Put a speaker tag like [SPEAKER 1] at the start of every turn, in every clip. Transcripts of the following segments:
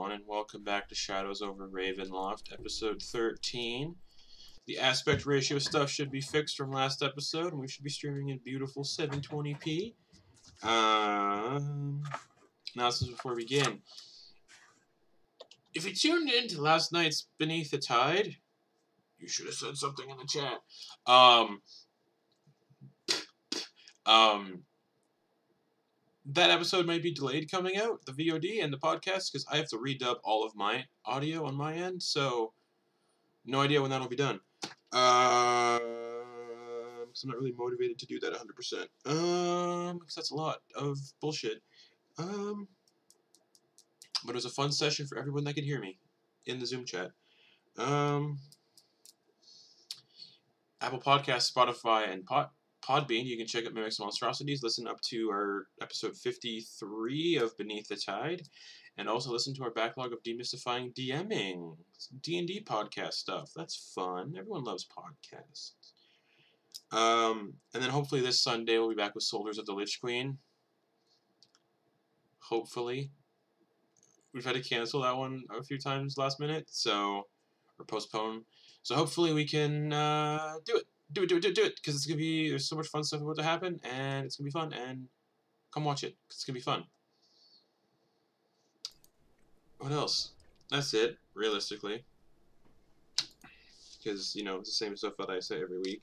[SPEAKER 1] everyone, and welcome back to Shadows over Ravenloft, episode 13. The aspect ratio stuff should be fixed from last episode, and we should be streaming in beautiful 720p. Now, this is before we begin. If you tuned in to last night's Beneath the Tide, you should have said something in the chat. That episode might be delayed coming out, the VOD and the podcast, because I have to redub all of my audio on my end, so no idea when that'll be done. Because I'm not really motivated to do that 100%. Because that's a lot of bullshit. But it was a fun session for everyone that could hear me in the Zoom chat. Apple Podcasts, Spotify, and Podbean, you can check out Mimics Monstrosities, listen up to our episode 53 of Beneath the Tide, and also listen to our backlog of Demystifying DMing, D&D podcast stuff. That's fun. Everyone loves podcasts. And then hopefully this Sunday we'll be back with Soldiers of the Lich Queen. Hopefully. We've had to cancel that one a few times last minute, or postpone. So hopefully we can do it. Do it, because it's going to be, there's so much fun stuff about to happen, and it's going to be fun, and come watch it, because it's going to be fun. What else? That's it, realistically. Because, you know, it's the same stuff that I say every week.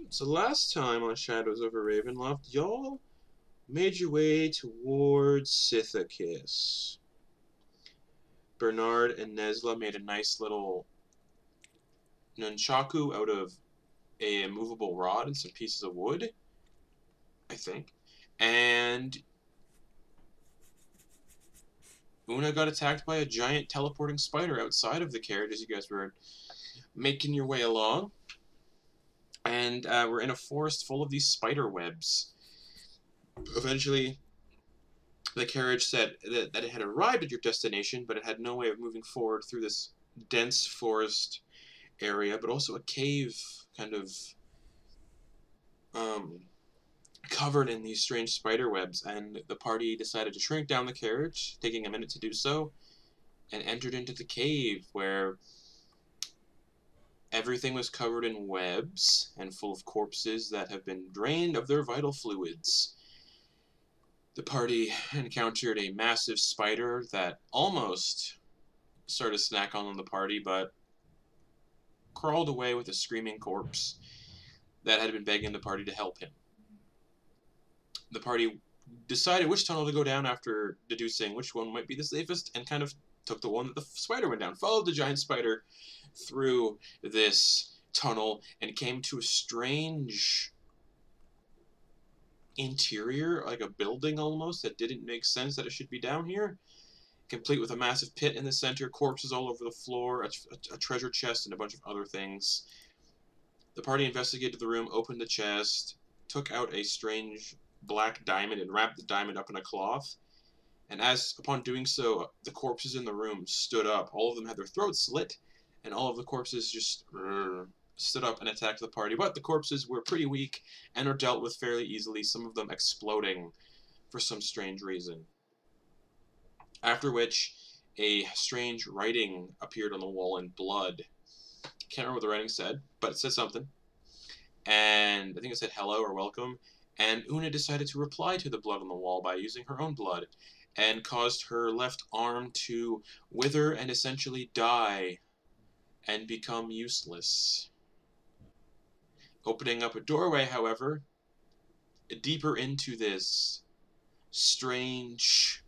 [SPEAKER 1] So last time on Shadows over Ravenloft, y'all made your way towards Sithicus. Bernard and Nesla made a nice little nunchaku out of a movable rod and some pieces of wood, I think. And Una got attacked by a giant teleporting spider outside of the carriage as you guys were making your way along. And we're in a forest full of these spider webs. Eventually, the carriage said that it had arrived at your destination, but it had no way of moving forward through this dense forest area, but also a cave kind of covered in these strange spider webs, and the party decided to shrink down the carriage, taking a minute to do so, and entered into the cave where everything was covered in webs and full of corpses that have been drained of their vital fluids. The party encountered a massive spider that almost started to snack on the party, but crawled away with a screaming corpse that had been begging the party to help him. The party decided which tunnel to go down after deducing which one might be the safest, and kind of took the one that the spider went down, followed the giant spider through this tunnel, and came to a strange interior, like a building almost, that didn't make sense that it should be down here, complete with a massive pit in the center, corpses all over the floor, a treasure chest, and a bunch of other things. The party investigated the room, opened the chest, took out a strange black diamond, and wrapped the diamond up in a cloth. And upon doing so, the corpses in the room stood up. All of them had their throats slit, and all of the corpses just stood up and attacked the party. But the corpses were pretty weak and were dealt with fairly easily, some of them exploding for some strange reason. After which, a strange writing appeared on the wall in blood. Can't remember what the writing said, but it said something. And I think it said hello or welcome. And Una decided to reply to the blood on the wall by using her own blood, and caused her left arm to wither and essentially die and become useless. Opening up a doorway, however, deeper into this strange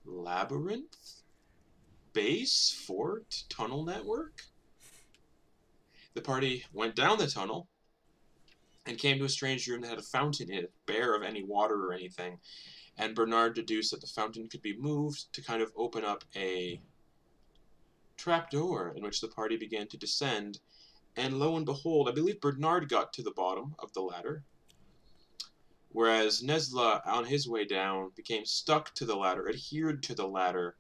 [SPEAKER 1] labyrinth, base, fort, tunnel network. The party went down the tunnel and came to a strange room that had a fountain in it, bare of any water or anything. And Bernard deduced that the fountain could be moved to kind of open up a trapdoor, in which the party began to descend. And lo and behold, I believe Bernard got to the bottom of the ladder, whereas Nesla, on his way down, became stuck to the ladder, adhered to the ladder,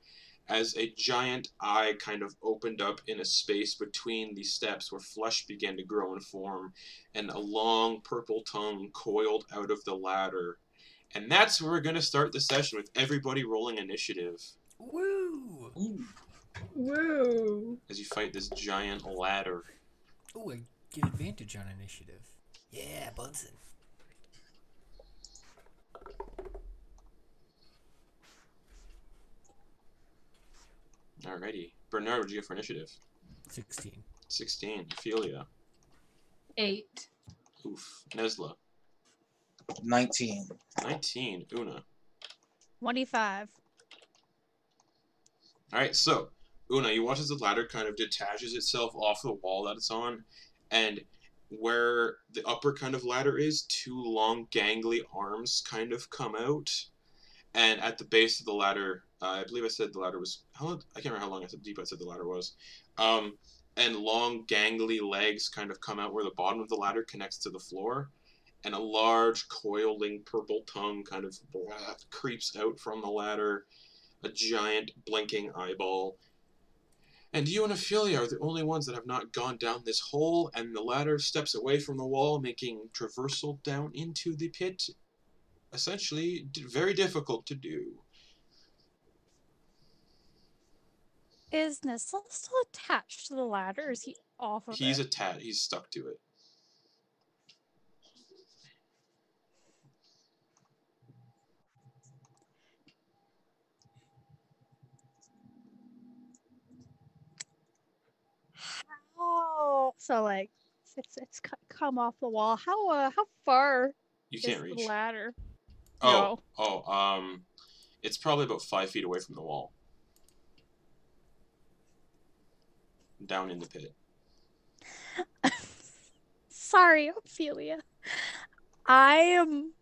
[SPEAKER 1] as a giant eye kind of opened up in a space between the steps where flesh began to grow and form, and a long purple tongue coiled out of the ladder And that's where we're going to start the session, with everybody rolling initiative.
[SPEAKER 2] Woo!
[SPEAKER 3] Ooh.
[SPEAKER 4] Woo!
[SPEAKER 1] As you fight this giant ladder.
[SPEAKER 2] Ooh, I get advantage on initiative. Yeah, Bunsen.
[SPEAKER 1] Alrighty. Bernard, what'd you get for initiative?
[SPEAKER 2] 16.
[SPEAKER 1] 16. Ophelia.
[SPEAKER 4] 8.
[SPEAKER 1] Oof. Nesla.
[SPEAKER 3] 19.
[SPEAKER 1] 19. Una.
[SPEAKER 5] 25.
[SPEAKER 1] Alright, so, Una, you watch as the ladder kind of detaches itself off the wall that it's on, and where the upper kind of ladder is, 2 long, gangly arms kind of come out, and at the base of the ladder, I believe I said the ladder was, I can't remember how long deep I said the ladder was, and long, gangly legs kind of come out where the bottom of the ladder connects to the floor, and a large, coiling purple tongue kind of creeps out from the ladder, a giant, blinking eyeball. And you and Ophelia are the only ones that have not gone down this hole, and the ladder steps away from the wall, making traversal down into the pit essentially very difficult to do.
[SPEAKER 5] Is Nesla still attached to the ladder, or is he off of
[SPEAKER 1] He's
[SPEAKER 5] it?
[SPEAKER 1] he's stuck to it.
[SPEAKER 5] Oh, so like it's come off the wall. How far
[SPEAKER 1] You
[SPEAKER 5] is
[SPEAKER 1] can't
[SPEAKER 5] the
[SPEAKER 1] reach.
[SPEAKER 5] ladder?
[SPEAKER 1] Oh,
[SPEAKER 5] No.
[SPEAKER 1] it's probably about 5 feet away from the wall. Down in the pit.
[SPEAKER 5] Sorry, Ophelia. I am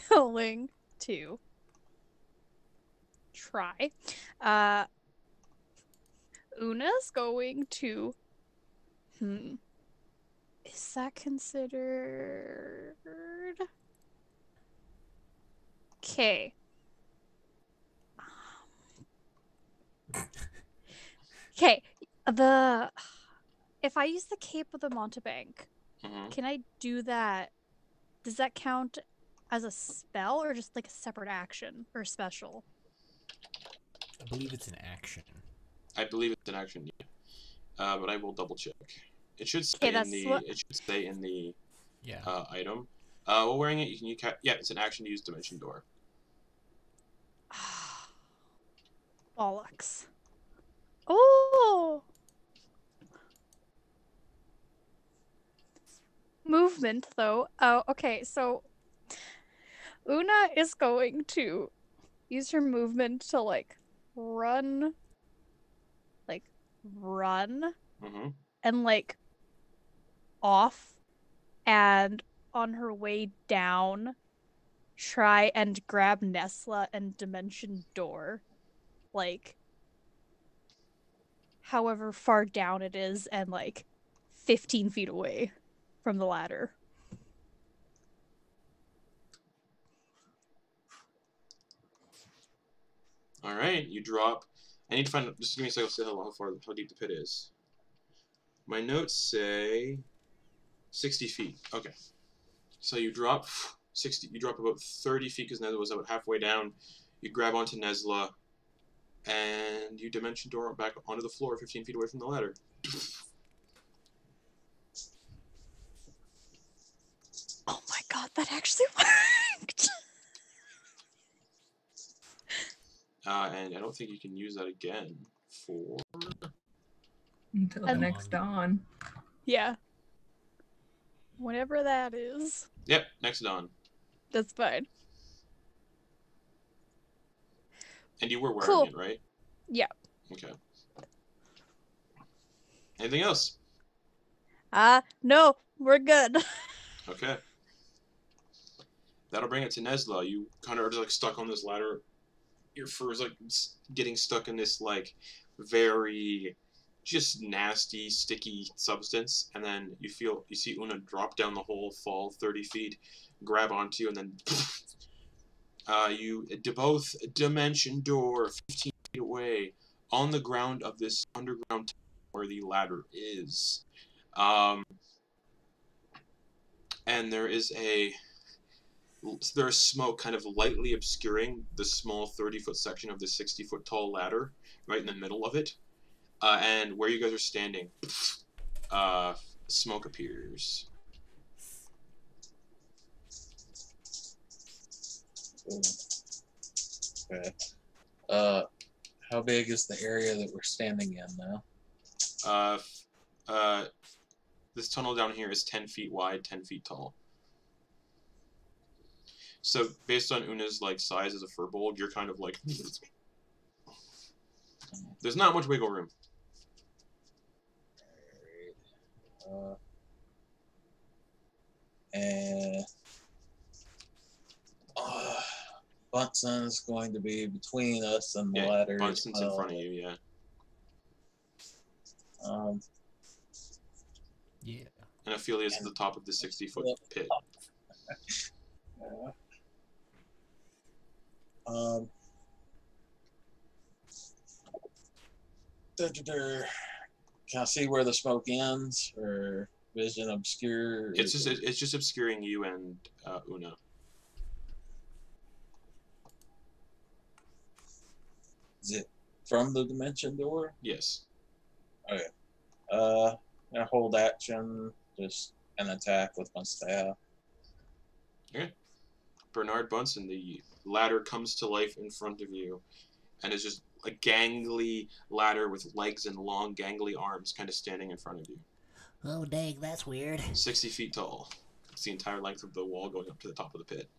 [SPEAKER 5] going to try. Una's going to. Is that considered? Okay. Okay. If I use the Cape of the Montebank, can I do that? Does that count as a spell or just like a separate action or special?
[SPEAKER 2] I believe it's an action.
[SPEAKER 1] I believe it's an action, yeah. But I will double check. It should say
[SPEAKER 5] Okay,
[SPEAKER 1] it should say in the item. While wearing it, you can yeah, it's an action to use Dimension Door.
[SPEAKER 5] Bollocks. Oh! Movement, though. Oh, okay, so Una is going to use her movement to, like, run, and, like, off, and on her way down, try and grab Nesla and Dimension Door, like, however far down it is, and, like, 15 feet away from the ladder.
[SPEAKER 1] All right, you drop. I need to find. Just give me a second to say how deep the pit is. My notes say 60 feet. Okay, so you drop 60. You drop about 30 feet because Nesla was about halfway down. You grab onto Nesla, and you Dimension Door back onto the floor, 15 feet away from the ladder.
[SPEAKER 5] Oh my god, that actually worked!
[SPEAKER 1] And I don't think you can use that again for...
[SPEAKER 4] Until the next dawn.
[SPEAKER 5] Yeah. Whenever that is.
[SPEAKER 1] Yep, next dawn.
[SPEAKER 5] That's fine.
[SPEAKER 1] And you were wearing it, right?
[SPEAKER 5] Yeah.
[SPEAKER 1] Okay. Anything else?
[SPEAKER 5] No, we're good.
[SPEAKER 1] Okay. That'll bring it to Nesla. You kind of are just like stuck on this ladder. Your fur is like getting stuck in this like very just nasty, sticky substance, and then you see Una drop down the hole, fall 30 feet, grab onto you, and then you both Dimension Door 15 feet away on the ground of this underground tunnel where the ladder is. And there is a there's smoke kind of lightly obscuring the small 30-foot section of the 60-foot tall ladder right in the middle of it. And where you guys are standing, smoke appears.
[SPEAKER 3] Okay. How big is the area that we're standing in now?
[SPEAKER 1] This tunnel down here is 10 feet wide, 10 feet tall. So based on Una's like size as a furbolg, you're kind of like there's not much wiggle room.
[SPEAKER 3] And Bunson's going to be between us and the ladder.
[SPEAKER 1] Bunson's in front of you, yeah.
[SPEAKER 2] Yeah.
[SPEAKER 1] And Ophelia's at the top of the 60-foot pit.
[SPEAKER 3] Can I see where the smoke ends, or vision obscure?
[SPEAKER 1] It's just obscuring you and Una.
[SPEAKER 3] Is it from the dimension door?
[SPEAKER 1] Yes.
[SPEAKER 3] Okay. I hold action, just an attack with my staff.
[SPEAKER 1] Okay. Bernard Bunsen, the ladder comes to life in front of you, and it's just a gangly ladder with legs and long gangly arms kind of standing in front of you.
[SPEAKER 6] Oh, dang, that's weird.
[SPEAKER 1] 60 feet tall. It's the entire length of the wall going up to the top of the pit.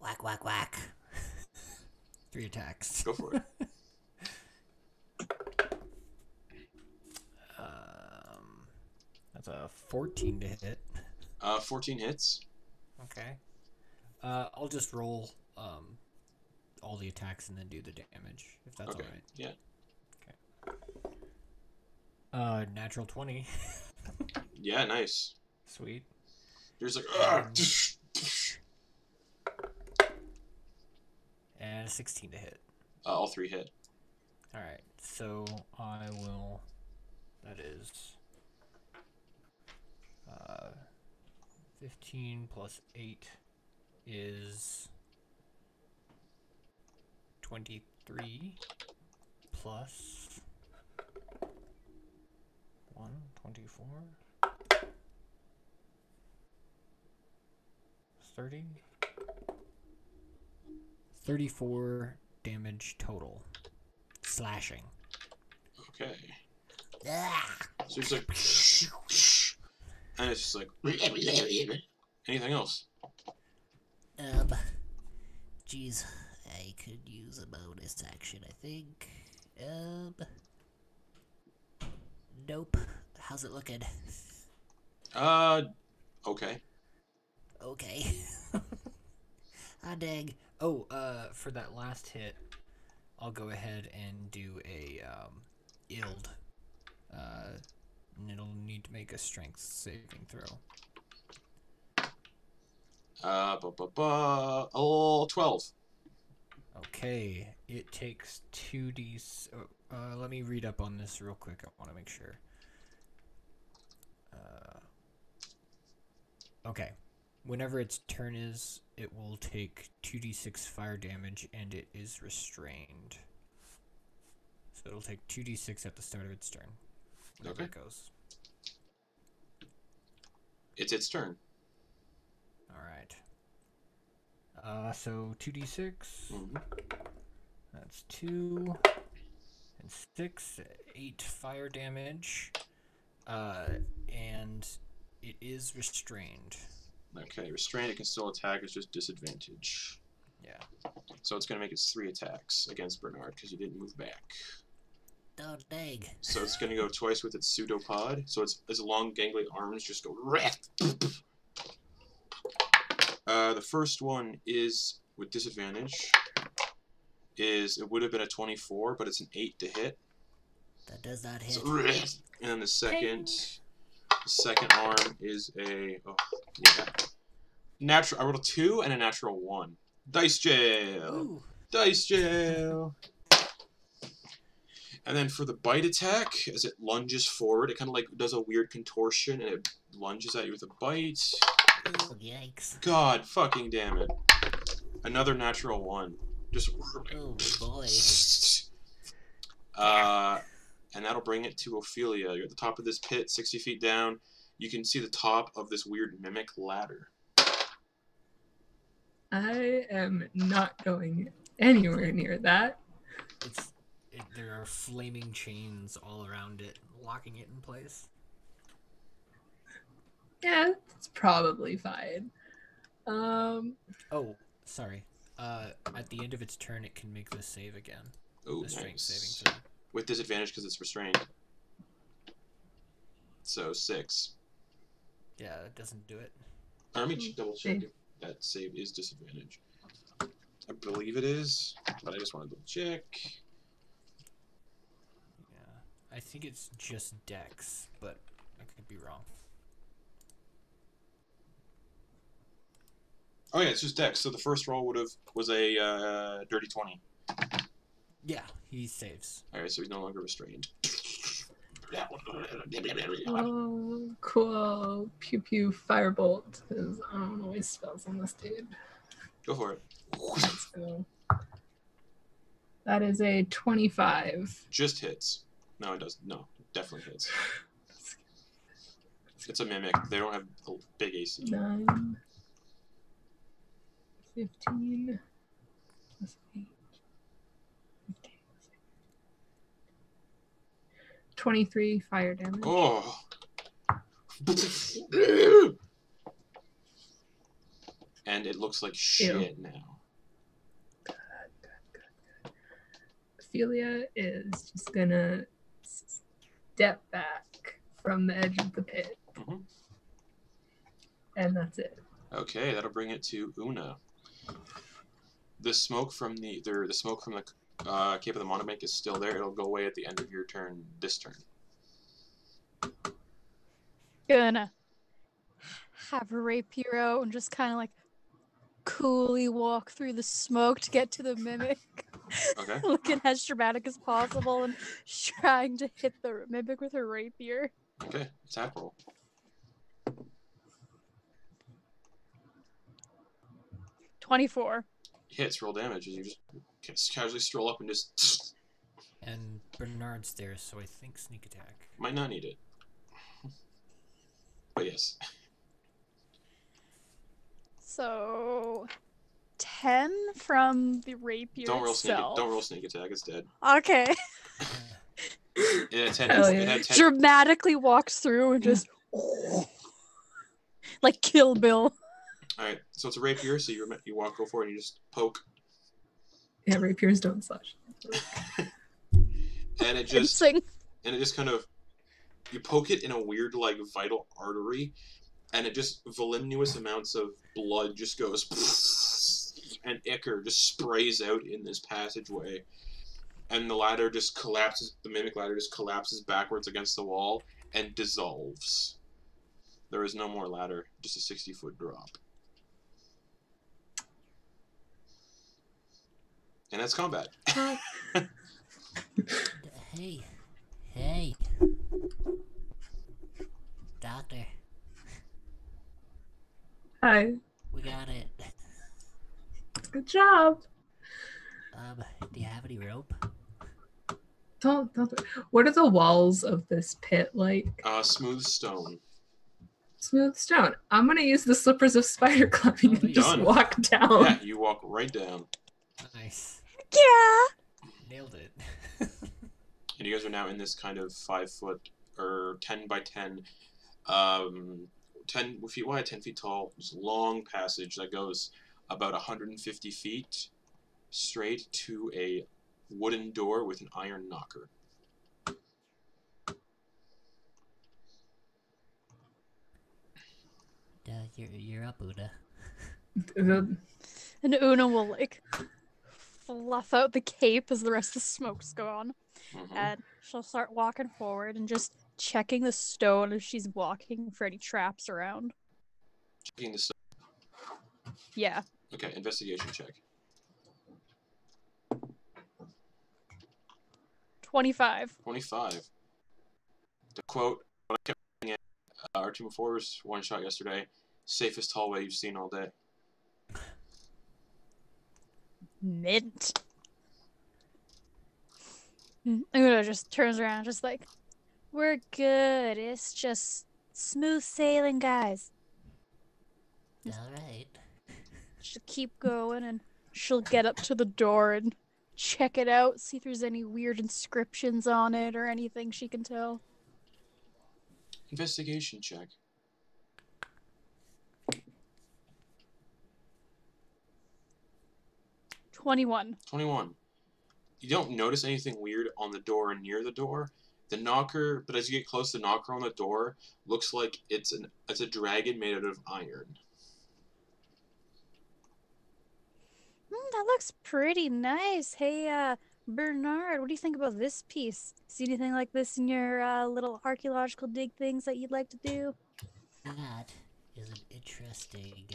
[SPEAKER 6] Whack, whack, whack.
[SPEAKER 2] 3 attacks.
[SPEAKER 1] Go for it.
[SPEAKER 2] That's a 14 to hit.
[SPEAKER 1] 14 hits.
[SPEAKER 2] Okay. I'll just roll all the attacks and then do the damage, if that's
[SPEAKER 1] Okay.
[SPEAKER 2] alright.
[SPEAKER 1] Yeah.
[SPEAKER 2] Okay. Natural 20.
[SPEAKER 1] Yeah, nice.
[SPEAKER 2] Sweet.
[SPEAKER 1] You're just like,
[SPEAKER 2] And a 16 to hit.
[SPEAKER 1] all 3 hit.
[SPEAKER 2] Alright, so I will... That is... 15 plus 8 is 23 plus 1, 24, 30, 34 damage total. Slashing.
[SPEAKER 1] Okay.
[SPEAKER 6] Ah!
[SPEAKER 1] So it's like, and it's just like, anything else?
[SPEAKER 6] Geez, I could use a bonus action, I think. Nope. How's it looking?
[SPEAKER 1] Okay.
[SPEAKER 6] Okay. Ah, dang.
[SPEAKER 2] Oh, for that last hit, I'll go ahead and do a Ild. And it'll need to make a strength saving throw.
[SPEAKER 1] 12.
[SPEAKER 2] Okay, it takes 2d. Let me read up on this real quick. I want to make sure. Okay. Whenever its turn is, it will take 2d6 fire damage, and it is restrained. So it'll take 2d6 at the start of its turn. Whenever it goes.
[SPEAKER 1] It's its turn.
[SPEAKER 2] Alright. So 2d6.
[SPEAKER 1] Mm-hmm.
[SPEAKER 2] That's 2 and 6, 8 fire damage. And it is restrained.
[SPEAKER 1] Okay, restrained, it can still attack, it's just disadvantage.
[SPEAKER 2] Yeah.
[SPEAKER 1] So it's going to make its 3 attacks against Bernard, because you didn't move back.
[SPEAKER 6] Oh, dang.
[SPEAKER 1] So it's going to go twice with its pseudopod, so its long gangly arms just go... The first one is, with disadvantage, it would have been a 24, but it's an 8 to hit.
[SPEAKER 6] That does not hit.
[SPEAKER 1] So, and then the second arm is a... Oh, yeah. I rolled a 2 and a natural 1. Dice jail!
[SPEAKER 6] Ooh.
[SPEAKER 1] Dice jail! And then for the bite attack, as it lunges forward, it kind of like does a weird contortion, and it lunges at you with a bite.
[SPEAKER 6] Oh, yikes.
[SPEAKER 1] God fucking damn it. Another natural 1. Just.
[SPEAKER 6] Oh, boy.
[SPEAKER 1] And that'll bring it to Ophelia. You're at the top of this pit, 60 feet down. You can see the top of this weird mimic ladder.
[SPEAKER 4] I am not going anywhere near that.
[SPEAKER 2] There are flaming chains all around it, locking it in place.
[SPEAKER 4] Yeah, it's probably fine.
[SPEAKER 2] Oh, sorry. At the end of its turn, it can make this save again.
[SPEAKER 1] Oh,
[SPEAKER 2] The strength
[SPEAKER 1] nice.
[SPEAKER 2] saving throw.
[SPEAKER 1] With disadvantage because it's restrained. So 6.
[SPEAKER 2] Yeah, it doesn't do it.
[SPEAKER 1] Let me double check if that save is disadvantage. I believe it is, but I just want to double check.
[SPEAKER 2] Yeah, I think it's just Dex, but I could be wrong.
[SPEAKER 1] Oh yeah, it's just Dex. So the first roll was a dirty 20.
[SPEAKER 2] Yeah, he saves.
[SPEAKER 1] All right, so he's no longer restrained.
[SPEAKER 4] Oh, cool. Pew pew firebolt. Because I don't know his spells on this dude.
[SPEAKER 1] Go for it.
[SPEAKER 4] Let's go. That is a 25.
[SPEAKER 1] Just hits. No, it doesn't. No, definitely hits. It's a mimic. They don't have a big AC.
[SPEAKER 4] 9, 15, plus 8, 15, 23 fire damage.
[SPEAKER 1] Oh. And it looks like shit now.
[SPEAKER 4] Ophelia is just gonna step back from the edge of the pit.
[SPEAKER 1] Mhm.
[SPEAKER 4] And that's it.
[SPEAKER 1] Okay, that'll bring it to Una. The smoke from the Cape of the Monobank is still there. It'll go away at the end of your turn. This turn.
[SPEAKER 5] Gonna have a rapier out and just kind of like coolly walk through the smoke to get to the mimic.
[SPEAKER 1] Okay.
[SPEAKER 5] Looking as dramatic as possible and trying to hit the mimic with her rapier.
[SPEAKER 1] Okay. Attack roll.
[SPEAKER 5] 24.
[SPEAKER 1] Hits. Roll damage as you just casually stroll up and just
[SPEAKER 2] And Bernard's there, so I think sneak attack.
[SPEAKER 1] might not need it. But yes.
[SPEAKER 5] So 10 from the rapier
[SPEAKER 1] Don't roll
[SPEAKER 5] itself.
[SPEAKER 1] sneak attack. It's dead.
[SPEAKER 5] Okay.
[SPEAKER 1] It had 10.
[SPEAKER 4] Hell
[SPEAKER 1] It
[SPEAKER 4] yeah.
[SPEAKER 1] had 10.
[SPEAKER 5] Dramatically walks through and just like Kill Bill.
[SPEAKER 1] All right. So it's a rapier. So you go for it and you just poke,
[SPEAKER 4] Yeah, rapiers don't slash.
[SPEAKER 1] and it just
[SPEAKER 5] Sing.
[SPEAKER 1] kind of, you poke it in a weird like vital artery, and it just voluminous amounts of blood just goes, and ichor just sprays out in this passageway, and the ladder just collapses. The mimic ladder just collapses backwards against the wall and dissolves. There is no more ladder, just a 60-foot drop. And that's combat.
[SPEAKER 6] Hey. Doctor,
[SPEAKER 4] Hi.
[SPEAKER 6] we got it.
[SPEAKER 4] Good job.
[SPEAKER 6] Do you have any rope?
[SPEAKER 4] Don't. What are the walls of this pit like?
[SPEAKER 1] Smooth stone.
[SPEAKER 4] Smooth stone. I'm gonna use the slippers of spider climbing and just
[SPEAKER 1] Done.
[SPEAKER 4] walk down.
[SPEAKER 1] Yeah, you walk right down.
[SPEAKER 2] Nice.
[SPEAKER 5] Yeah.
[SPEAKER 2] Nailed it.
[SPEAKER 1] And you guys are now in this kind of 5-foot or 10 by 10, 10 feet wide, 10 feet tall, just long passage that goes about 150 feet straight to a wooden door with an iron knocker.
[SPEAKER 6] You're up, Una.
[SPEAKER 5] And Una will like fluff out the cape as the rest of the smoke's gone.
[SPEAKER 1] Mhm.
[SPEAKER 5] And she'll start walking forward and just checking the stone as she's walking for any traps around.
[SPEAKER 1] Checking this.
[SPEAKER 5] Yeah.
[SPEAKER 1] Okay, investigation check.
[SPEAKER 5] 25.
[SPEAKER 1] 25. To quote what I kept looking at, our Team of Fours one shot yesterday, Safest hallway you've seen all day.
[SPEAKER 5] Mint. Una just turns around, just like, we're good. It's just smooth sailing, guys.
[SPEAKER 6] Alright.
[SPEAKER 5] She'll keep going, and she'll get up to the door and check it out, see if there's any weird inscriptions on it or anything she can tell.
[SPEAKER 1] Investigation check.
[SPEAKER 5] 21.
[SPEAKER 1] 21. You don't notice anything weird on the door and near the door. The knocker, but as you get close, the knocker on the door looks like it's a dragon made out of iron.
[SPEAKER 5] That looks pretty nice. Hey, Bernard, what do you think about this piece? See anything like this in your little archaeological dig things that you'd like to do?
[SPEAKER 6] That is an interesting.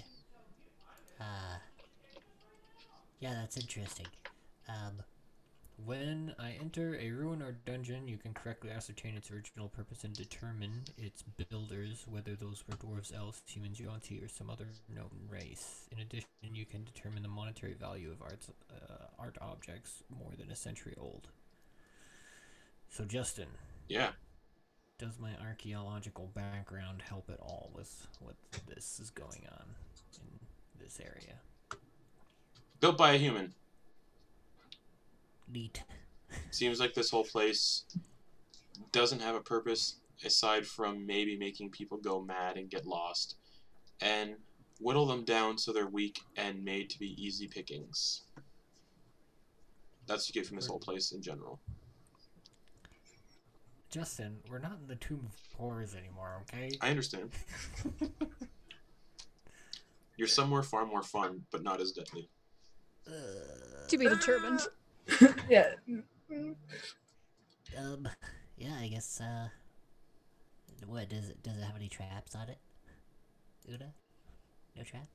[SPEAKER 6] Yeah, that's interesting.
[SPEAKER 2] When I enter a ruin or dungeon, you can correctly ascertain its original purpose and determine its builders, whether those were dwarves, elves, humans, yuan-ti, or some other known race. In addition, you can determine the monetary value of art objects more than a century old. So, Justin.
[SPEAKER 1] Yeah.
[SPEAKER 2] Does my archaeological background help at all with what this is going on in this area?
[SPEAKER 1] Built by a human.
[SPEAKER 6] Neat.
[SPEAKER 1] Seems like this whole place doesn't have a purpose aside from maybe making people go mad and get lost and whittle them down so they're weak and made to be easy pickings. That's what you get from this whole place in general.
[SPEAKER 2] Justin, we're not in the Tomb of Horrors anymore, okay?
[SPEAKER 1] I understand. You're somewhere far more fun, but not as deadly.
[SPEAKER 5] To be determined.
[SPEAKER 4] Yeah.
[SPEAKER 6] Yeah, I guess, what, does it have any traps on it? Una? No trap?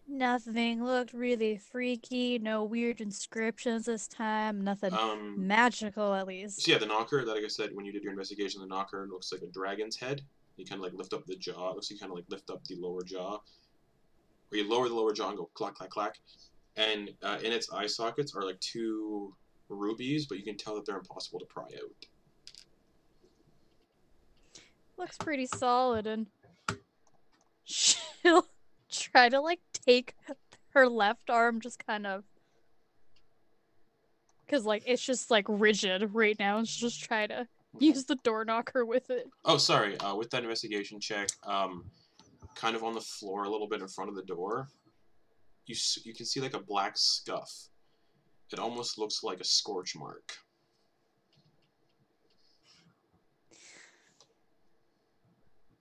[SPEAKER 5] Nothing looked really freaky. No weird inscriptions this time. Nothing magical, at least.
[SPEAKER 1] So yeah, the knocker, like I said, when you did your investigation, the knocker looks like a dragon's head. You kind of like lift up the jaw. It looks like you kind of like lift up the lower jaw. Or you lower the lower jaw and go clack, clack, clack. And in its eye sockets are like 2 rubies, but you can tell that they're impossible to pry out.
[SPEAKER 5] Looks pretty solid, and she'll try to like take her left arm, just kind of, because like it's just like rigid right now, and she'll just try to use the door knocker with it.
[SPEAKER 1] Oh, sorry. With that investigation check, kind of on the floor a little bit in front of the door, you can see like a black scuff. It almost looks like a scorch mark.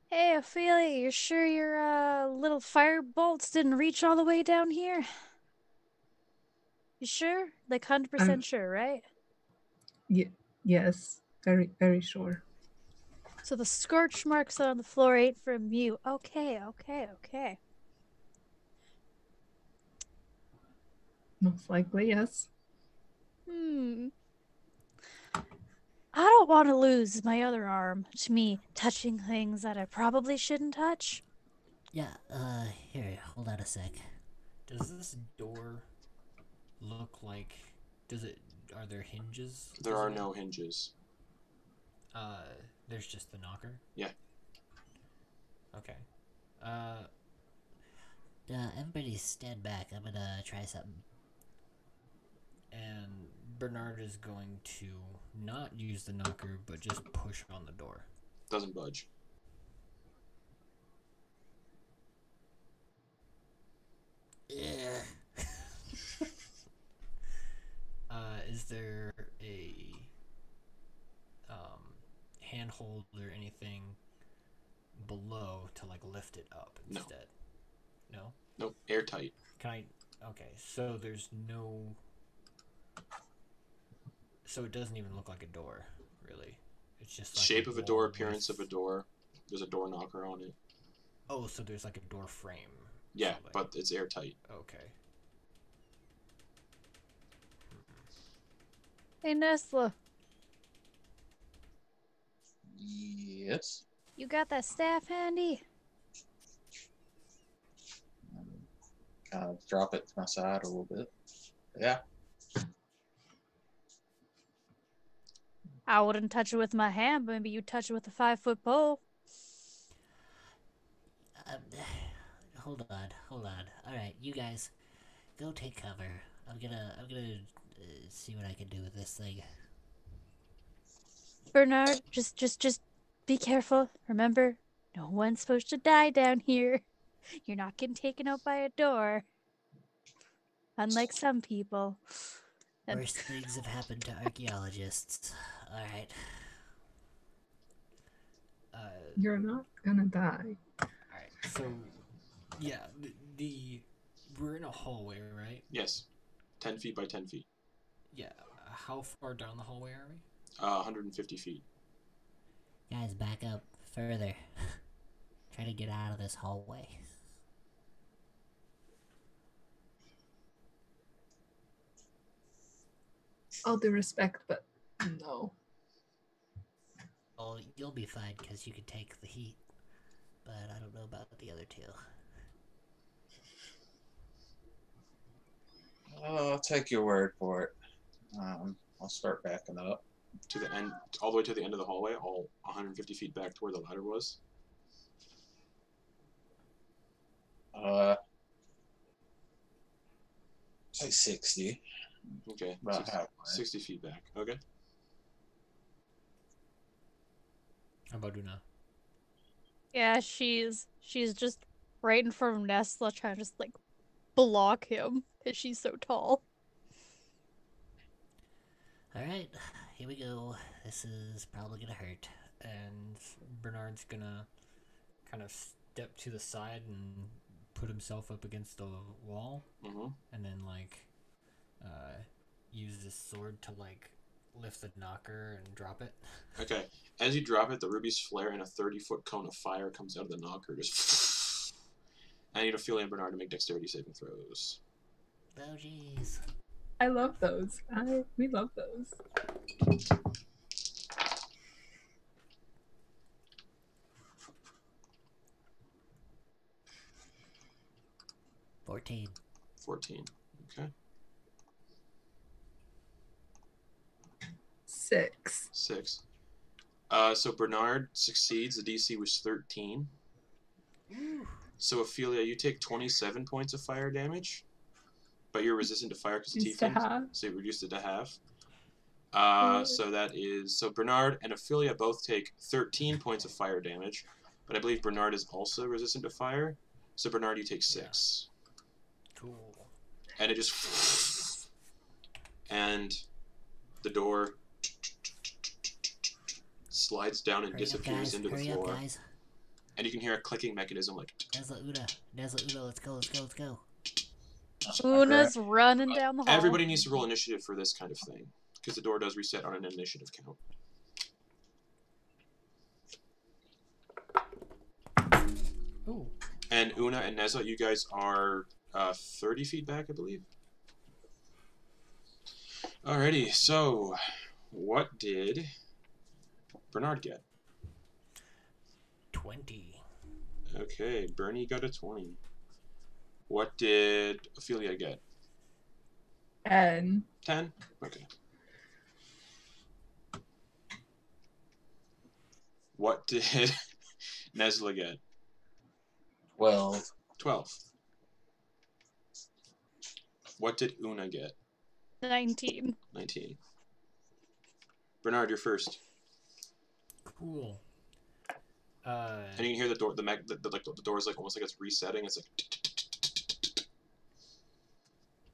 [SPEAKER 5] Hey, Ophelia, you sure your little fire bolts didn't reach all the way down here? You sure? Like 100% sure, right?
[SPEAKER 4] Yes. Very, very sure.
[SPEAKER 5] So the scorch marks on the floor ain't from you. Okay.
[SPEAKER 4] Most likely, yes.
[SPEAKER 5] I don't want to lose my other arm to me touching things that I probably shouldn't touch.
[SPEAKER 6] Yeah, here, hold on a sec.
[SPEAKER 2] Does this door look like... Are there hinges?
[SPEAKER 1] There are no hinges.
[SPEAKER 2] There's just the knocker?
[SPEAKER 1] Yeah.
[SPEAKER 2] Okay.
[SPEAKER 6] Everybody stand back. I'm gonna try something.
[SPEAKER 2] And Bernard is going to not use the knocker, but just push on the door.
[SPEAKER 1] Doesn't budge.
[SPEAKER 2] Is there a handhold or anything below to like lift it up instead? No?
[SPEAKER 1] Nope. Airtight.
[SPEAKER 2] Can I... Okay, so there's no... So it doesn't even look like a door, really. It's just like
[SPEAKER 1] Shape of a door,
[SPEAKER 2] wall
[SPEAKER 1] appearance
[SPEAKER 2] with-
[SPEAKER 1] of a door. There's a door knocker on it.
[SPEAKER 2] Oh, so there's like a door frame.
[SPEAKER 1] Yeah,
[SPEAKER 2] something.
[SPEAKER 1] but it's airtight.
[SPEAKER 2] Okay.
[SPEAKER 5] Hey, Nesla,
[SPEAKER 3] Yes.
[SPEAKER 5] you got that staff handy?
[SPEAKER 3] kind of drop it to my side a little bit. Yeah.
[SPEAKER 5] I wouldn't touch it with my hand, but maybe you touch it with a 5-foot pole.
[SPEAKER 6] Um, hold on. All right, you guys, go take cover. I'm gonna see what I can do with this thing.
[SPEAKER 5] Bernard, just be careful. Remember, no one's supposed to die down here. You're not getting taken out by a door. Unlike some people.
[SPEAKER 6] Worst things have happened to archaeologists. All right.
[SPEAKER 4] You're not gonna die.
[SPEAKER 2] Alright, so yeah, we're in a hallway, right?
[SPEAKER 1] Yes. 10 feet by 10 feet.
[SPEAKER 2] Yeah. How far down the hallway are we?
[SPEAKER 1] 150 feet.
[SPEAKER 6] Guys, back up further. Try to get out of this hallway.
[SPEAKER 4] All due respect, but no.
[SPEAKER 6] Well, you'll be fine because you can take the heat. But I don't know about the other two.
[SPEAKER 3] I'll take your word for it. I'll start backing up.
[SPEAKER 1] To the end, all the way to the end of the hallway, all 150 feet back to where the ladder was.
[SPEAKER 3] Say 60.
[SPEAKER 1] Okay.
[SPEAKER 3] About
[SPEAKER 1] 60,
[SPEAKER 3] halfway.
[SPEAKER 1] 60 feet back. Okay.
[SPEAKER 2] How about Una?
[SPEAKER 5] Yeah, she's just right in front of Nesla, trying to just like block him because she's so tall.
[SPEAKER 6] Alright, here we go. This is probably gonna hurt.
[SPEAKER 2] And Bernard's gonna kind of step to the side and put himself up against the wall,
[SPEAKER 1] Mm-hmm.
[SPEAKER 2] and then like use his sword to like lift the knocker and drop it.
[SPEAKER 1] Okay. As you drop it, the rubies flare and a 30-foot cone of fire comes out of the knocker. Just. I need Ophelia and Bernard to make dexterity saving throws.
[SPEAKER 6] Oh jeez.
[SPEAKER 4] I love those. We love those.
[SPEAKER 6] 14.
[SPEAKER 1] 14. Okay.
[SPEAKER 4] 6.
[SPEAKER 1] 6. So Bernard succeeds. The DC was 13. So Ophelia, you take 27 points of fire damage, but you're resistant to fire because of
[SPEAKER 4] Used to
[SPEAKER 1] tieflings.
[SPEAKER 4] half.
[SPEAKER 1] So you reduced it to half. So Bernard and Ophelia both take 13 points of fire damage, but I believe Bernard is also resistant to fire. So Bernard, you take 6.
[SPEAKER 2] Cool.
[SPEAKER 1] And it just and the door slides down and
[SPEAKER 6] Hurry up,
[SPEAKER 1] disappears
[SPEAKER 6] guys.
[SPEAKER 1] into the
[SPEAKER 6] Hurry up,
[SPEAKER 1] floor.
[SPEAKER 6] guys.
[SPEAKER 1] And you can hear a clicking mechanism like
[SPEAKER 6] Nesla, Una, let's go.
[SPEAKER 5] Una's running down the hall.
[SPEAKER 1] everybody needs to roll initiative for this kind of thing because the door does reset on an initiative count.
[SPEAKER 2] Ooh.
[SPEAKER 1] And Una and Nesla, you guys are 30 feet back, I believe. Alrighty, so what did Bernard get?
[SPEAKER 2] 20.
[SPEAKER 1] Okay, Bernie got a 20. What did Ophelia get?
[SPEAKER 4] And
[SPEAKER 1] 10? Okay. What did Nesla get?
[SPEAKER 3] 12.
[SPEAKER 1] 12. What did Una get?
[SPEAKER 5] 19.
[SPEAKER 1] 19. Bernard, you're first.
[SPEAKER 2] Cool.
[SPEAKER 1] And you can hear the door, the door is like almost like it's resetting. It's like.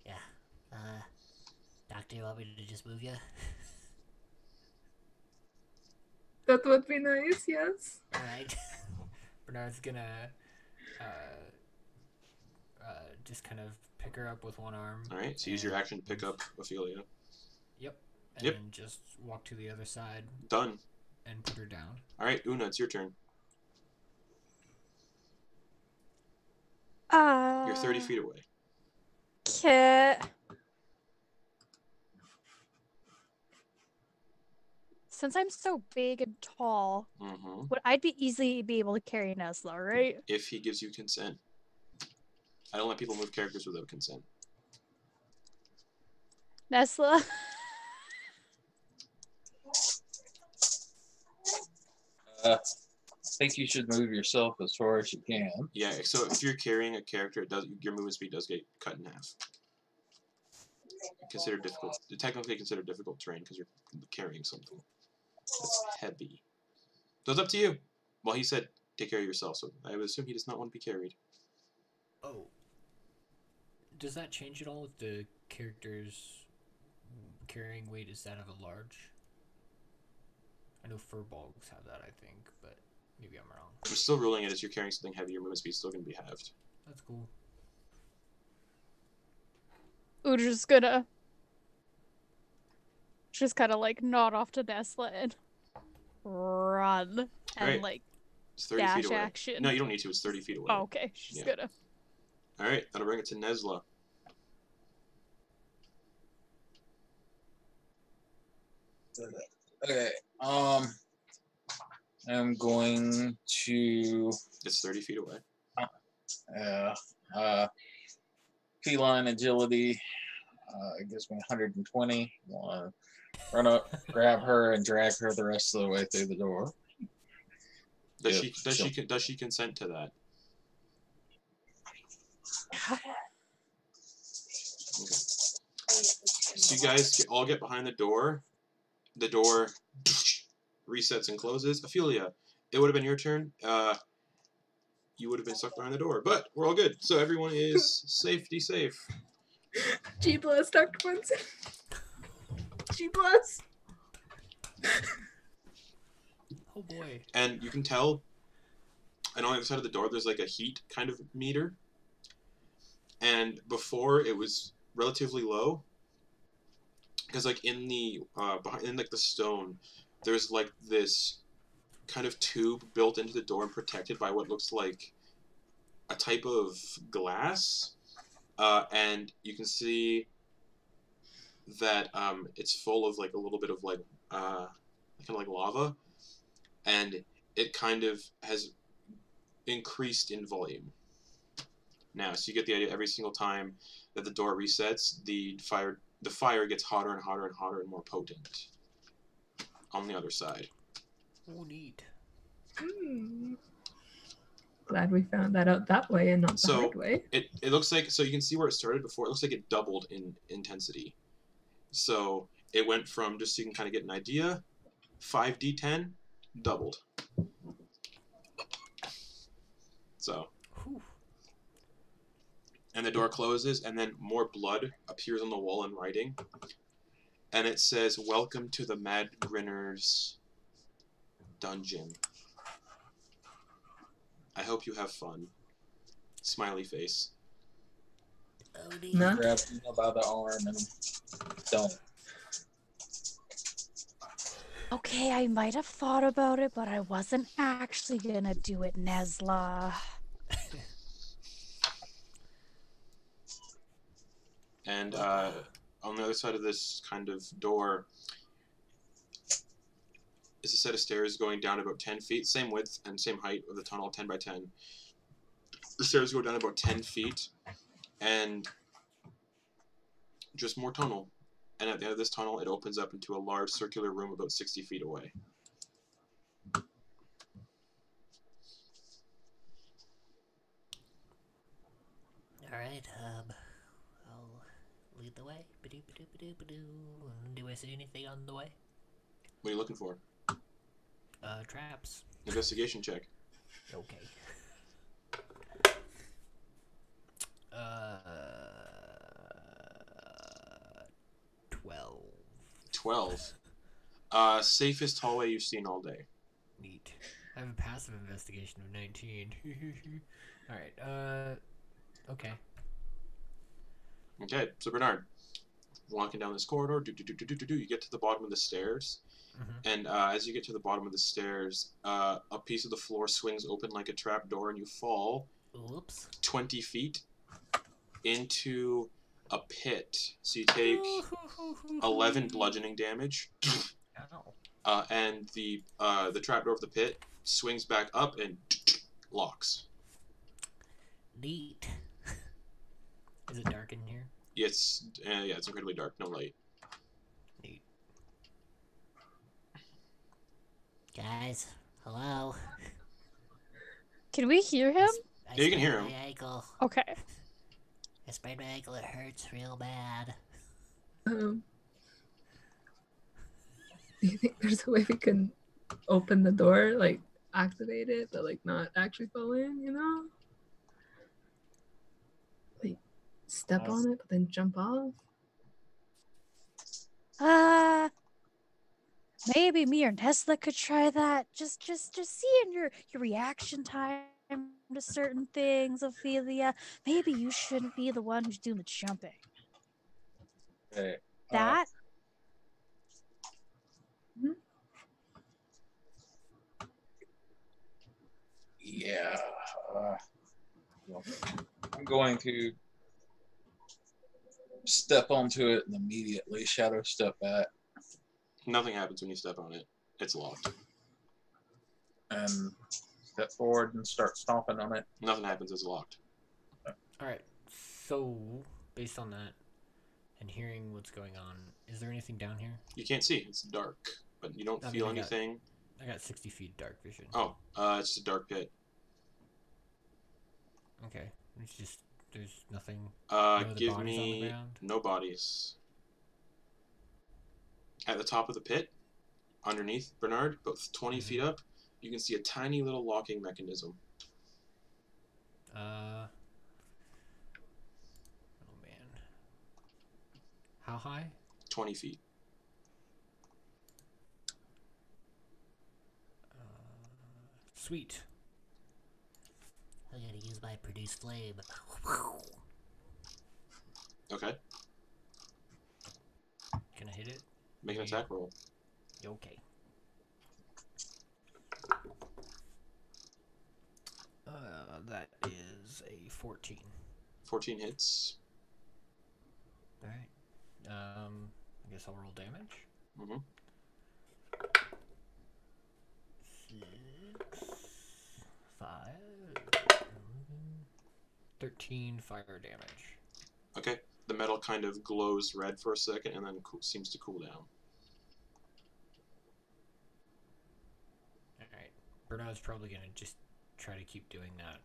[SPEAKER 6] Yeah. Doctor, you want me to just move you?
[SPEAKER 4] that would be nice, yes.
[SPEAKER 6] Alright.
[SPEAKER 2] Bernard's gonna just kind of pick her up with one arm.
[SPEAKER 1] Alright, so use your action to pick up Ophelia.
[SPEAKER 2] Yep. And
[SPEAKER 1] Yep.
[SPEAKER 2] then just walk to the other side
[SPEAKER 1] Done.
[SPEAKER 2] and put her down.
[SPEAKER 1] Alright, Una, it's your turn. You're 30 feet away.
[SPEAKER 5] Okay. Since I'm so big and tall,
[SPEAKER 1] Mm-hmm.
[SPEAKER 5] I'd be easily be able to carry Nesla, right?
[SPEAKER 1] If he gives you consent. I don't let people move characters without consent.
[SPEAKER 5] Nesla.
[SPEAKER 3] I think you should move yourself as far as you can.
[SPEAKER 1] Yeah, so if you're carrying a character, your movement speed does get cut in half. Considered difficult. Technically considered difficult terrain because you're carrying something that's heavy. So it's up to you. Well, he said take care of yourself, so I would assume he does not want to be carried.
[SPEAKER 2] Oh. Does that change at all with the character's carrying weight? Is that of a large? I know furbolgs have that, I think, but maybe I'm wrong.
[SPEAKER 1] I'm still ruling it as you're carrying something heavy, your movement speed's still going to be halved.
[SPEAKER 2] That's cool.
[SPEAKER 5] Udra's gonna just kind of like nod off to Nesla and run and
[SPEAKER 1] Right.
[SPEAKER 5] like
[SPEAKER 1] It's 30
[SPEAKER 5] dash
[SPEAKER 1] feet away.
[SPEAKER 5] action.
[SPEAKER 1] No, you don't need to. It's 30 feet away.
[SPEAKER 5] Oh, okay. She's
[SPEAKER 1] Yeah.
[SPEAKER 5] gonna.
[SPEAKER 1] All right, that'll bring it to Nesla.
[SPEAKER 3] Okay. I'm going to
[SPEAKER 1] It's 30 feet away.
[SPEAKER 3] feline agility. It gives me 120. Want to run up, grab her, and drag her the rest of the way through the door.
[SPEAKER 1] Does
[SPEAKER 3] Yep,
[SPEAKER 1] does she consent to that? Okay. So you guys all get behind the door. The door resets and closes. Ophelia, it would have been your turn. You would have been stuck behind the door, but we're all good. So everyone is safe.
[SPEAKER 4] G bless, Dr. Bunsen. G bless.
[SPEAKER 2] Oh boy.
[SPEAKER 1] And you can tell, and on the other side of the door, there's like a heat kind of meter. And before it was relatively low, because like in the behind like the stone, there's like this kind of tube built into the door and protected by what looks like a type of glass, and you can see that it's full of like a little bit of like kind of like lava, and it kind of has increased in volume now. So you get the idea, every single time that the door resets, the fire gets hotter and hotter and hotter and more potent on the other side.
[SPEAKER 2] Oh, neat.
[SPEAKER 4] Glad we found that out that way and not the
[SPEAKER 1] So
[SPEAKER 4] hard way.
[SPEAKER 1] it looks like, so you can see where it started before. It looks like it doubled in intensity. So it went from, just so you can kind of get an idea, 5d10 doubled. So,
[SPEAKER 2] Whew.
[SPEAKER 1] and the door closes, and then more blood appears on the wall in writing, and it says, "Welcome to the Mad Grinner's dungeon. I hope you have fun." Smiley face.
[SPEAKER 6] Oh, neat.
[SPEAKER 4] No.
[SPEAKER 3] Grab him by the arm and don't.
[SPEAKER 5] Okay, I might have thought about it, but I wasn't actually gonna do it, Nesla.
[SPEAKER 1] And on the other side of this kind of door is a set of stairs going down about 10 feet, same width and same height of the tunnel, 10 by 10. The stairs go down about 10 feet, and just more tunnel. And at the end of this tunnel, it opens up into a large circular room about 60 feet away.
[SPEAKER 6] Alright, I'll lead the way. Ba-doo. Do I see anything on the way?
[SPEAKER 1] What are you looking for?
[SPEAKER 2] Traps.
[SPEAKER 1] Investigation check.
[SPEAKER 2] Okay. 12.
[SPEAKER 1] 12. Safest hallway you've seen all day.
[SPEAKER 2] Neat. I have a passive investigation of 19. Alright, okay.
[SPEAKER 1] Okay, so Bernard, walking down this corridor, you get to the bottom of the stairs, and as you get to the bottom of the stairs, a piece of the floor swings open like a trap door, and you fall
[SPEAKER 6] Whoops.
[SPEAKER 1] 20 feet into a pit. So you take 11 bludgeoning damage,
[SPEAKER 2] Ow.
[SPEAKER 1] and the trapdoor of the pit swings back up and locks.
[SPEAKER 6] Neat.
[SPEAKER 2] Is it dark in here?
[SPEAKER 1] It's incredibly dark. No light.
[SPEAKER 2] Neat.
[SPEAKER 6] Guys, hello.
[SPEAKER 5] Can we hear him?
[SPEAKER 6] I
[SPEAKER 1] Yeah, you can hear
[SPEAKER 6] sprained
[SPEAKER 1] him.
[SPEAKER 6] my ankle.
[SPEAKER 5] Okay.
[SPEAKER 6] I sprained my ankle. It hurts real bad.
[SPEAKER 4] Do you think there's a way we can open the door, like activate it, but like not actually fall in? You know, like step on it, but then jump off.
[SPEAKER 5] Maybe me or Nesla could try that. Just seeing your reaction time to certain things, Ophelia. Maybe you shouldn't be the one who's doing the jumping.
[SPEAKER 3] Okay.
[SPEAKER 5] That
[SPEAKER 3] Yeah. Well, I'm going to step onto it and immediately shadow step back
[SPEAKER 1] Nothing happens when you step on it. It's locked.
[SPEAKER 3] and step forward and start stomping on it.
[SPEAKER 1] Nothing happens. It's locked.
[SPEAKER 2] Alright, so based on that and hearing what's going on, is there anything down here?
[SPEAKER 1] You can't see. It's dark, but you don't
[SPEAKER 2] I mean,
[SPEAKER 1] feel
[SPEAKER 2] I got-
[SPEAKER 1] anything.
[SPEAKER 2] I got 60 feet dark vision.
[SPEAKER 1] Oh, it's just a dark pit.
[SPEAKER 2] Okay. It's just, there's nothing. No other
[SPEAKER 1] Give
[SPEAKER 2] bodies on the
[SPEAKER 1] me
[SPEAKER 2] ground?
[SPEAKER 1] no bodies. At the top of the pit, underneath Bernard, about 20 feet up, you can see a tiny little locking mechanism.
[SPEAKER 2] Oh man. How high?
[SPEAKER 1] 20 feet.
[SPEAKER 2] Sweet.
[SPEAKER 6] I gotta use my produce flame.
[SPEAKER 1] Okay.
[SPEAKER 2] Can I hit it?
[SPEAKER 1] Make an attack roll.
[SPEAKER 2] Okay. That is a 14.
[SPEAKER 1] 14 hits.
[SPEAKER 2] Alright. I guess I'll roll damage.
[SPEAKER 1] Mm-hmm.
[SPEAKER 2] 6, 5, 13 fire damage.
[SPEAKER 1] Okay. The metal kind of glows red for a second and then seems to cool down.
[SPEAKER 2] Alright. Bernard's probably gonna just try to keep doing that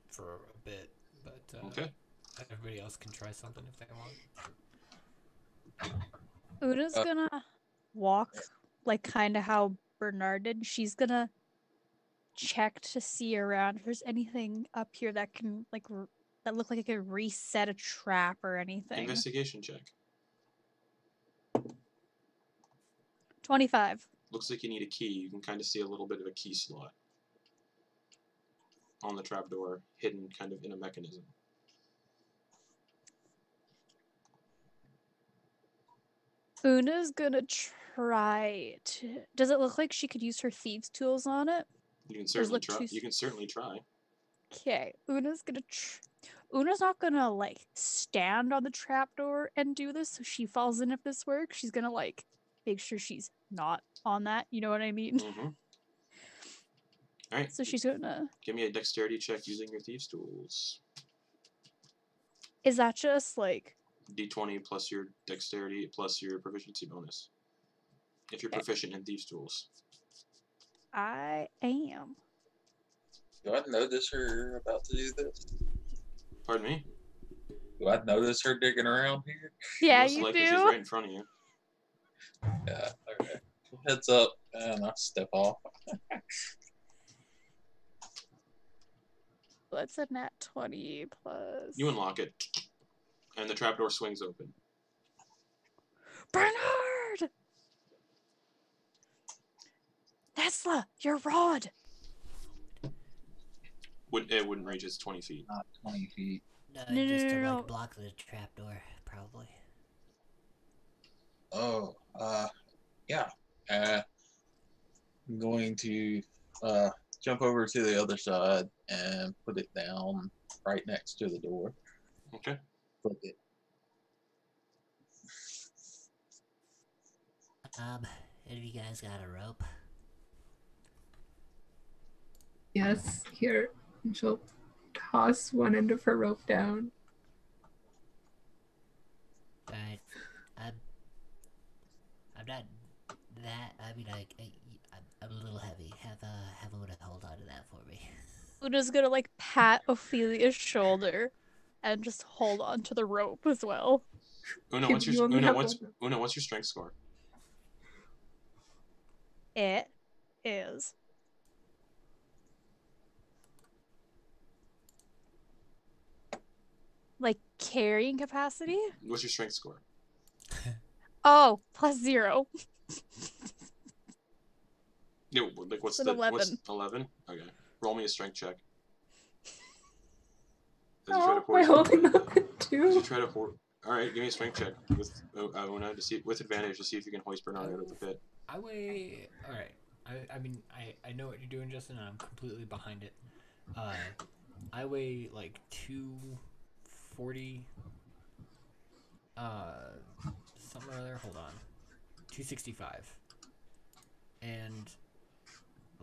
[SPEAKER 2] for a bit, but
[SPEAKER 1] Okay.
[SPEAKER 2] everybody else can try something if they want.
[SPEAKER 5] Una's gonna walk like kind of how Bernard did. She's gonna check to see around if there's anything up here that can like that look like it could reset a trap or anything.
[SPEAKER 1] Investigation check.
[SPEAKER 5] 25.
[SPEAKER 1] Looks like you need a key. You can kind of see a little bit of a key slot on the trapdoor, hidden kind of in a mechanism.
[SPEAKER 5] Una's gonna try to. Does it look like she could use her thieves' tools on it?
[SPEAKER 1] You can certainly
[SPEAKER 5] look
[SPEAKER 1] try.
[SPEAKER 5] too
[SPEAKER 1] You can certainly try.
[SPEAKER 5] Okay, Una's gonna. Una's not gonna like stand on the trapdoor and do this, so she falls in if this works. She's gonna like make sure she's not on that. You know what I mean?
[SPEAKER 1] Mm-hmm. All right.
[SPEAKER 5] So she's gonna.
[SPEAKER 1] Give me a dexterity check using your thieves' tools.
[SPEAKER 5] Is that just like?
[SPEAKER 1] D20 plus your dexterity plus your proficiency bonus. If you're proficient in thieves' tools.
[SPEAKER 5] I am.
[SPEAKER 3] Do I notice her about to do this?
[SPEAKER 1] Pardon me?
[SPEAKER 3] Do I notice her digging around here?
[SPEAKER 5] Yeah,
[SPEAKER 1] Most
[SPEAKER 5] you
[SPEAKER 1] likely
[SPEAKER 5] do.
[SPEAKER 1] she's right in front of you.
[SPEAKER 3] Yeah, okay. Heads up, and I step off.
[SPEAKER 5] What's a nat 20 plus?
[SPEAKER 1] You unlock it, and the trapdoor swings open.
[SPEAKER 5] Bernard! Nesla, your rod!
[SPEAKER 1] It wouldn't reach its 20 feet.
[SPEAKER 3] Not 20 feet.
[SPEAKER 6] No,
[SPEAKER 5] No,
[SPEAKER 6] just to
[SPEAKER 5] no.
[SPEAKER 6] like block the trapdoor, probably.
[SPEAKER 3] Oh, yeah. I'm going to jump over to the other side and put it down right next to the door.
[SPEAKER 1] Okay.
[SPEAKER 3] Flip it.
[SPEAKER 6] Any of you guys got a rope?
[SPEAKER 4] Yes, here. And she'll toss one end of her rope down.
[SPEAKER 6] I'm not that. I mean, I'm a little heavy. Have Una hold on to that for me.
[SPEAKER 5] Una's gonna like pat Ophelia's shoulder and just hold on to the rope as well.
[SPEAKER 1] Una,
[SPEAKER 4] You only have one.
[SPEAKER 1] what's your strength score?
[SPEAKER 5] It is like carrying capacity.
[SPEAKER 1] What's your strength score?
[SPEAKER 5] Oh, +0.
[SPEAKER 1] Yeah, like what's
[SPEAKER 5] It's
[SPEAKER 1] the
[SPEAKER 5] an 11.
[SPEAKER 1] what's 11? Okay, roll me a strength check.
[SPEAKER 4] Oh, am I holding up
[SPEAKER 1] As you
[SPEAKER 4] too?
[SPEAKER 1] try to All right, give me a strength check with Una to see with advantage to see if you can hoist Bernard out of the pit.
[SPEAKER 2] I weigh. All right. I mean, I know what you're doing, Justin, and I'm completely behind it. I weigh like 240. Something or other. Hold on. 265. And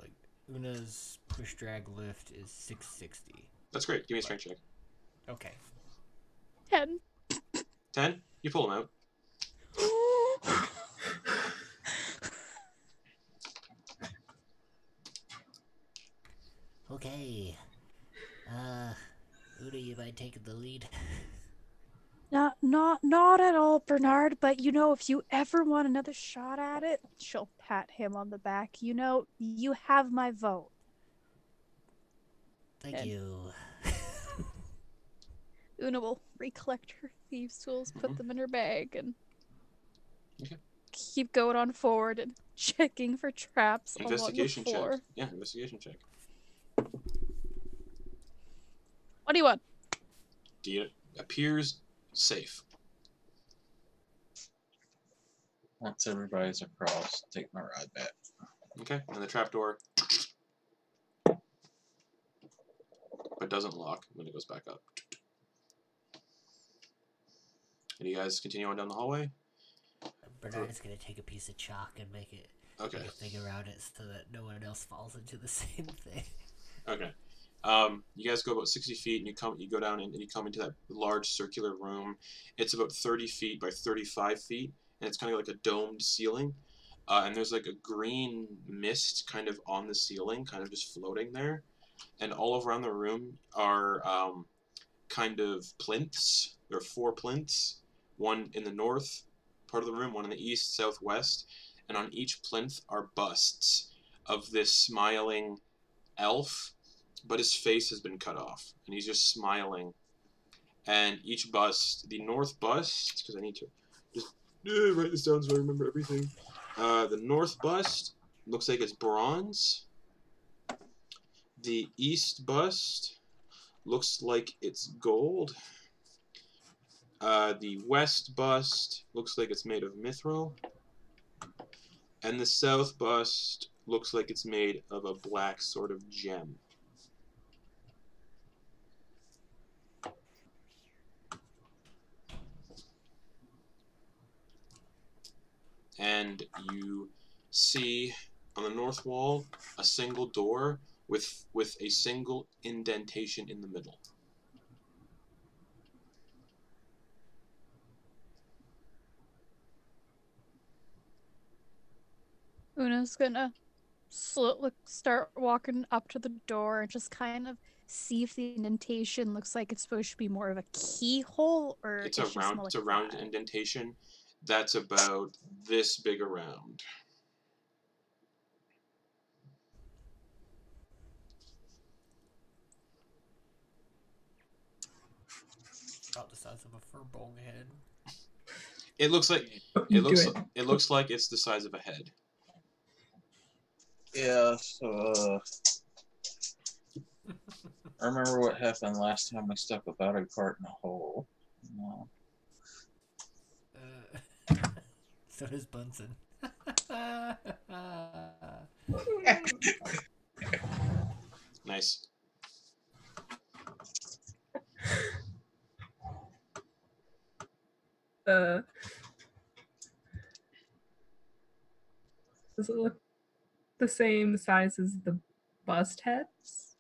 [SPEAKER 2] like Una's push drag lift is 660.
[SPEAKER 1] That's great. Give me a strength check.
[SPEAKER 2] Okay.
[SPEAKER 5] 10.
[SPEAKER 1] 10. You pull him out.
[SPEAKER 6] Okay. Una, you mind taking the lead?
[SPEAKER 5] Not at all, Bernard, but you know, if you ever want another shot at it, she'll pat him on the back. You know, you have my vote.
[SPEAKER 6] Thank you.
[SPEAKER 5] Una will recollect her thieves' tools, put them in her bag, and keep going on forward and checking for traps
[SPEAKER 1] Investigation
[SPEAKER 5] along the floor.
[SPEAKER 1] check. Yeah, investigation check.
[SPEAKER 5] What do you want?
[SPEAKER 1] It appears safe.
[SPEAKER 3] Once everybody's across, take my rod back.
[SPEAKER 1] Okay, and the trapdoor, but doesn't lock when it goes back up. And you guys continue on down the hallway?
[SPEAKER 6] Bernard is going to take a piece of chalk and make it make a thing around it so that no one else falls into the same thing.
[SPEAKER 1] Okay. You guys go about 60 feet, and you go down and you come into that large circular room. It's about 30 feet by 35 feet, and it's kind of like a domed ceiling. And there's like a green mist kind of on the ceiling, kind of just floating there. And all around the room are kind of plinths. There are 4 plinths, one in the north part of the room, one in the east, southwest, and on each plinth are busts of this smiling elf, but his face has been cut off, and he's just smiling. And each bust, the north bust, because I need to just write this down so I remember everything. The north bust looks like it's bronze. The east bust looks like it's gold. The west bust looks like it's made of mithril. And the south bust looks like it's made of a black sort of gem. And you see on the north wall a single door with a single indentation in the middle.
[SPEAKER 5] Una's gonna start walking up to the door and just kind of see if the indentation looks like it's supposed to be more of a keyhole or
[SPEAKER 1] It's a round indentation that's about this big around.
[SPEAKER 2] About the size of a furball head.
[SPEAKER 1] It looks like it's the size of a head.
[SPEAKER 3] Yeah, so I remember what happened last time we stuck a battery cart in a hole. No.
[SPEAKER 2] So does Bunsen.
[SPEAKER 1] Nice.
[SPEAKER 4] Does it look the same size as the bust heads?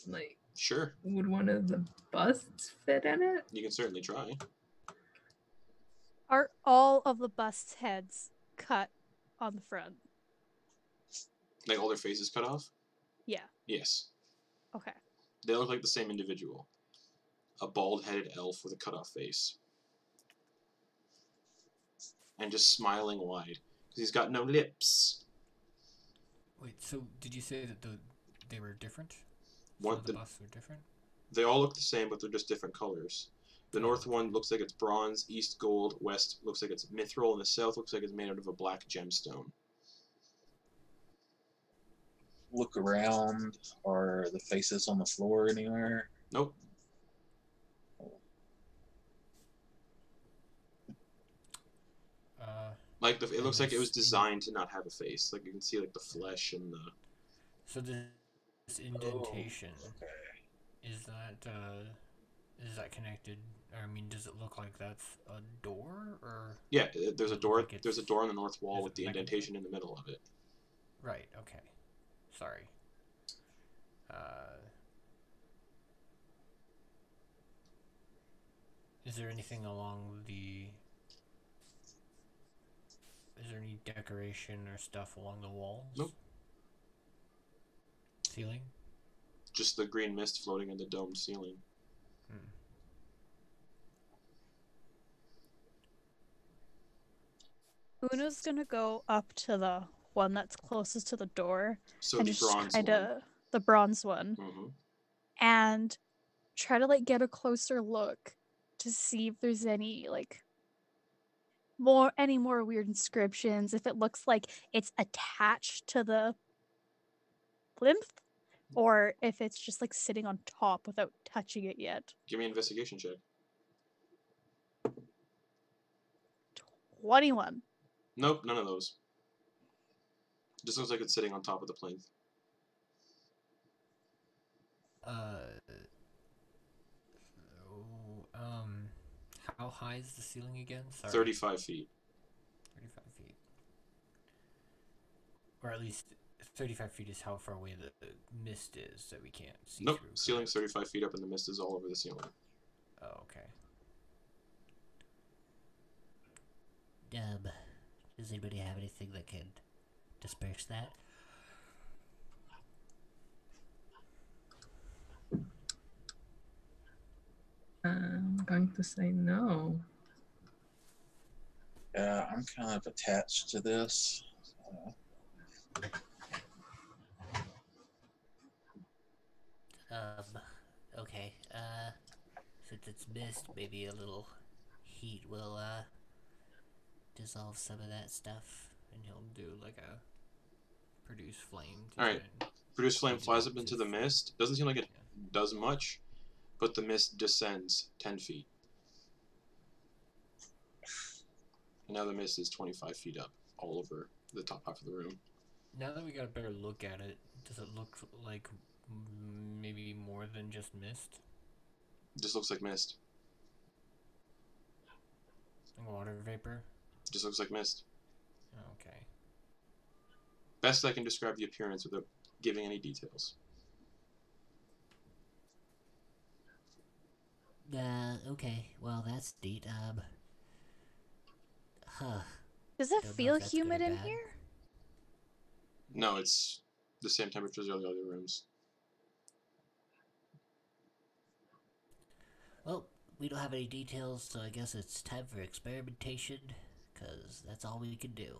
[SPEAKER 4] Like,
[SPEAKER 1] Sure.
[SPEAKER 4] would one of the busts fit in it?
[SPEAKER 1] You can certainly try.
[SPEAKER 5] Are all of the bust's heads cut on the front?
[SPEAKER 1] Like all their faces cut off?
[SPEAKER 5] Yeah.
[SPEAKER 1] Yes.
[SPEAKER 5] Okay.
[SPEAKER 1] They look like the same individual. A bald-headed elf with a cut-off face. And just smiling wide. Because he's got no lips.
[SPEAKER 2] Wait, so did you say that they were different?
[SPEAKER 1] One,
[SPEAKER 2] The busts were different?
[SPEAKER 1] They all look the same, but they're just different colors. The north one looks like it's bronze, east gold, west looks like it's mithril, and the south looks like it's made out of a black gemstone.
[SPEAKER 3] Look around. Are the faces on the floor anywhere?
[SPEAKER 1] Nope. Like it looks like it was designed to not have a face. Like you can see like the flesh and the.
[SPEAKER 2] So this indentation
[SPEAKER 3] Okay.
[SPEAKER 2] is that connected? Or, I mean, does it look like that's a door or?
[SPEAKER 1] Yeah, there's a door.
[SPEAKER 2] Like
[SPEAKER 1] There's a door on the north wall
[SPEAKER 2] is
[SPEAKER 1] with
[SPEAKER 2] it
[SPEAKER 1] the
[SPEAKER 2] like a-
[SPEAKER 1] indentation in the middle of it.
[SPEAKER 2] Right. Okay. Sorry. Is there anything along the? Is there any decoration or stuff along the walls?
[SPEAKER 1] Nope.
[SPEAKER 2] Ceiling?
[SPEAKER 1] Just the green mist floating in the domed ceiling.
[SPEAKER 5] Una's gonna go up to the one that's closest to the door.
[SPEAKER 1] So
[SPEAKER 5] and
[SPEAKER 1] the
[SPEAKER 5] just
[SPEAKER 1] bronze
[SPEAKER 5] kinda, the bronze one.
[SPEAKER 1] Mm-hmm.
[SPEAKER 5] And try to like get a closer look to see if there's any like any more weird inscriptions, if it looks like it's attached to the plinth, or if it's just like sitting on top without touching it yet.
[SPEAKER 1] Give me an investigation check.
[SPEAKER 5] 21.
[SPEAKER 1] Nope, none of those. Just looks like it's sitting on top of the plinth.
[SPEAKER 2] How high is the ceiling again? Sorry.
[SPEAKER 1] 35 feet.
[SPEAKER 2] 35 feet. Or at least 35 feet is how far away the mist is that we can't see
[SPEAKER 1] Nope,
[SPEAKER 2] through.
[SPEAKER 1] ceiling's 35 feet up and the mist is all over the ceiling.
[SPEAKER 2] Oh, okay.
[SPEAKER 6] Does anybody have anything that can disperse that?
[SPEAKER 4] I'm going to say no.
[SPEAKER 3] Yeah, I'm kind of attached to this.
[SPEAKER 6] Okay. Since it's mist, maybe a little heat will dissolve some of that stuff.
[SPEAKER 2] And he'll do like a produce flame.
[SPEAKER 1] Alright. Produce flame flies up into the mist. Doesn't seem like it does much, but the mist descends 10 feet. And now the mist is 25 feet up, all over the top half of the room.
[SPEAKER 2] Now that we got a better look at it, does it look like maybe more than just mist?
[SPEAKER 1] It just looks like mist.
[SPEAKER 2] Like water vapor?
[SPEAKER 1] Just looks like mist.
[SPEAKER 2] Okay.
[SPEAKER 1] Best I can describe the appearance without giving any details.
[SPEAKER 6] Okay. Well, that's neat.
[SPEAKER 5] Does it
[SPEAKER 6] Don't know if
[SPEAKER 5] feel
[SPEAKER 6] that's good or
[SPEAKER 5] humid in
[SPEAKER 6] bad.
[SPEAKER 5] here?
[SPEAKER 1] No, it's the same temperature as all the other rooms.
[SPEAKER 6] Well, we don't have any details, so I guess it's time for experimentation, because that's all we can do.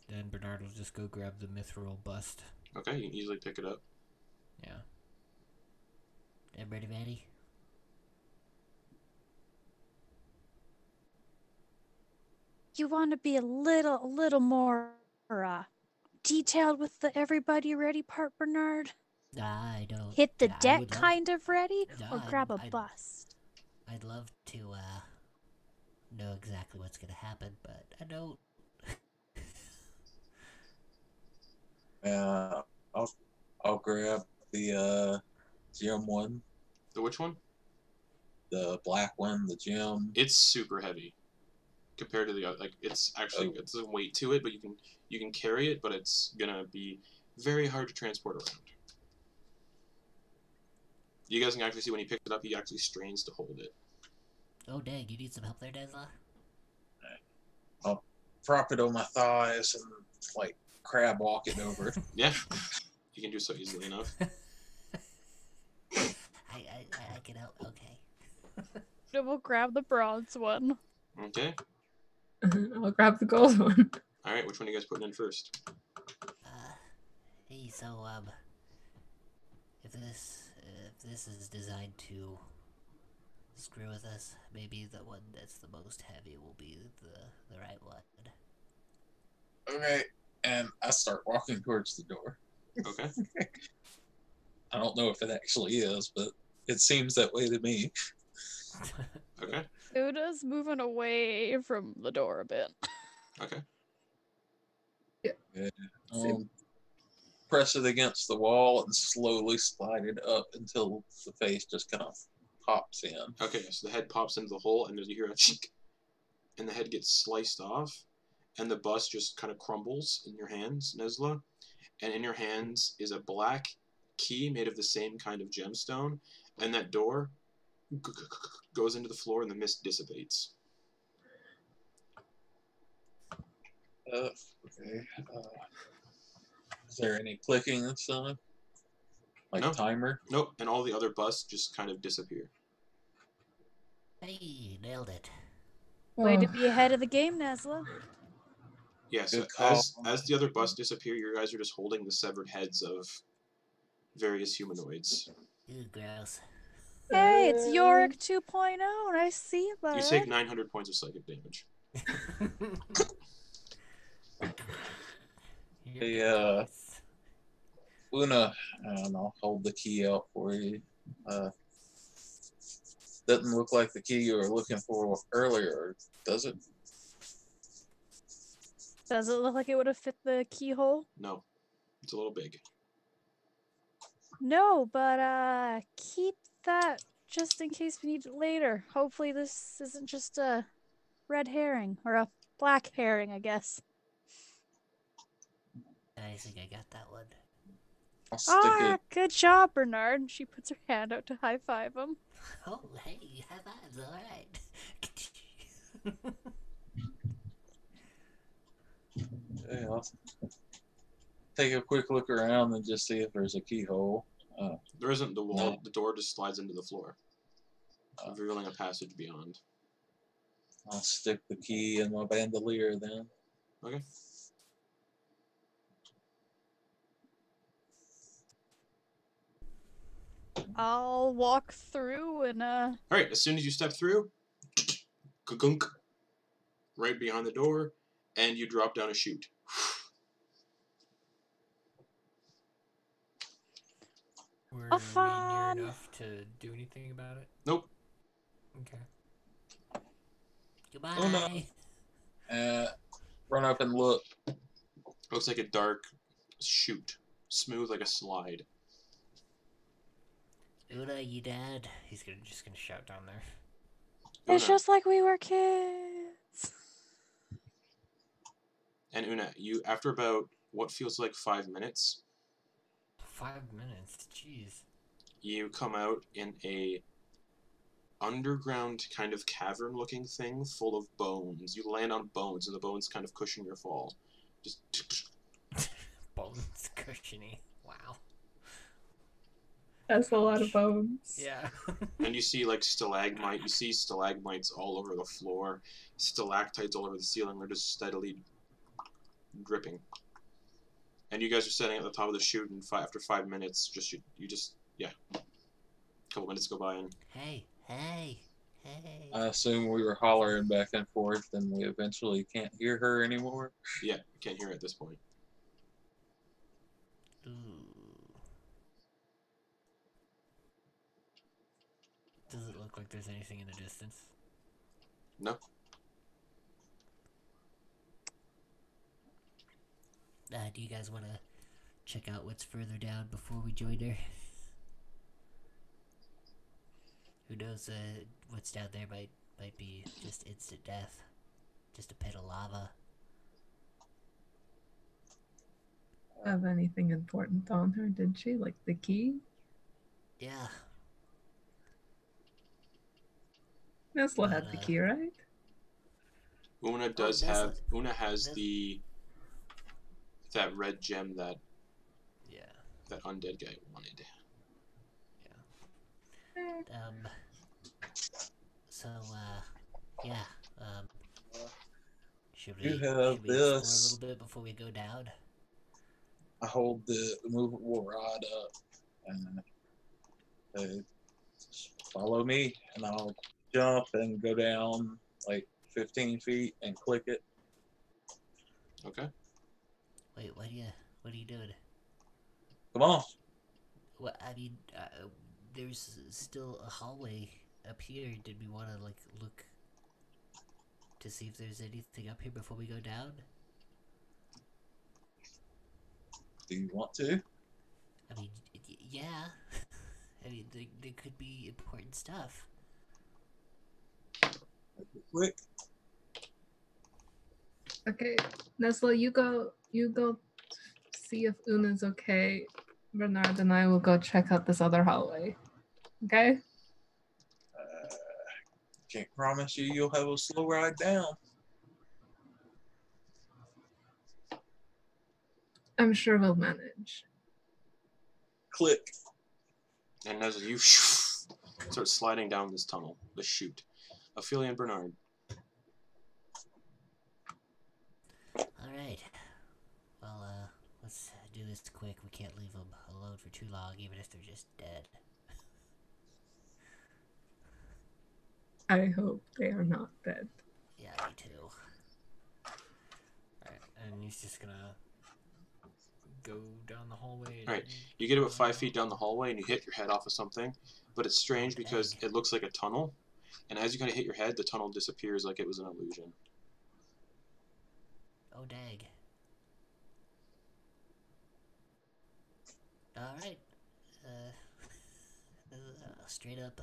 [SPEAKER 2] Then Bernard will just go grab the mithril bust.
[SPEAKER 1] Okay, you can easily pick it up.
[SPEAKER 2] Yeah.
[SPEAKER 6] Everybody ready?
[SPEAKER 5] You want to be a little more detailed with the everybody ready part, Bernard?
[SPEAKER 6] I don't.
[SPEAKER 5] Hit the
[SPEAKER 6] I
[SPEAKER 5] deck
[SPEAKER 6] would love-
[SPEAKER 5] kind of ready, or
[SPEAKER 6] Nah,
[SPEAKER 5] grab a
[SPEAKER 6] I'd-
[SPEAKER 5] bust?
[SPEAKER 6] I'd love to know exactly what's gonna happen, but I don't.
[SPEAKER 3] I'll grab the gem one,
[SPEAKER 1] The which one?
[SPEAKER 3] the black one, the gem.
[SPEAKER 1] It's super heavy compared to the other. Like it's actually it's a weight to it, but you can carry it, but it's gonna be very hard to transport around. You guys can actually see when he picks it up, he actually strains to hold it.
[SPEAKER 6] Oh, dang, you need some help there, Nesla?
[SPEAKER 3] I'll prop it on my thighs and, like, crab walk it over.
[SPEAKER 1] Yeah, you can do so easily enough.
[SPEAKER 6] I can help. Okay.
[SPEAKER 5] We'll grab the bronze one.
[SPEAKER 1] Okay.
[SPEAKER 4] I'll grab the gold one.
[SPEAKER 1] All right, which one are you guys putting in first?
[SPEAKER 6] Hey, so, if this is designed to screw with us, maybe the one that's the most heavy will be the right one.
[SPEAKER 3] Okay, and I start walking towards the door.
[SPEAKER 1] Okay.
[SPEAKER 3] I don't know if it actually is, but it seems that way to me.
[SPEAKER 1] Okay.
[SPEAKER 5] Una's moving away from the door a bit.
[SPEAKER 1] Okay.
[SPEAKER 3] Press it against the wall and slowly slide it up until the face just kind of pops in.
[SPEAKER 1] Okay, so the head pops into the hole, and you hear a cheek, and the head gets sliced off, and the bust just kind of crumbles in your hands, Nesla. And in your hands is a black key made of the same kind of gemstone, and that door goes into the floor, and the mist dissipates.
[SPEAKER 3] Okay. Is there any clicking and stuff? Like
[SPEAKER 1] No.
[SPEAKER 3] timer?
[SPEAKER 1] Nope, and all the other busts just kind of disappear.
[SPEAKER 6] Hey, nailed it.
[SPEAKER 5] Way to be ahead of the game, Nesla.
[SPEAKER 1] Yeah, so
[SPEAKER 3] Good call.
[SPEAKER 1] as the other busts disappear, you guys are just holding the severed heads of various humanoids.
[SPEAKER 6] Ew, gross.
[SPEAKER 5] Hey, it's Yorick 2.0. Nice to see you, bud.
[SPEAKER 1] You take 900 points of psychic damage.
[SPEAKER 3] Hey, Una, and I'll hold the key out for you. Doesn't look like the key you were looking for earlier, does it?
[SPEAKER 5] Does it look like it would have fit the keyhole?
[SPEAKER 1] No, it's a little big.
[SPEAKER 5] No, but keep that just in case we need it later. Hopefully this isn't just a red herring, or a black herring, I guess.
[SPEAKER 6] I think I got that one.
[SPEAKER 3] I'll stick it.
[SPEAKER 5] Good job, Bernard. She puts her hand out to high five him.
[SPEAKER 6] Oh, hey, high fives, alright.
[SPEAKER 3] Yeah, I'll take a quick look around and just see if there's a keyhole.
[SPEAKER 1] There isn't. The wall.
[SPEAKER 3] No.
[SPEAKER 1] The door just slides into the floor, revealing a passage beyond.
[SPEAKER 3] I'll stick the key in my bandolier then.
[SPEAKER 1] Okay.
[SPEAKER 5] I'll walk through and
[SPEAKER 1] All right. As soon as you step through, ka-gunk, right behind the door, and you drop down a chute.
[SPEAKER 2] Were
[SPEAKER 5] Oh,
[SPEAKER 2] we
[SPEAKER 5] fun.
[SPEAKER 2] near enough to do anything about it?
[SPEAKER 1] Nope.
[SPEAKER 2] Okay.
[SPEAKER 6] Goodbye.
[SPEAKER 3] Oh, no. Run up and look.
[SPEAKER 1] Looks like a dark chute, smooth like a slide.
[SPEAKER 6] Una, you dead?
[SPEAKER 2] He's just gonna shout down there.
[SPEAKER 5] it's
[SPEAKER 1] Una.
[SPEAKER 5] just like we were kids.
[SPEAKER 1] And Una, you after about what feels like 5 minutes,
[SPEAKER 2] 5 minutes. Jeez.
[SPEAKER 1] you come out in a underground kind of cavern looking thing full of bones. You land on bones, and the bones kind of cushion your fall. Just
[SPEAKER 2] Bones cushiony. Wow.
[SPEAKER 4] That's a lot of bones.
[SPEAKER 2] Yeah.
[SPEAKER 1] and you see like stalagmites all over the floor, stalactites all over the ceiling. They're just steadily dripping. And you guys are sitting at the top of the chute, and after 5 minutes, a couple minutes go by, and
[SPEAKER 6] Hey.
[SPEAKER 3] I assume we were hollering back and forth and we eventually can't hear her anymore.
[SPEAKER 1] yeah, you can't hear it at this point.
[SPEAKER 6] Ooh.
[SPEAKER 2] Does it look like there's anything in the distance?
[SPEAKER 1] No.
[SPEAKER 6] Do you guys want to check out what's further down before we join her? Who knows, what's down there might be just instant death. Just a pit of lava.
[SPEAKER 4] Have anything important on her, did she? Like the key?
[SPEAKER 6] Yeah.
[SPEAKER 4] Nesla had the key, right?
[SPEAKER 1] Una does have. Una has that red gem that
[SPEAKER 6] Yeah.
[SPEAKER 1] that undead guy wanted.
[SPEAKER 6] So, yeah, should
[SPEAKER 3] You
[SPEAKER 6] we
[SPEAKER 3] have
[SPEAKER 6] explore a
[SPEAKER 3] this.
[SPEAKER 6] little bit before we go down?
[SPEAKER 3] I hold the movable rod up and follow me, and I'll jump and go down like 15 feet and click it.
[SPEAKER 1] Okay.
[SPEAKER 6] Wait, what are you doing?
[SPEAKER 3] Come on.
[SPEAKER 6] Well, I mean, there's still a hallway up here. Did we want to, like, look to see if there's anything up here before we go down?
[SPEAKER 3] Do you want to?
[SPEAKER 6] I mean, yeah. I mean, there could be important stuff.
[SPEAKER 3] Quick.
[SPEAKER 4] Okay, Nesla, you go see if Una's okay. Bernard and I will go check out this other hallway. Okay?
[SPEAKER 3] Can't promise you'll have a slow ride down.
[SPEAKER 4] I'm sure we'll manage.
[SPEAKER 3] Click.
[SPEAKER 1] And as you start sliding down this tunnel, the chute, Ophelia and Bernard.
[SPEAKER 6] Alright. Well, let's do this quick. We can't leave them alone for too long, even if they're just dead.
[SPEAKER 4] I hope they are not dead.
[SPEAKER 6] Yeah, me too.
[SPEAKER 2] Alright, and he's just gonna go down the hallway.
[SPEAKER 1] Alright, you get about 5 feet down the hallway and you hit your head off of something, but it's strange because it looks like a tunnel, and as you kind of hit your head, the tunnel disappears like it was an illusion.
[SPEAKER 6] Oh, dang. Alright. Straight up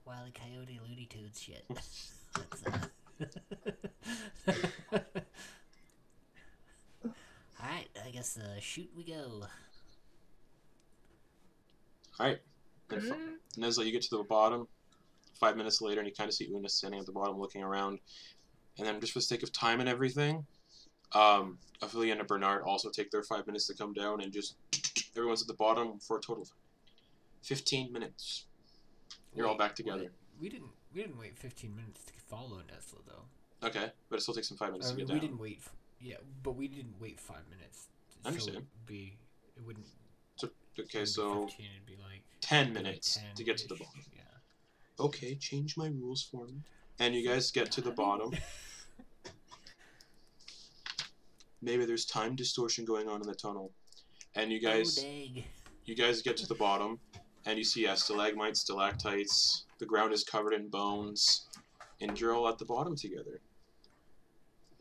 [SPEAKER 6] Wile E. Coyote Looney Tunes shit. Alright, I guess shoot we go.
[SPEAKER 1] Alright. Nesla, you get to the bottom 5 minutes later, and you kind of see Una standing at the bottom looking around. And then just for the sake of time and everything, Ophelia and Bernard also take their 5 minutes to come down, and just everyone's at the bottom for a total of 15 minutes. You're all back together.
[SPEAKER 2] We didn't wait 15 minutes to follow Nesla though.
[SPEAKER 1] Okay, but it still takes them 5 minutes to get
[SPEAKER 2] we
[SPEAKER 1] down.
[SPEAKER 2] didn't wait. But we didn't wait 5 minutes.
[SPEAKER 1] I understand.
[SPEAKER 2] So it wouldn't.
[SPEAKER 1] So, okay,
[SPEAKER 2] wouldn't
[SPEAKER 1] so
[SPEAKER 2] be 15, it'd be like
[SPEAKER 1] 10 minutes to get to the
[SPEAKER 2] 10-ish,
[SPEAKER 1] bottom.
[SPEAKER 2] Yeah.
[SPEAKER 1] Okay, change my rules for me. And you guys get to the bottom. Maybe there's time distortion going on in the tunnel. And you guys get to the bottom, and you see stalagmites, stalactites. The ground is covered in bones, and you're all at the bottom together.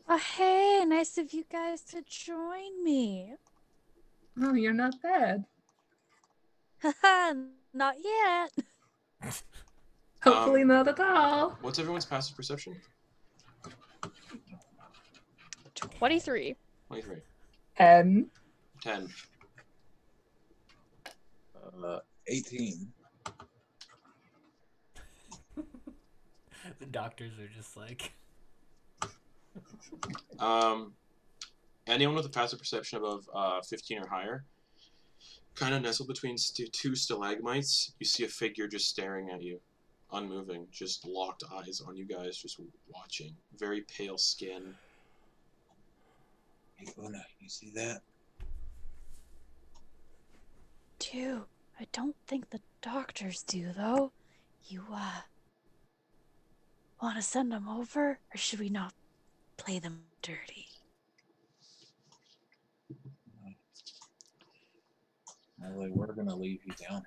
[SPEAKER 5] Oh, hey, nice of you guys to join me.
[SPEAKER 4] Oh, you're not bad.
[SPEAKER 5] Haha, not yet.
[SPEAKER 4] Hopefully not at all.
[SPEAKER 1] What's everyone's passive perception?
[SPEAKER 5] 23.
[SPEAKER 1] 23.
[SPEAKER 4] 10.
[SPEAKER 1] 10.
[SPEAKER 3] 18.
[SPEAKER 2] The doctors are just like.
[SPEAKER 1] Anyone with a passive perception above 15 or higher, kind of nestled between two stalagmites, you see a figure just staring at you, unmoving, just locked eyes on you guys, just watching. Very pale skin.
[SPEAKER 3] Hey, Una, you see that?
[SPEAKER 5] Dude, I don't think the doctors do, though. You, want to send them over? Or should we not play them dirty?
[SPEAKER 3] Well, we're gonna leave you down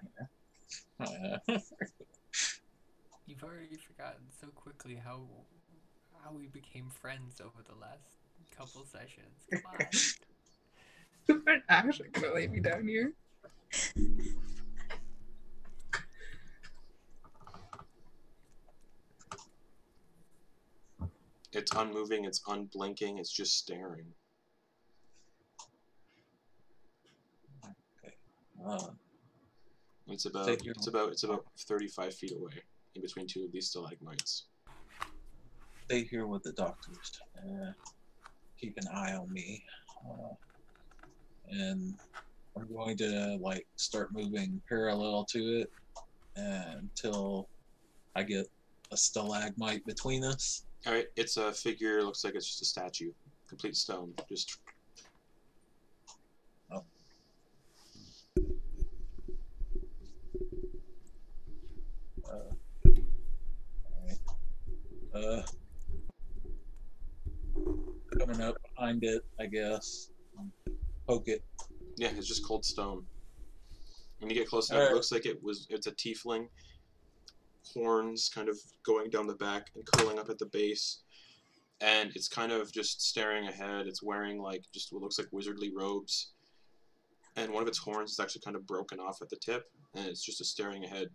[SPEAKER 3] here.
[SPEAKER 2] You've already forgotten so quickly how we became friends over the last couple sessions. Come on.
[SPEAKER 4] We're actually gonna leave you down here.
[SPEAKER 1] It's unmoving, it's unblinking, it's just staring. It's about 35 feet away, in between two of these stalagmites.
[SPEAKER 3] stay here with the doctors. Keep an eye on me. And I'm going to like start moving parallel to it until I get a stalagmite between us.
[SPEAKER 1] All right, it's a figure. Looks like it's just a statue, complete stone. Just.
[SPEAKER 3] Oh. Alright. Coming up behind it, I guess. Poke it.
[SPEAKER 1] Yeah, it's just cold stone. When you get close enough,
[SPEAKER 3] Alright.
[SPEAKER 1] it looks like it's a tiefling. Horns kind of going down the back and curling up at the base. And it's kind of just staring ahead. It's wearing like just what looks like wizardly robes. And one of its horns is actually kind of broken off at the tip. And it's just a staring ahead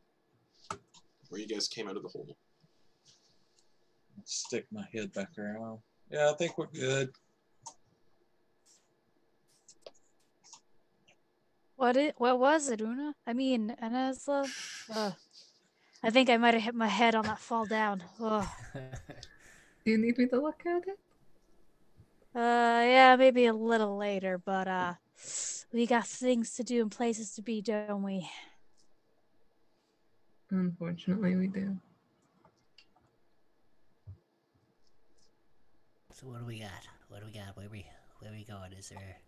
[SPEAKER 1] where you guys came out of the hole.
[SPEAKER 3] Stick my head back around. Yeah, I think we're good.
[SPEAKER 5] What was it, Una? I mean, Nesla? I think I might have hit my head on that fall down. Ugh.
[SPEAKER 4] Do you need me to look at it?
[SPEAKER 5] Yeah, maybe a little later, but we got things to do and places to be, don't we?
[SPEAKER 4] Unfortunately, we do.
[SPEAKER 6] So what do we got? What do we got? Where we going? Is there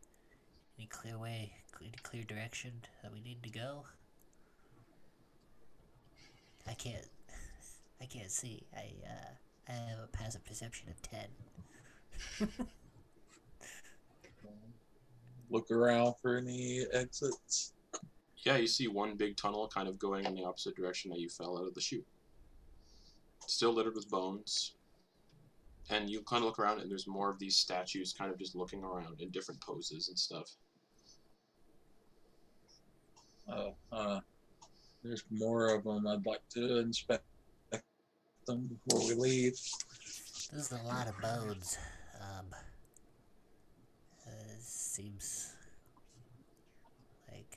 [SPEAKER 6] any clear way, any clear direction that we need to go? I can't see. I have a passive perception of 10.
[SPEAKER 3] Look around for any exits.
[SPEAKER 1] Yeah, you see one big tunnel kind of going in the opposite direction that you fell out of the chute. Still littered with bones. And you kind of look around and there's more of these statues kind of just looking around in different poses and stuff.
[SPEAKER 3] There's more of them. I'd like to inspect them before we leave.
[SPEAKER 6] There's a lot of bones. Seems like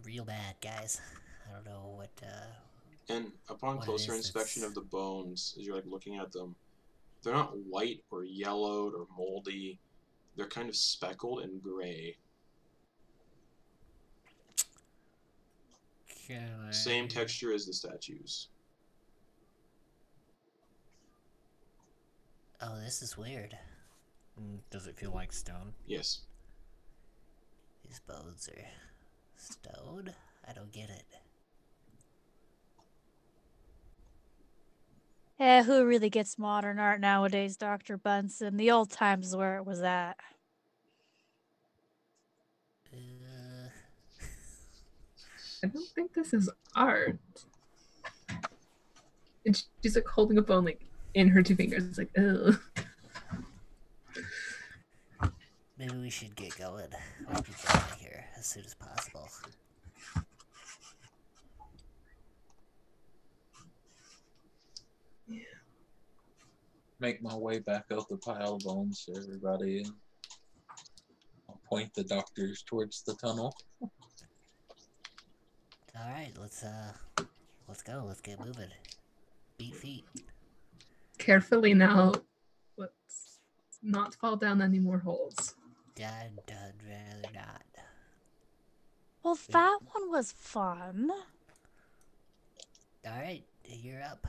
[SPEAKER 6] real bad, guys. I don't know what.
[SPEAKER 1] And upon
[SPEAKER 6] What it
[SPEAKER 1] closer
[SPEAKER 6] is,
[SPEAKER 1] inspection
[SPEAKER 6] it's-
[SPEAKER 1] of the bones, as you're like looking at them, they're not white or yellowed or moldy. They're kind of speckled and gray. Same texture as the statues.
[SPEAKER 6] Oh, this is weird.
[SPEAKER 2] Does it feel like stone?
[SPEAKER 1] Yes.
[SPEAKER 6] These bones are stone? I don't get it.
[SPEAKER 5] Yeah, who really gets modern art nowadays, Dr. Bunsen? The old times is where it was at.
[SPEAKER 4] I don't think this is art. And she's like holding a bone like in her two fingers. It's like, ugh.
[SPEAKER 6] Maybe we should get going. We should get out of here as soon as possible.
[SPEAKER 3] Make my way back out the pile of bones to everybody, and I'll point the doctors towards the tunnel.
[SPEAKER 6] All right, let's go. Let's get moving. Beat feet.
[SPEAKER 4] Carefully now. Let's not fall down any more holes.
[SPEAKER 6] I'd rather not.
[SPEAKER 5] Well, that one was fun.
[SPEAKER 6] All right, you're up.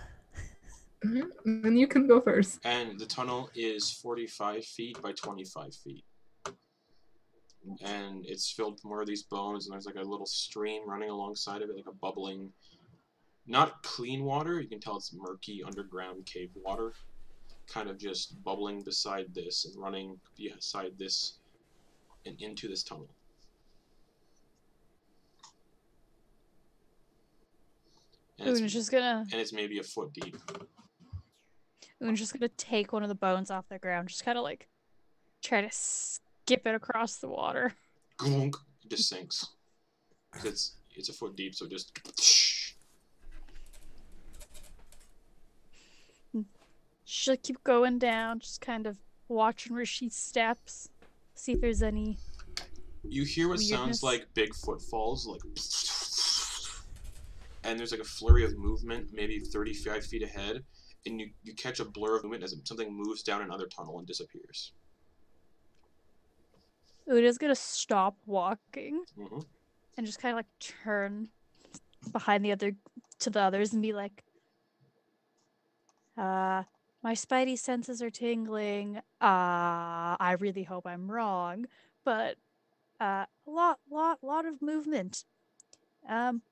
[SPEAKER 4] Mm-hmm. And you can go first.
[SPEAKER 1] And the tunnel is 45 feet by 25 feet. And it's filled with more of these bones, and there's like a little stream running alongside of it, like a bubbling, not clean water, you can tell it's murky underground cave water, kind of just bubbling beside this and running beside this and into this tunnel. And
[SPEAKER 5] Una's just gonna
[SPEAKER 1] maybe a foot deep.
[SPEAKER 5] take one of the bones off the ground, just kind of like try to skip it across the water.
[SPEAKER 1] Glunk, it just sinks. It's a foot deep, so just.
[SPEAKER 5] She'll keep going down, just kind of watching where she steps, see if there's any.
[SPEAKER 1] You hear what sounds
[SPEAKER 5] weirdness.
[SPEAKER 1] like big footfalls, like. and there's like a flurry of movement, maybe 35 feet ahead, and you catch a blur of movement as something moves down another tunnel and disappears.
[SPEAKER 5] Una's gonna stop walking
[SPEAKER 1] Mm-hmm.
[SPEAKER 5] and just kind of like turn behind the others and be like, my spidey senses are tingling. I really hope I'm wrong, but a lot of movement.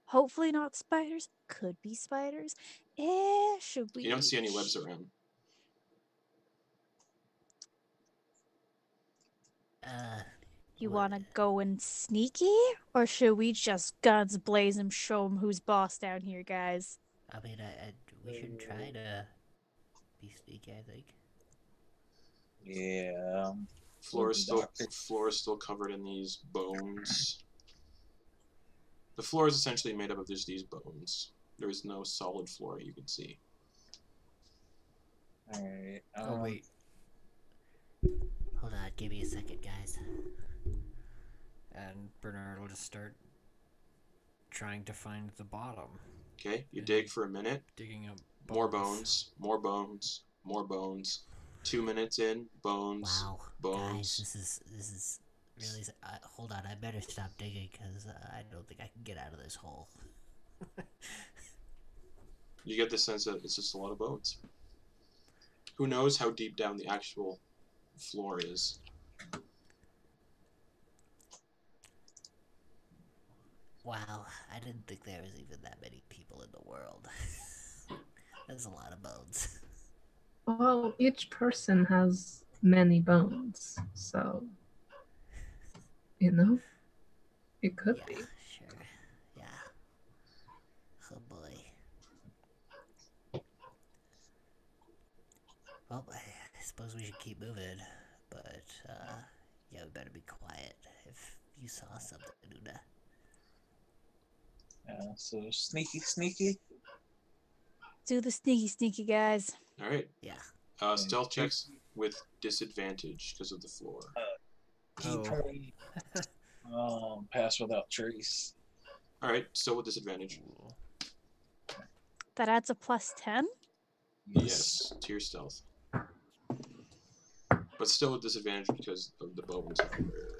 [SPEAKER 5] Hopefully not spiders. Could be spiders. Should we?
[SPEAKER 1] You don't see any webs around.
[SPEAKER 5] You
[SPEAKER 6] What-
[SPEAKER 5] want to go in sneaky, or should we just guns blazing show 'em who's boss down here, guys?
[SPEAKER 6] I mean, we should try to be sneaky, I think.
[SPEAKER 3] Yeah.
[SPEAKER 1] Floor is
[SPEAKER 3] Doctor.
[SPEAKER 1] still covered in these bones. The floor is essentially made up of just these bones. There is no solid floor you can see.
[SPEAKER 3] Alright.
[SPEAKER 2] Oh wait,
[SPEAKER 6] Hold on, give me a second, guys.
[SPEAKER 2] and Bernard will just start trying to find the bottom,
[SPEAKER 1] Okay, you dig for a minute.
[SPEAKER 2] digging up
[SPEAKER 1] More bones, more bones, more bones. 2 minutes in, bones,
[SPEAKER 6] Wow,
[SPEAKER 1] bones.
[SPEAKER 6] guys, this is really. Hold on, I better stop digging because I don't think I can get out of this hole.
[SPEAKER 1] You get the sense that it's just a lot of bones. Who knows how deep down the actual floor is?
[SPEAKER 6] Wow, I didn't think there was even that many people in the world. That's a lot of bones.
[SPEAKER 4] Well, each person has many bones, so it could
[SPEAKER 6] Yeah,
[SPEAKER 4] be.
[SPEAKER 6] sure. Yeah. Oh boy. Well, I suppose we should keep moving, but yeah, we better be quiet. If you saw something, Una.
[SPEAKER 3] Yeah, so sneaky.
[SPEAKER 5] Do the sneaky, guys.
[SPEAKER 1] All right.
[SPEAKER 6] Yeah.
[SPEAKER 1] Stealth checks with disadvantage because of the floor.
[SPEAKER 3] Key
[SPEAKER 2] Oh.
[SPEAKER 3] point. Pass without trace.
[SPEAKER 1] All right, still with disadvantage.
[SPEAKER 5] That adds a +10.
[SPEAKER 1] Yes, to your stealth. But still with disadvantage because of the bones everywhere.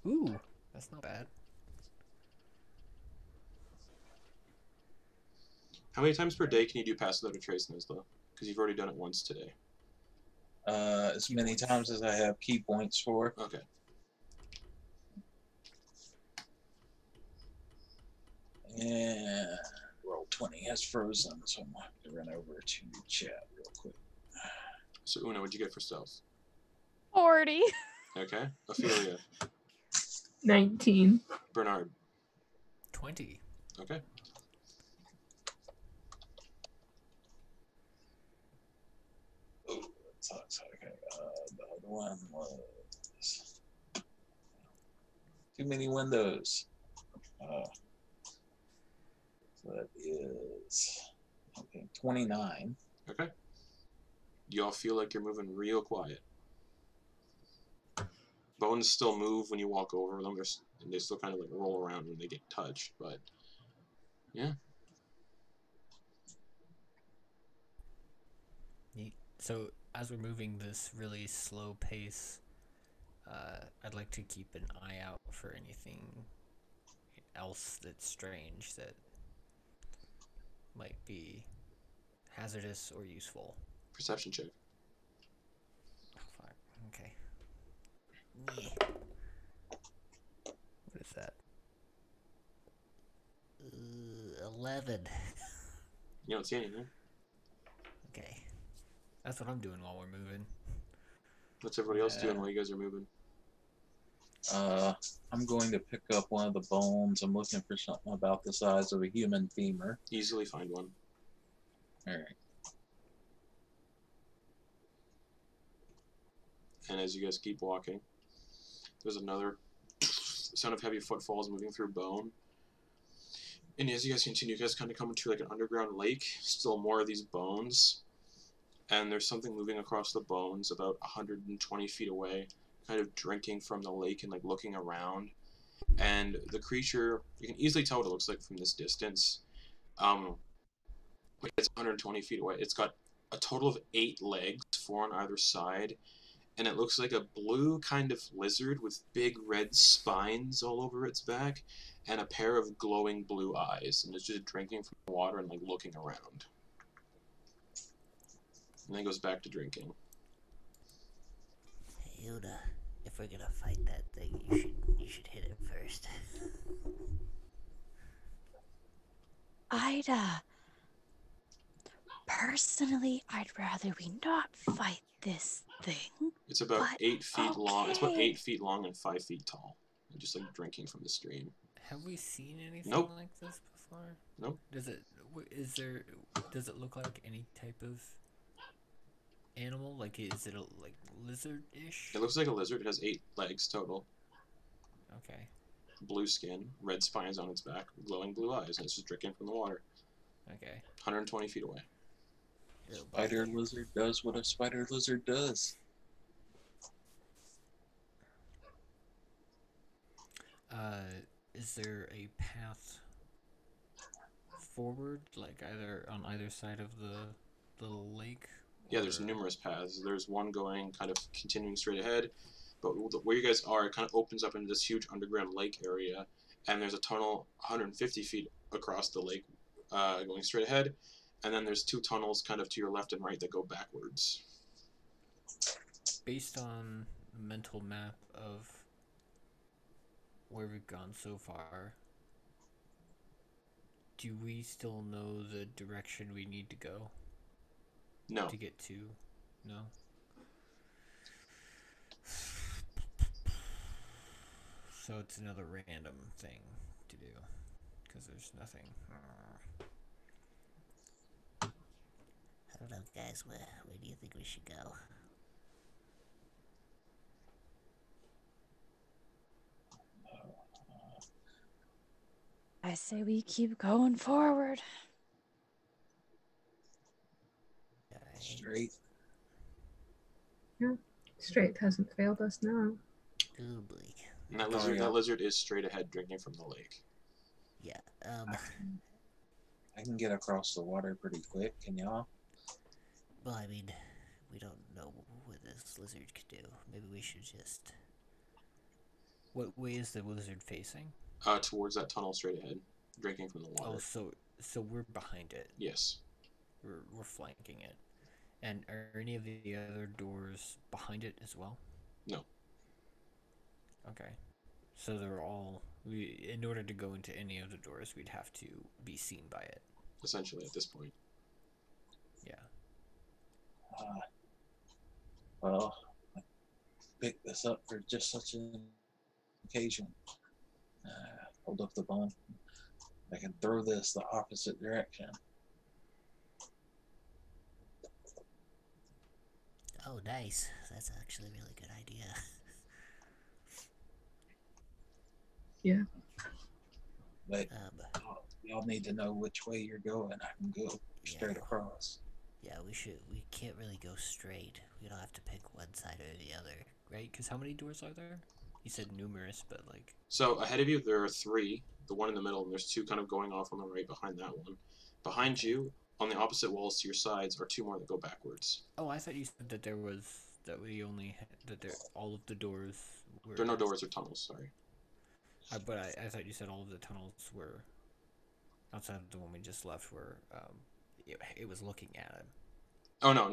[SPEAKER 2] Ooh, that's not bad.
[SPEAKER 1] How many times per day can you do pass without a trace, Nesla? Because you've already done it once today.
[SPEAKER 3] As many times as I have key points for.
[SPEAKER 1] Okay.
[SPEAKER 3] And roll 20 has frozen, so I'm going to run over to chat real quick.
[SPEAKER 1] So Una, what'd you get for stealth?
[SPEAKER 5] 40.
[SPEAKER 1] Okay. Ophelia.
[SPEAKER 4] 19.
[SPEAKER 1] Bernard.
[SPEAKER 2] 20.
[SPEAKER 1] Okay.
[SPEAKER 3] Oh, that sucks. Okay. The other one was too many windows. So that is 29.
[SPEAKER 1] Okay. You all feel like you're moving real quiet. Bones still move when you walk over them. They still kind of like roll around when they get touched, but yeah.
[SPEAKER 2] Neat. So as we're moving this really slow pace, I'd like to keep an eye out for anything else that's strange that might be hazardous or useful.
[SPEAKER 1] Perception check.
[SPEAKER 2] Oh, fuck. Okay.
[SPEAKER 6] Yeah.
[SPEAKER 2] What is that?
[SPEAKER 6] 11.
[SPEAKER 1] You don't see anything.
[SPEAKER 6] Okay.
[SPEAKER 2] That's what I'm doing while we're moving.
[SPEAKER 1] What's everybody else doing while you guys are moving?
[SPEAKER 3] I'm going to pick up one of the bones. I'm looking for something about the size of a human femur.
[SPEAKER 1] Easily find one.
[SPEAKER 3] Alright.
[SPEAKER 1] And as you guys keep walking, there's another sound of heavy footfalls moving through bone. And as you guys continue, you guys kind of come into like an underground lake. Still more of these bones. And there's something moving across the bones about 120 feet away, kind of drinking from the lake and like looking around. and the creature, you can easily tell what it looks like from this distance. It's 120 feet away. It's got a total of 8 legs, 4 on either side, and it looks like a blue kind of lizard with big red spines all over its back, and a pair of glowing blue eyes, and it's just drinking from the water and like looking around. And then it goes back to drinking.
[SPEAKER 6] Hey, Una, if we're gonna fight that thing, you should hit it first.
[SPEAKER 5] Personally, I'd rather we not fight this thing.
[SPEAKER 1] It's about
[SPEAKER 5] But
[SPEAKER 1] 8 feet long. It's about
[SPEAKER 5] okay.
[SPEAKER 1] 8 feet long and 5 feet tall. And just like drinking from the stream.
[SPEAKER 2] Have we seen anything
[SPEAKER 1] Nope.
[SPEAKER 2] like this before?
[SPEAKER 1] Nope.
[SPEAKER 2] Does it look like any type of animal? Like, is it a like lizard-ish?
[SPEAKER 1] It looks like a lizard. It has 8 legs total.
[SPEAKER 2] Okay.
[SPEAKER 1] Blue skin, red spines on its back, glowing blue eyes, and it's just drinking from the water.
[SPEAKER 2] Okay.
[SPEAKER 1] 120 feet away.
[SPEAKER 3] Spider lizard does what a spider lizard does.
[SPEAKER 2] Is there a path forward, like either on either side of the lake?
[SPEAKER 1] Yeah, there's
[SPEAKER 2] or-
[SPEAKER 1] numerous paths. There's one going kind of continuing straight ahead, but where you guys are, it kind of opens up into this huge underground lake area, and there's a tunnel 150 feet across the lake going straight ahead, and then there's 2 tunnels kind of to your left and right that go backwards.
[SPEAKER 2] Based on a mental map of where we've gone so far, do we still know the direction we need to go
[SPEAKER 1] No.
[SPEAKER 2] to get to? No? So it's another random thing to do, because there's nothing.
[SPEAKER 6] I don't know, guys. Where do you think we should go?
[SPEAKER 5] I say we keep going forward.
[SPEAKER 6] Alright.
[SPEAKER 3] Straight.
[SPEAKER 4] Straight hasn't failed us now.
[SPEAKER 6] Ooh, bleak.
[SPEAKER 1] And that
[SPEAKER 3] Oh, yeah.
[SPEAKER 1] that lizard is straight ahead drinking from the lake.
[SPEAKER 6] Yeah.
[SPEAKER 3] I can get across the water pretty quick. Can y'all?
[SPEAKER 6] Well, I mean, we don't know what this lizard could do. Maybe we should just.
[SPEAKER 2] What way is the lizard facing?
[SPEAKER 1] Towards that tunnel straight ahead, drinking from the water.
[SPEAKER 2] Oh, so we're behind it.
[SPEAKER 1] Yes.
[SPEAKER 2] We're flanking it. And are any of the other doors behind it as well?
[SPEAKER 1] No.
[SPEAKER 2] Okay. So they're all. In order to go into any of the doors, we'd have to be seen by it.
[SPEAKER 1] Essentially, at this point.
[SPEAKER 2] Yeah.
[SPEAKER 3] Well, I picked this up for just such an occasion. Hold up the bone. I can throw this the opposite direction.
[SPEAKER 6] Oh, nice. That's actually a really good idea.
[SPEAKER 4] Yeah.
[SPEAKER 3] But y'all need to know which way you're going. I can go straight across.
[SPEAKER 6] Yeah, we can't really go straight. We don't have to pick one side or the other.
[SPEAKER 2] Right? Because how many doors are there? You said numerous, but like.
[SPEAKER 1] So ahead of you, there are 3. The one in the middle, and there's 2 kind of going off on the right behind that one. Behind you, on the opposite walls to your sides, are 2 more that go backwards.
[SPEAKER 2] Oh, I thought you said that there was we only all of the doors were.
[SPEAKER 1] There are no doors or tunnels. Sorry.
[SPEAKER 2] But I thought you said all of the tunnels were outside of the one we just left. Were it was looking at him.
[SPEAKER 1] Oh no.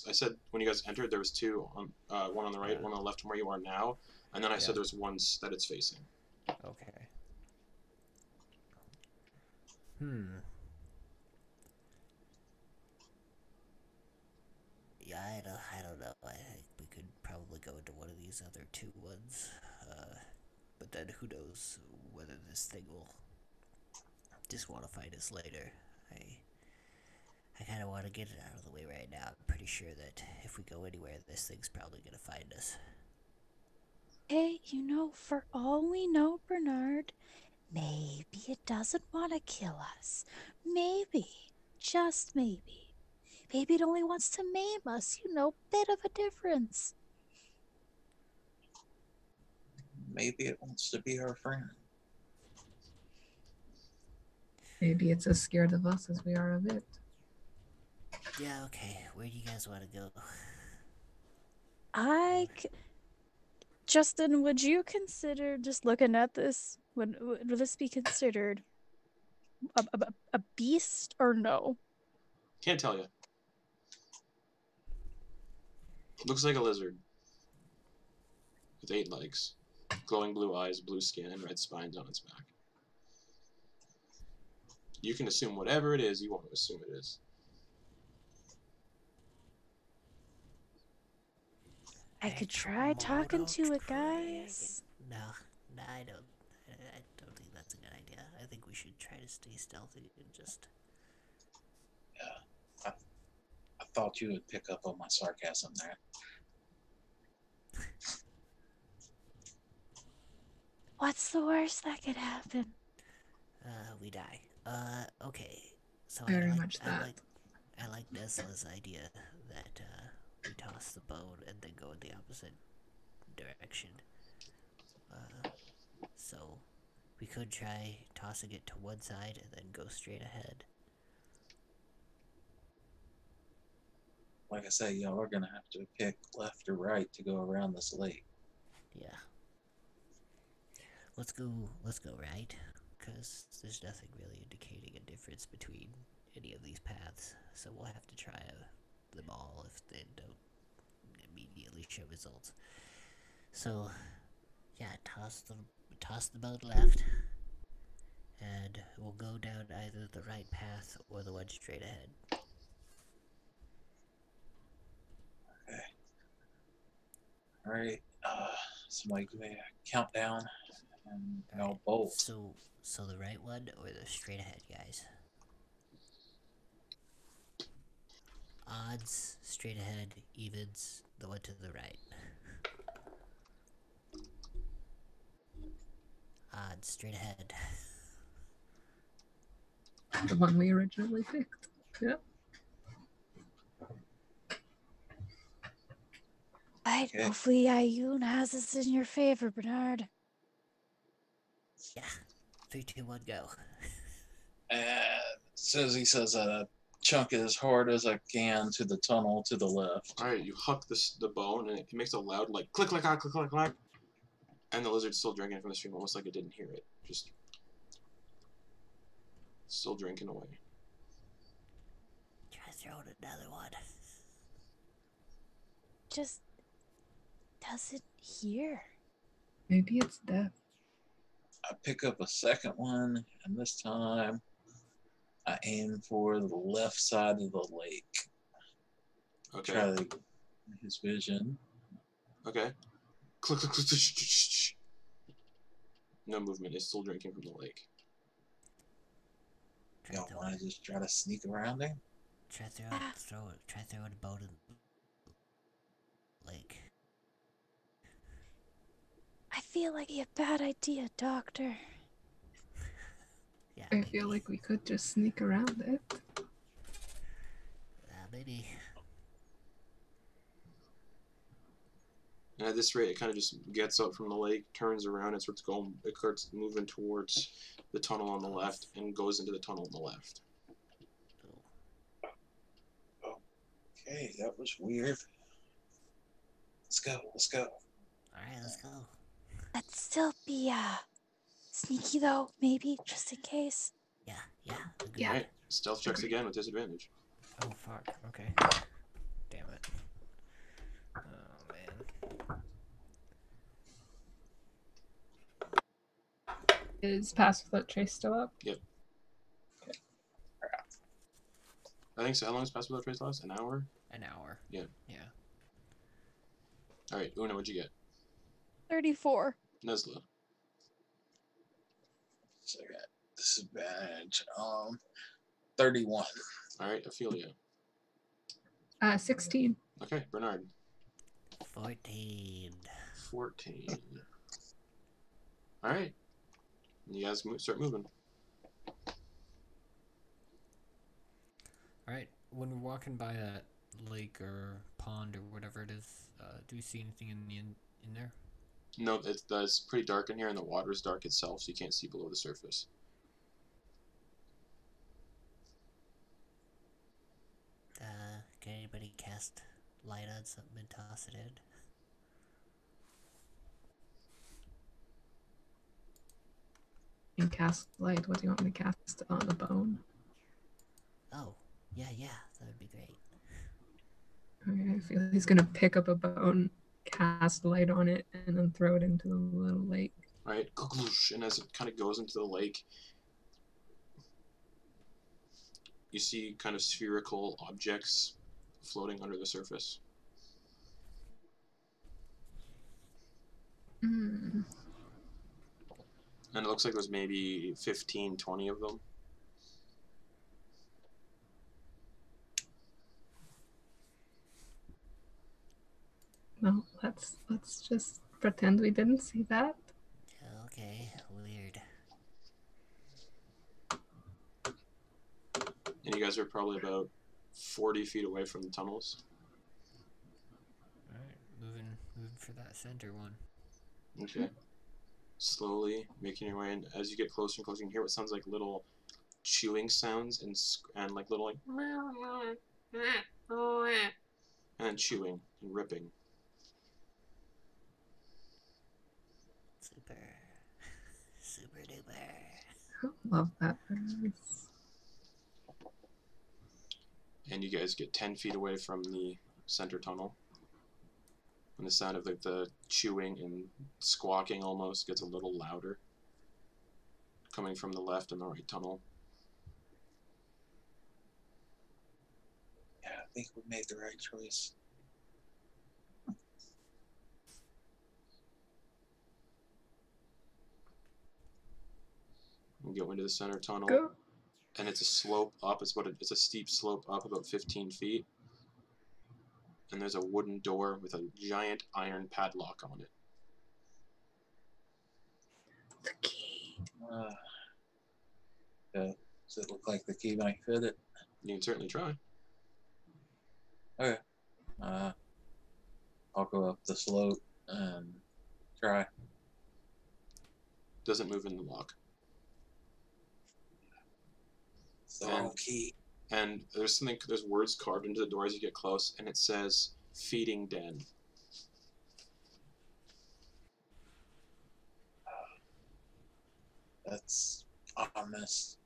[SPEAKER 1] I said when you guys entered, there was 2 on one on the right,
[SPEAKER 2] Yeah.
[SPEAKER 1] one on the left from where you are now, and then I
[SPEAKER 2] Yeah.
[SPEAKER 1] said there's one that it's facing.
[SPEAKER 2] Okay.
[SPEAKER 6] Yeah, I don't know. I think we could probably go into one of these other 2 ones. But then who knows whether this thing will just want to fight us later. I kind of want to get it out of the way right now. I'm pretty sure that if we go anywhere, this thing's probably going to find us.
[SPEAKER 5] Hey, for all we know, Bernard, maybe it doesn't want to kill us. Maybe, just maybe. Maybe it only wants to maim us, bit of a difference.
[SPEAKER 3] maybe it wants to be our friend.
[SPEAKER 4] Maybe it's as scared of us as we are of it.
[SPEAKER 6] Yeah, okay. Where do you guys want to go?
[SPEAKER 5] Justin, would you consider just looking at this? Would this be considered a beast or no?
[SPEAKER 1] Can't tell you. Looks like a lizard. With 8 legs. Glowing blue eyes, blue skin, and red spines on its back. You can assume whatever it is you want to assume it is.
[SPEAKER 5] I could try talking to it, guys.
[SPEAKER 6] No, I don't. I don't think that's a good idea. I think we should try to stay stealthy and just.
[SPEAKER 3] Yeah, I thought you would pick up on my sarcasm there.
[SPEAKER 5] What's the worst that could happen?
[SPEAKER 6] We die. Okay. So
[SPEAKER 4] Very much that.
[SPEAKER 6] I like Nesla's idea that we toss the bone and then go in the opposite direction. So we could try tossing it to one side and then go straight ahead.
[SPEAKER 3] Like I say, y'all are gonna have to pick left or right to go around this lake.
[SPEAKER 6] Yeah. Let's go right, because there's nothing really indicating a difference between any of these paths, so we'll have to try them all if they don't immediately show results. So, yeah, toss the boat left, and we'll go down either the right path or the one straight ahead.
[SPEAKER 3] Okay. Alright, somebody give me a countdown and I'll bolt.
[SPEAKER 6] So the right one or the straight ahead, guys? Odds, straight ahead, evens, the one to the right. Odds, straight ahead.
[SPEAKER 4] The one we originally picked. Yep.
[SPEAKER 5] Right,
[SPEAKER 3] Okay.
[SPEAKER 5] hopefully Ayun has this in your favor, Bernard.
[SPEAKER 6] Yeah. 3, 2, 1, go.
[SPEAKER 3] And he says chunk it as hard as I can to the tunnel to the left.
[SPEAKER 1] Alright, you huck the bone, and it makes a loud, like, click, click, click, click, click, click. And the lizard's still drinking from the stream, almost like it didn't hear it. Just still drinking away.
[SPEAKER 6] Try throwing another one.
[SPEAKER 5] Just doesn't hear.
[SPEAKER 4] Maybe it's death.
[SPEAKER 3] I pick up a second one, and this time I aim for the left side of the lake.
[SPEAKER 1] Okay.
[SPEAKER 3] Try to get his vision.
[SPEAKER 1] Okay. Click, click, click, click. No movement. It's still drinking from the lake.
[SPEAKER 3] Y'all want to just try to sneak around there?
[SPEAKER 6] Try throwing a boat in the lake.
[SPEAKER 5] I feel like a bad idea, Doctor.
[SPEAKER 6] Yeah,
[SPEAKER 4] I
[SPEAKER 6] maybe.
[SPEAKER 4] feel like we could just sneak around it.
[SPEAKER 6] Maybe.
[SPEAKER 1] And at this rate, it kind of just gets up from the lake, turns around, and starts moving towards the tunnel on the left, and goes into the tunnel on the left.
[SPEAKER 3] Okay, that was weird. Let's go.
[SPEAKER 6] Alright, let's go.
[SPEAKER 5] Let's still be sneaky though, maybe, just in case.
[SPEAKER 6] Yeah.
[SPEAKER 4] Yeah.
[SPEAKER 1] Alright, stealth checks again with disadvantage.
[SPEAKER 2] Oh fuck. Okay. Damn it. Oh man.
[SPEAKER 4] Is Pass Without Trace still up?
[SPEAKER 1] Yep.
[SPEAKER 4] Okay.
[SPEAKER 1] I think so. How long does Pass Without Trace last? An hour?
[SPEAKER 2] An hour.
[SPEAKER 1] Yeah.
[SPEAKER 2] Yeah.
[SPEAKER 1] Alright, Una, what'd you get?
[SPEAKER 5] 34.
[SPEAKER 1] Nesla.
[SPEAKER 3] So I got disadvantage. 31.
[SPEAKER 1] Alright, Ophelia.
[SPEAKER 4] 16.
[SPEAKER 1] Okay, Bernard.
[SPEAKER 6] 14.
[SPEAKER 1] 14. Alright. You guys start moving.
[SPEAKER 2] Alright. When we're walking by that lake or pond or whatever it is, do you see anything in there?
[SPEAKER 1] No, it's pretty dark in here, and the water is dark itself, so you can't see below the surface.
[SPEAKER 6] Can anybody cast light on something and toss it in?
[SPEAKER 4] And cast light. What do you want me to cast on the bone?
[SPEAKER 6] Oh, yeah, that would be great.
[SPEAKER 4] Okay, I feel he's gonna pick up a bone, cast light on it, and then throw it into the little lake.
[SPEAKER 1] Right? And as it kind of goes into the lake, you see kind of spherical objects floating under the surface.
[SPEAKER 4] Mm.
[SPEAKER 1] And it looks like there's maybe 15, 20 of them.
[SPEAKER 4] No, let's just pretend we didn't see that.
[SPEAKER 6] Okay, weird.
[SPEAKER 1] And you guys are probably about 40 feet away from the tunnels.
[SPEAKER 2] Alright, moving for that center one.
[SPEAKER 1] Okay. Slowly making your way in. As you get closer and closer, you can hear what sounds like little chewing sounds and like little like and then chewing and ripping.
[SPEAKER 6] Super duper.
[SPEAKER 4] Love that noise.
[SPEAKER 1] And you guys get 10 feet away from the center tunnel. And the sound of the chewing and squawking almost gets a little louder, coming from the left and the right tunnel.
[SPEAKER 3] Yeah, I think we made the right choice.
[SPEAKER 1] You go into the center tunnel.
[SPEAKER 4] Go.
[SPEAKER 1] And it's a slope up. It's a steep slope up about 15 feet. And there's a wooden door with a giant iron padlock on it.
[SPEAKER 4] The key.
[SPEAKER 3] Does it look like the key might fit it?
[SPEAKER 1] You can certainly try.
[SPEAKER 3] Okay. I'll go up the slope and try.
[SPEAKER 1] Doesn't move in the lock.
[SPEAKER 3] It's the wrong key.
[SPEAKER 1] And there's words carved into the door as you get close, and it says feeding den.
[SPEAKER 3] That's ominous.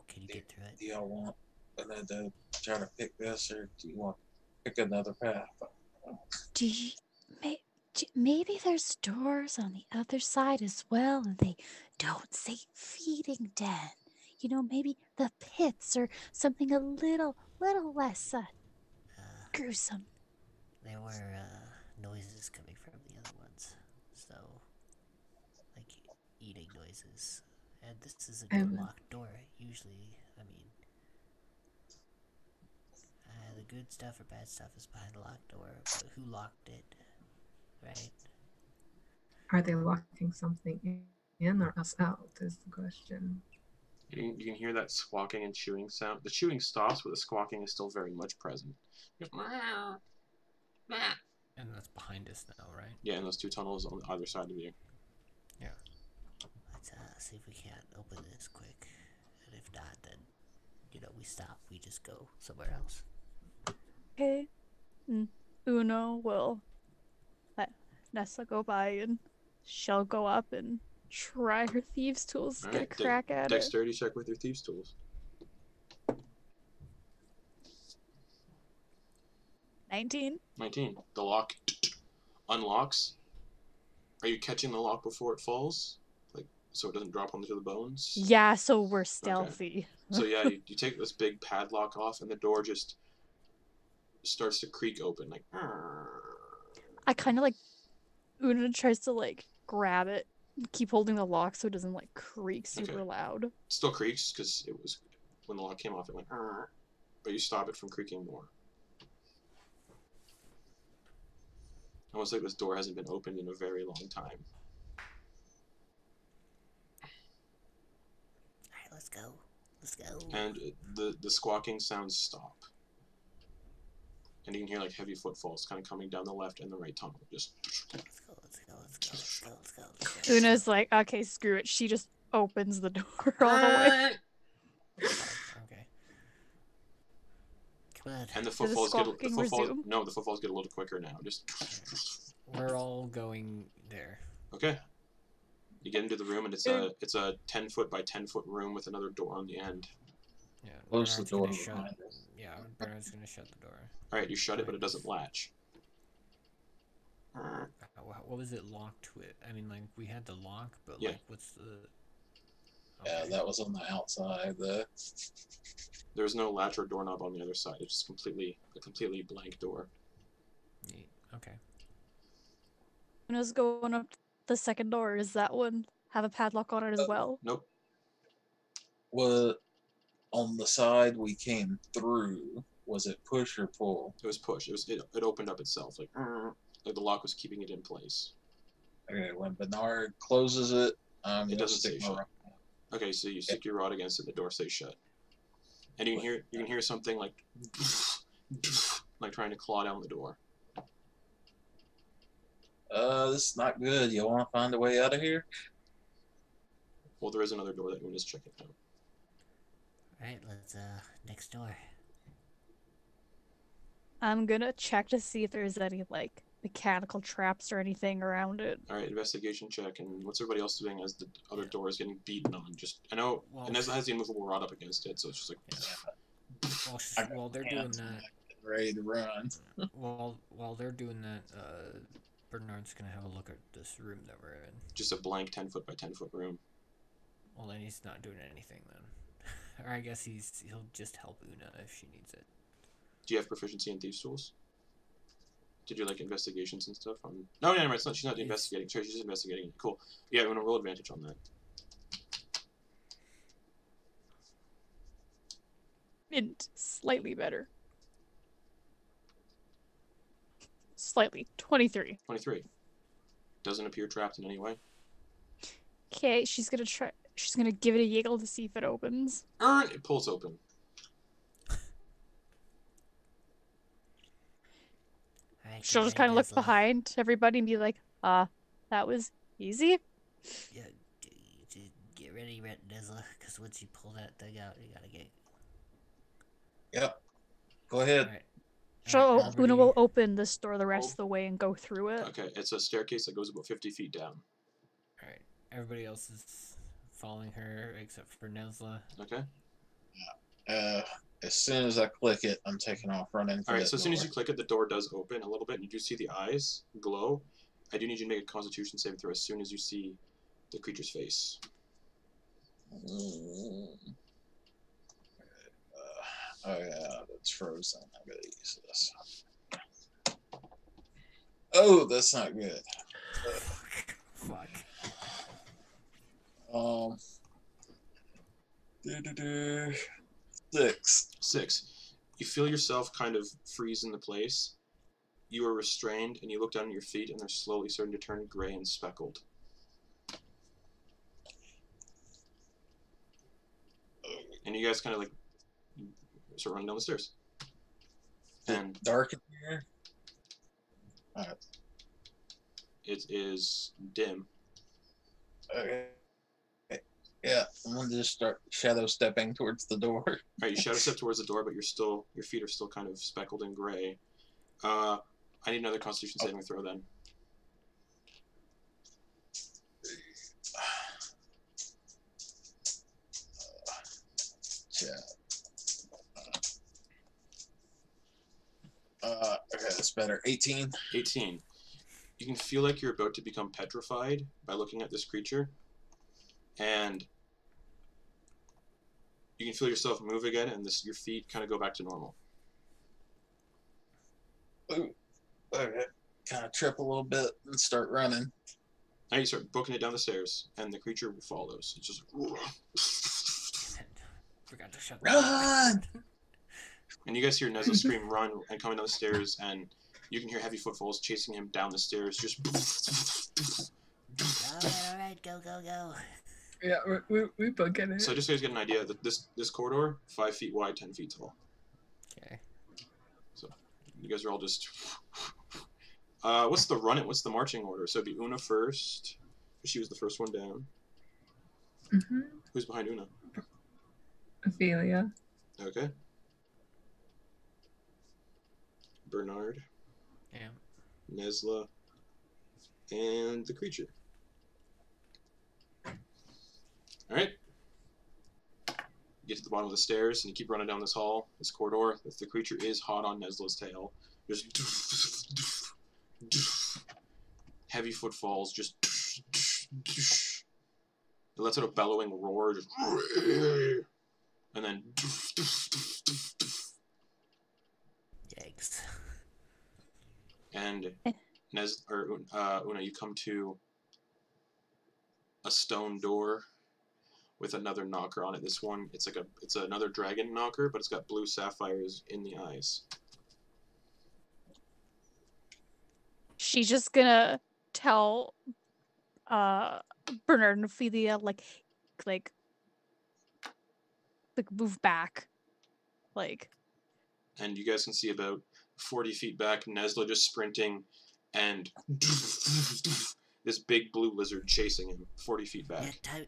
[SPEAKER 6] Can you get through it?
[SPEAKER 3] Do y'all want to try to pick this, or do you want to pick another path?
[SPEAKER 5] Do you, maybe there's doors on the other side as well, and they don't say feeding den. You know, maybe the pits or something a little less gruesome.
[SPEAKER 6] There were noises coming from the other ones, so like eating noises. And this is a good locked door. Usually, I mean, the good stuff or bad stuff is behind the locked door, but who locked it, right?
[SPEAKER 4] Are they locking something in or us out is the question.
[SPEAKER 1] You can hear that squawking and chewing sound. The chewing stops, but the squawking is still very much present.
[SPEAKER 2] And that's behind us now, right?
[SPEAKER 1] Yeah, and those two tunnels on either side of you.
[SPEAKER 2] Yeah.
[SPEAKER 6] Let's see if we can't open this quick. And if not, then, we stop. We just go somewhere else.
[SPEAKER 5] Okay. Uno will let Nesla go by, and she'll go up and try her thieves' tools to get a crack at it.
[SPEAKER 1] Dexterity check with your thieves' tools.
[SPEAKER 5] 19.
[SPEAKER 1] 19. The lock unlocks. Are you catching the lock before it falls? Like, so it doesn't drop onto the bones?
[SPEAKER 5] Yeah, so we're stealthy.
[SPEAKER 1] Okay. So yeah, you take this big padlock off, and the door just starts to creak open, like.
[SPEAKER 5] I kind of Una tries to grab it, and keep holding the lock so it doesn't creak super loud.
[SPEAKER 1] It still creaks because it was when the lock came off. It went, but you stop it from creaking more. Almost like this door hasn't been opened in a very long time.
[SPEAKER 6] Let's go.
[SPEAKER 1] And the squawking sounds stop. And you can hear like heavy footfalls kind of coming down the left and the right tunnel. Just
[SPEAKER 6] Let's go. Let's go. Let's go. Let's go. Let's go. Let's go.
[SPEAKER 5] Una's like, okay, screw it. She just opens the door all the way.
[SPEAKER 6] Okay. Come on.
[SPEAKER 1] And the
[SPEAKER 5] Does the
[SPEAKER 1] footfalls get
[SPEAKER 5] squawking
[SPEAKER 1] the footfalls.
[SPEAKER 5] resume?
[SPEAKER 1] No, the footfalls get a little quicker now. Just
[SPEAKER 2] We're all going there.
[SPEAKER 1] okay. You get into the room and it's a 10-foot by 10-foot room with another door on the end.
[SPEAKER 2] Yeah.
[SPEAKER 3] Close the
[SPEAKER 2] Bernard's
[SPEAKER 3] door
[SPEAKER 2] gonna shut.
[SPEAKER 3] behind us.
[SPEAKER 2] Yeah, Bernard's gonna shut the door.
[SPEAKER 1] All right, you shut it, but it doesn't latch.
[SPEAKER 2] What was it locked with? I mean, like we had the lock, but
[SPEAKER 1] Yeah.
[SPEAKER 2] like, what's the?
[SPEAKER 3] Yeah,
[SPEAKER 2] Okay.
[SPEAKER 3] that was on the outside.
[SPEAKER 1] There's no latch or doorknob on the other side. It's just a completely blank door.
[SPEAKER 2] Neat. Okay.
[SPEAKER 5] Una's going up the second door. Does that one have a padlock on it as well?
[SPEAKER 1] Nope.
[SPEAKER 3] Was on the side we came through. Was it push or pull?
[SPEAKER 1] It was push. It opened up itself like the lock was keeping it in place.
[SPEAKER 3] Okay, when Bernard closes it, I'm
[SPEAKER 1] It
[SPEAKER 3] gonna
[SPEAKER 1] doesn't
[SPEAKER 3] stick
[SPEAKER 1] stay
[SPEAKER 3] my
[SPEAKER 1] shut. Okay, so you stick your rod against it, the door stays shut. And you can hear something like like trying to claw down the door.
[SPEAKER 3] This is not good. You want to find a way out of here?
[SPEAKER 1] Well, there is another door that Una's checking out.
[SPEAKER 6] Alright, let's, next door.
[SPEAKER 5] I'm gonna check to see if there's any, like, mechanical traps or anything around it.
[SPEAKER 1] All right, investigation check. And what's everybody else doing as the other door is getting beaten on? I know
[SPEAKER 2] Well-
[SPEAKER 1] Nesla has the immovable rod up against it, so it's just like
[SPEAKER 2] While they're doing that,
[SPEAKER 3] Ready to run.
[SPEAKER 2] while they're doing that, Bernard's gonna have a look at this room that we're in.
[SPEAKER 1] just a blank 10-foot by 10-foot room.
[SPEAKER 2] Well, then he's not doing anything then. Or I guess he'll just help Una if she needs it.
[SPEAKER 1] Do you have proficiency in thieves' tools? Did you like investigations and stuff? No, never mind. It's not. She's not
[SPEAKER 2] Yes.
[SPEAKER 1] investigating. Sorry, she's just investigating. Cool. Yeah, I'm gonna roll advantage on that.
[SPEAKER 5] And slightly better. Slightly. 23.
[SPEAKER 1] 23. Doesn't appear trapped in any way.
[SPEAKER 5] Okay, she's gonna try. She's gonna give it a yiggle to see if it opens.
[SPEAKER 1] It pulls open.
[SPEAKER 6] Alright,
[SPEAKER 5] She'll
[SPEAKER 6] get
[SPEAKER 5] just kind of
[SPEAKER 6] ready,
[SPEAKER 5] look
[SPEAKER 6] Nesla.
[SPEAKER 5] behind everybody and be like, that was easy.
[SPEAKER 6] Yeah, get ready, Nesla, because once you pull that thing out, you gotta get...
[SPEAKER 3] Yep. Go ahead.
[SPEAKER 2] Alright.
[SPEAKER 5] Una will open this door the rest of the way and go through it.
[SPEAKER 1] Okay, it's a staircase that goes about 50 feet down.
[SPEAKER 2] Alright. Everybody else is following her except for Nesla.
[SPEAKER 1] Okay.
[SPEAKER 3] As soon as I click it, I'm taking off running.
[SPEAKER 1] All right. So as soon as you click it, the door does open a little bit, and you do see the eyes glow. I do need you to make a Constitution saving throw as soon as you see the creature's face.
[SPEAKER 3] Oh yeah, that's frozen. I gotta use this. Oh, that's not good.
[SPEAKER 2] Fuck.
[SPEAKER 3] Do 6.
[SPEAKER 1] 6. You feel yourself kind of freeze into place. You are restrained, and you look down at your feet, and they're slowly starting to turn gray and speckled. And you guys kind of like start running down the stairs. And
[SPEAKER 3] Dark in here. Alright.
[SPEAKER 1] it is dim.
[SPEAKER 3] Okay. Yeah, I'm gonna just start shadow stepping towards the door.
[SPEAKER 1] All right, you shadow step towards the door, but your feet are still kind of speckled and gray. I need another Constitution saving throw then.
[SPEAKER 3] Okay, that's better. 18.
[SPEAKER 1] 18. You can feel like you're about to become petrified by looking at this creature, and you can feel yourself move again, and your feet kind of go back to normal.
[SPEAKER 3] Ooh. Okay. Kind of trip a little bit and start running.
[SPEAKER 1] Now you start booking it down the stairs, and the creature follows. It's just,
[SPEAKER 2] Forgot to shut the door.
[SPEAKER 3] Run!
[SPEAKER 1] and you guys hear Nesla scream, "Run!" and coming down the stairs, and you can hear heavy footfalls chasing him down the stairs. Just.
[SPEAKER 6] Alright, go, go, go.
[SPEAKER 4] Yeah, we book in it.
[SPEAKER 1] So just so you guys get an idea, that this corridor, 5 feet wide, 10 feet tall.
[SPEAKER 2] Okay.
[SPEAKER 1] So you guys are all just. What's the marching order? So it'd be Una first. She was the first one down.
[SPEAKER 4] Mm-hmm.
[SPEAKER 1] Who's behind Una?
[SPEAKER 4] Ophelia.
[SPEAKER 1] Okay. Bernard.
[SPEAKER 2] Yeah.
[SPEAKER 1] Nesla. And the creature. Alright. You get to the bottom of the stairs and you keep running down this hall, this corridor. If the creature is hot on Nesla's tail, just heavy footfalls, just it lets out a bellowing roar, just and then
[SPEAKER 6] Yikes.
[SPEAKER 1] and Una, you come to a stone door with another knocker on it. This one, it's another dragon knocker, but it's got blue sapphires in the eyes.
[SPEAKER 5] She's just gonna tell Bernard and Ophelia like move back. Like,
[SPEAKER 1] and you guys can see about 40 feet back Nesla just sprinting and this big blue lizard chasing him 40 feet back.
[SPEAKER 6] Yeah,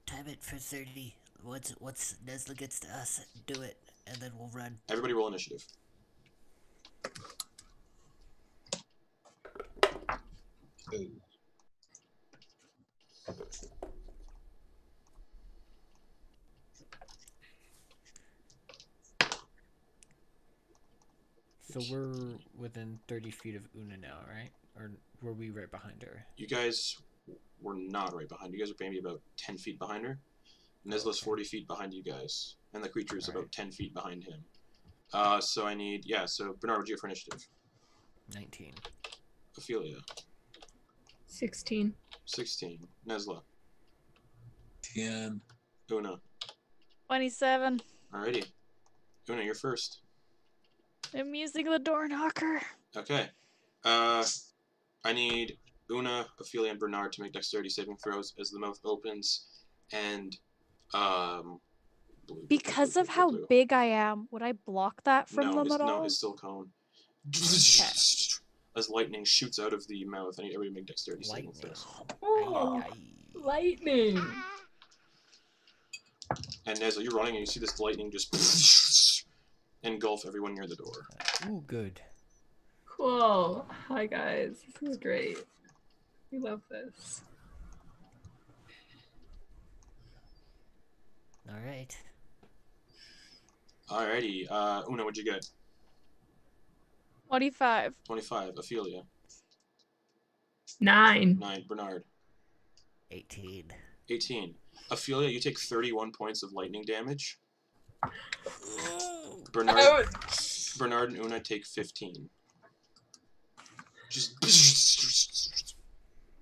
[SPEAKER 6] time it for 30. Once Nesla gets to us, do it, and then we'll run.
[SPEAKER 1] Everybody roll initiative.
[SPEAKER 3] Ooh.
[SPEAKER 2] So we're within 30 feet of Una now, right? Or were we right behind her?
[SPEAKER 1] You guys were not right behind. You guys are maybe about 10 feet behind her. Nesla's 40 feet behind you guys. And the creature is about 10 feet behind him. So I need... Yeah, so Bernard, what'd you get for initiative?
[SPEAKER 2] 19.
[SPEAKER 1] Ophelia.
[SPEAKER 4] 16.
[SPEAKER 1] 16. Nesla.
[SPEAKER 3] 10.
[SPEAKER 1] Una.
[SPEAKER 5] 27.
[SPEAKER 1] Alrighty. Una, you're first.
[SPEAKER 5] I'm using the door knocker.
[SPEAKER 1] Okay. I need Una, Ophelia, and Bernard to make dexterity saving throws as the mouth opens, and
[SPEAKER 5] Because of how big I am, would I block that from them at all?
[SPEAKER 1] No, it's still cone. As lightning shoots out of the mouth, I need everybody to make dexterity saving throws.
[SPEAKER 4] Oh, lightning!
[SPEAKER 1] And Nesla, you're running, and you see this lightning just engulf everyone near the door.
[SPEAKER 2] Ooh, good.
[SPEAKER 4] Cool. Hi guys. This is great. We love this.
[SPEAKER 6] Alright.
[SPEAKER 1] Alrighty. Una, what'd you get?
[SPEAKER 5] 25.
[SPEAKER 1] 25. Ophelia.
[SPEAKER 4] 9.
[SPEAKER 1] 9. Bernard.
[SPEAKER 6] 18.
[SPEAKER 1] 18. Ophelia, you take 31 points of lightning damage. Bernard and Una take 15. Just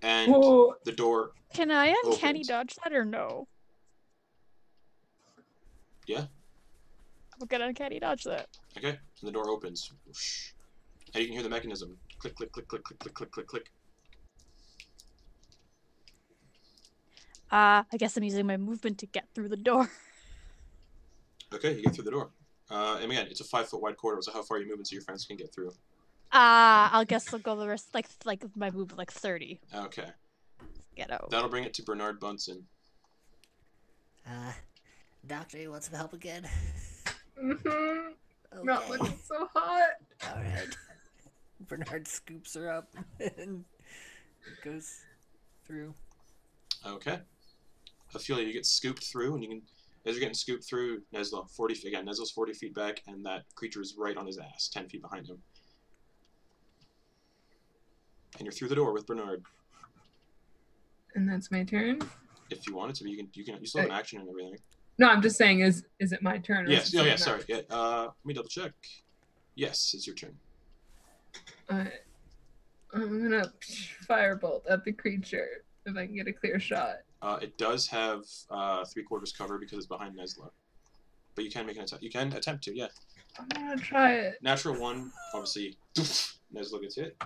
[SPEAKER 1] and
[SPEAKER 4] Whoa.
[SPEAKER 1] the door.
[SPEAKER 5] Can I uncanny
[SPEAKER 1] opens.
[SPEAKER 5] dodge that or no?
[SPEAKER 1] Yeah.
[SPEAKER 5] I'm gonna uncanny dodge that.
[SPEAKER 1] Okay. And the door opens. Whoosh. And you can hear the mechanism. Click, click, click, click, click, click, click, click, click.
[SPEAKER 5] I guess I'm using my movement to get through the door.
[SPEAKER 1] Okay, you get through the door. And again, it's a 5-foot wide corridor, so how far are you moving so your friends can get through?
[SPEAKER 5] I'll go the rest like my movement like 30.
[SPEAKER 1] Okay.
[SPEAKER 5] Get out.
[SPEAKER 1] That'll bring it to Bernard Bunsen.
[SPEAKER 6] Doctor, you want some help again?
[SPEAKER 4] Mm-hmm.
[SPEAKER 6] Okay.
[SPEAKER 4] Not looking so hot.
[SPEAKER 6] Alright.
[SPEAKER 2] Bernard scoops her up and goes through.
[SPEAKER 1] Okay. Ophelia, you get scooped through, and you can, as you're getting scooped through, Nesla, 40 feet, again, Nesla's 40 feet back, and that creature is right on his ass, 10 feet behind him. And you're through the door with Bernard.
[SPEAKER 4] And that's my turn?
[SPEAKER 1] If you wanted to, you still have an action and everything.
[SPEAKER 4] No, I'm just saying, is it my turn? Or
[SPEAKER 1] Yes,
[SPEAKER 4] is it
[SPEAKER 1] oh yeah,
[SPEAKER 4] someone
[SPEAKER 1] sorry. Yeah, let me double check. Yes, it's your turn.
[SPEAKER 4] else? I'm gonna firebolt at the creature if I can get a clear shot.
[SPEAKER 1] It does have 3/4 cover because it's behind Nesla. But you can make an attempt. You can attempt to, yeah.
[SPEAKER 4] I'm gonna try it.
[SPEAKER 1] Natural 1, obviously, Nesla gets hit.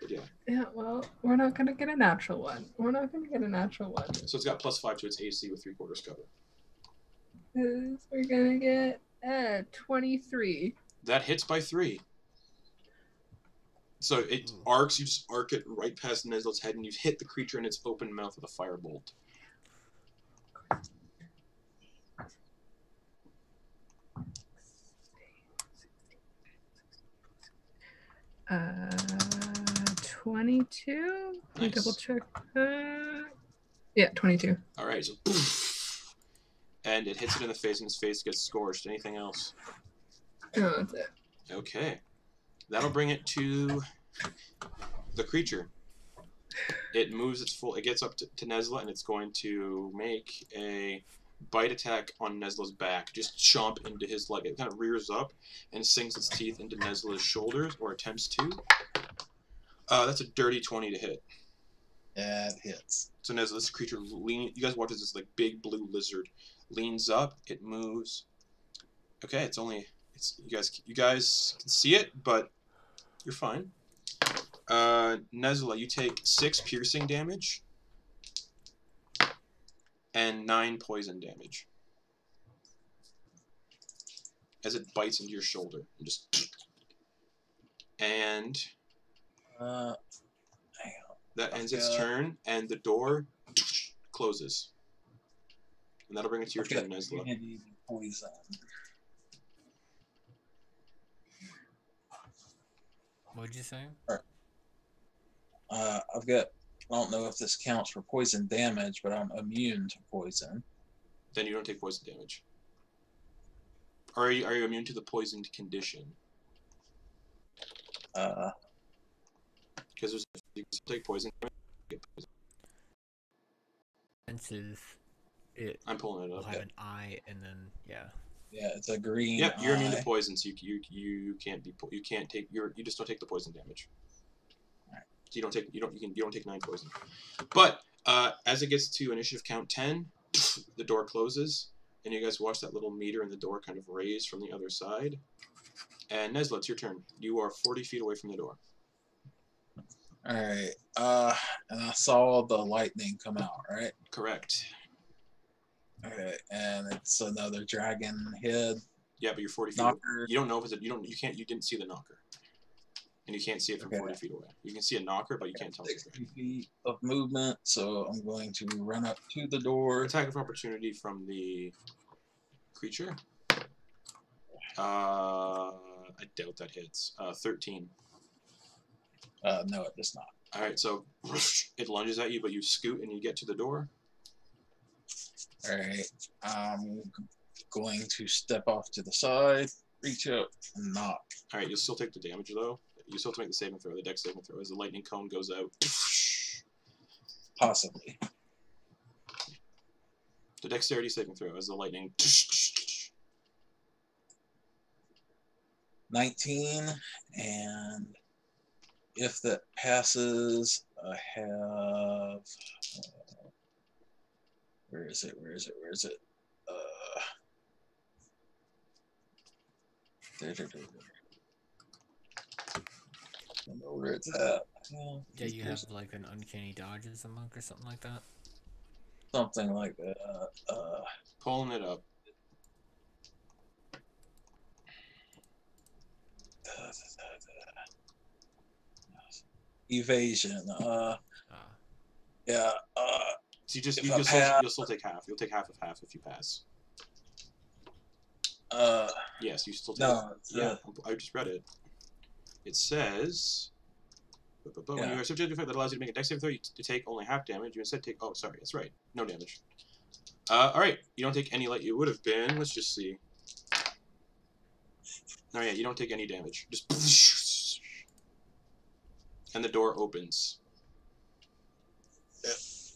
[SPEAKER 1] But yeah.
[SPEAKER 4] Yeah, well, we're not gonna get a natural one. We're not gonna get a natural one.
[SPEAKER 1] So it's got +5 to its AC with 3/4 cover.
[SPEAKER 4] We're gonna get 23.
[SPEAKER 1] That hits by 3. So it arcs, you just arc it right past Nesla's head, and you hit the creature in its open mouth with a firebolt.
[SPEAKER 4] 22? Let me
[SPEAKER 1] Nice.
[SPEAKER 4] double check. Yeah, 22.
[SPEAKER 1] All right, so and it hits it in the face, and its face gets scorched. Anything else?
[SPEAKER 4] No, that's it.
[SPEAKER 1] Okay, that'll bring it to the creature. It moves its full. It gets up to Nesla, and it's going to make a bite attack on Nesla's back. Just chomp into his leg. It kind of rears up and sinks its teeth into Nesla's shoulders, or attempts to. That's a dirty 20 to hit.
[SPEAKER 3] Yeah, it hits.
[SPEAKER 1] So Nesla, this creature you guys watch as this like big blue lizard leans up. It moves. Okay, it's you guys can see it, but you're fine. Nesla, you take 6 piercing damage and 9 poison damage as it bites into your shoulder. And
[SPEAKER 3] Hang on.
[SPEAKER 1] that ends its turn, and the door closes. And that'll bring it to your turn, Nesla.
[SPEAKER 3] Poison.
[SPEAKER 2] What'd you say?
[SPEAKER 3] I've got. I don't know if this counts for poison damage, but I'm immune to poison.
[SPEAKER 1] Then you don't take poison damage. Are you immune to the poisoned condition? Because you can take poison damage. You get poison.
[SPEAKER 2] Defensive. It
[SPEAKER 1] I'm pulling it
[SPEAKER 2] will
[SPEAKER 1] up.
[SPEAKER 2] have an eye, and then yeah.
[SPEAKER 3] Yeah, it's a green.
[SPEAKER 1] Yep, you're immune
[SPEAKER 3] eye.
[SPEAKER 1] to poison, so you can't take you just don't take the poison damage.
[SPEAKER 3] Alright.
[SPEAKER 1] So you don't take 9 poison. But as it gets to initiative count 10, the door closes, and you guys watch that little meter in the door kind of raise from the other side. And Nesla, it's your turn. You are 40 feet away from the door.
[SPEAKER 3] Alright. And I saw the lightning come out, right?
[SPEAKER 1] Correct.
[SPEAKER 3] Okay, and it's another dragon head.
[SPEAKER 1] Yeah, but you're 40 feet.
[SPEAKER 3] Knocker.
[SPEAKER 1] You don't know if it's you didn't see the knocker, and you can't see it from 40 feet away. You can see a knocker, but you can't tell.
[SPEAKER 3] 60 feet of movement, so I'm going to run up to the door.
[SPEAKER 1] Attack of opportunity from the creature. I doubt that hits. 13.
[SPEAKER 3] No, it does not.
[SPEAKER 1] All right, so it lunges at you, but you scoot and you get to the door.
[SPEAKER 3] Alright, I'm going to step off to the side, reach up, and knock.
[SPEAKER 1] All right, you'll still take the damage though. You still have to make the saving throw, the dex saving throw, as the lightning cone goes out.
[SPEAKER 3] Possibly.
[SPEAKER 1] The dexterity saving throw as the lightning.
[SPEAKER 3] 19, and if that passes, I have. Where is it? I don't know where it's at.
[SPEAKER 2] Yeah, you have like an uncanny dodge as a monk or something like that.
[SPEAKER 3] Something like that.
[SPEAKER 1] Pulling it up.
[SPEAKER 3] Evasion. Yeah.
[SPEAKER 1] So you'll still take half. You'll take half of half if you pass. Yes, you still take.
[SPEAKER 3] No.
[SPEAKER 1] Yeah, I just read it. It says. When you are subject to effect that allows you to make a dex saving throw, you take only half damage. You instead take. Oh, sorry, that's right. No damage. All right. You don't take any like you would have been. Let's just see. Oh yeah, you don't take any damage. Just. And the door opens.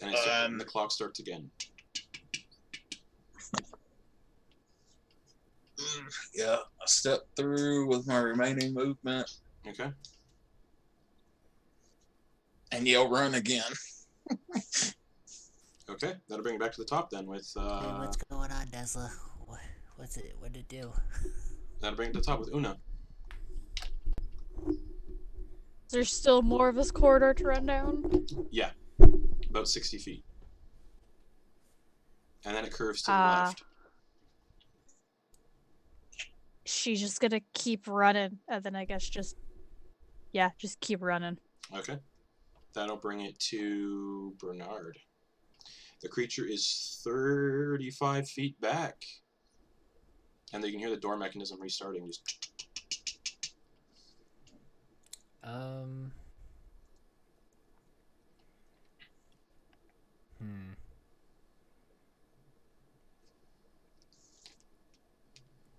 [SPEAKER 1] And the clock starts again.
[SPEAKER 3] Yeah, I step through with my remaining movement
[SPEAKER 1] Okay.
[SPEAKER 3] and yell run again.
[SPEAKER 1] Okay, that'll bring it back to the top then with
[SPEAKER 6] Hey, what's going on, Nesla? What'd it do?
[SPEAKER 1] that'll bring it to the top with Una.
[SPEAKER 5] There's still more of this corridor to run down?
[SPEAKER 1] Yeah, about 60 feet. And then it curves to the
[SPEAKER 5] Ah.
[SPEAKER 1] left.
[SPEAKER 5] She's just gonna keep running, and then I guess just keep running.
[SPEAKER 1] Okay. That'll bring it to Bernard. The creature is 35 feet back. And you can hear the door mechanism restarting. Just...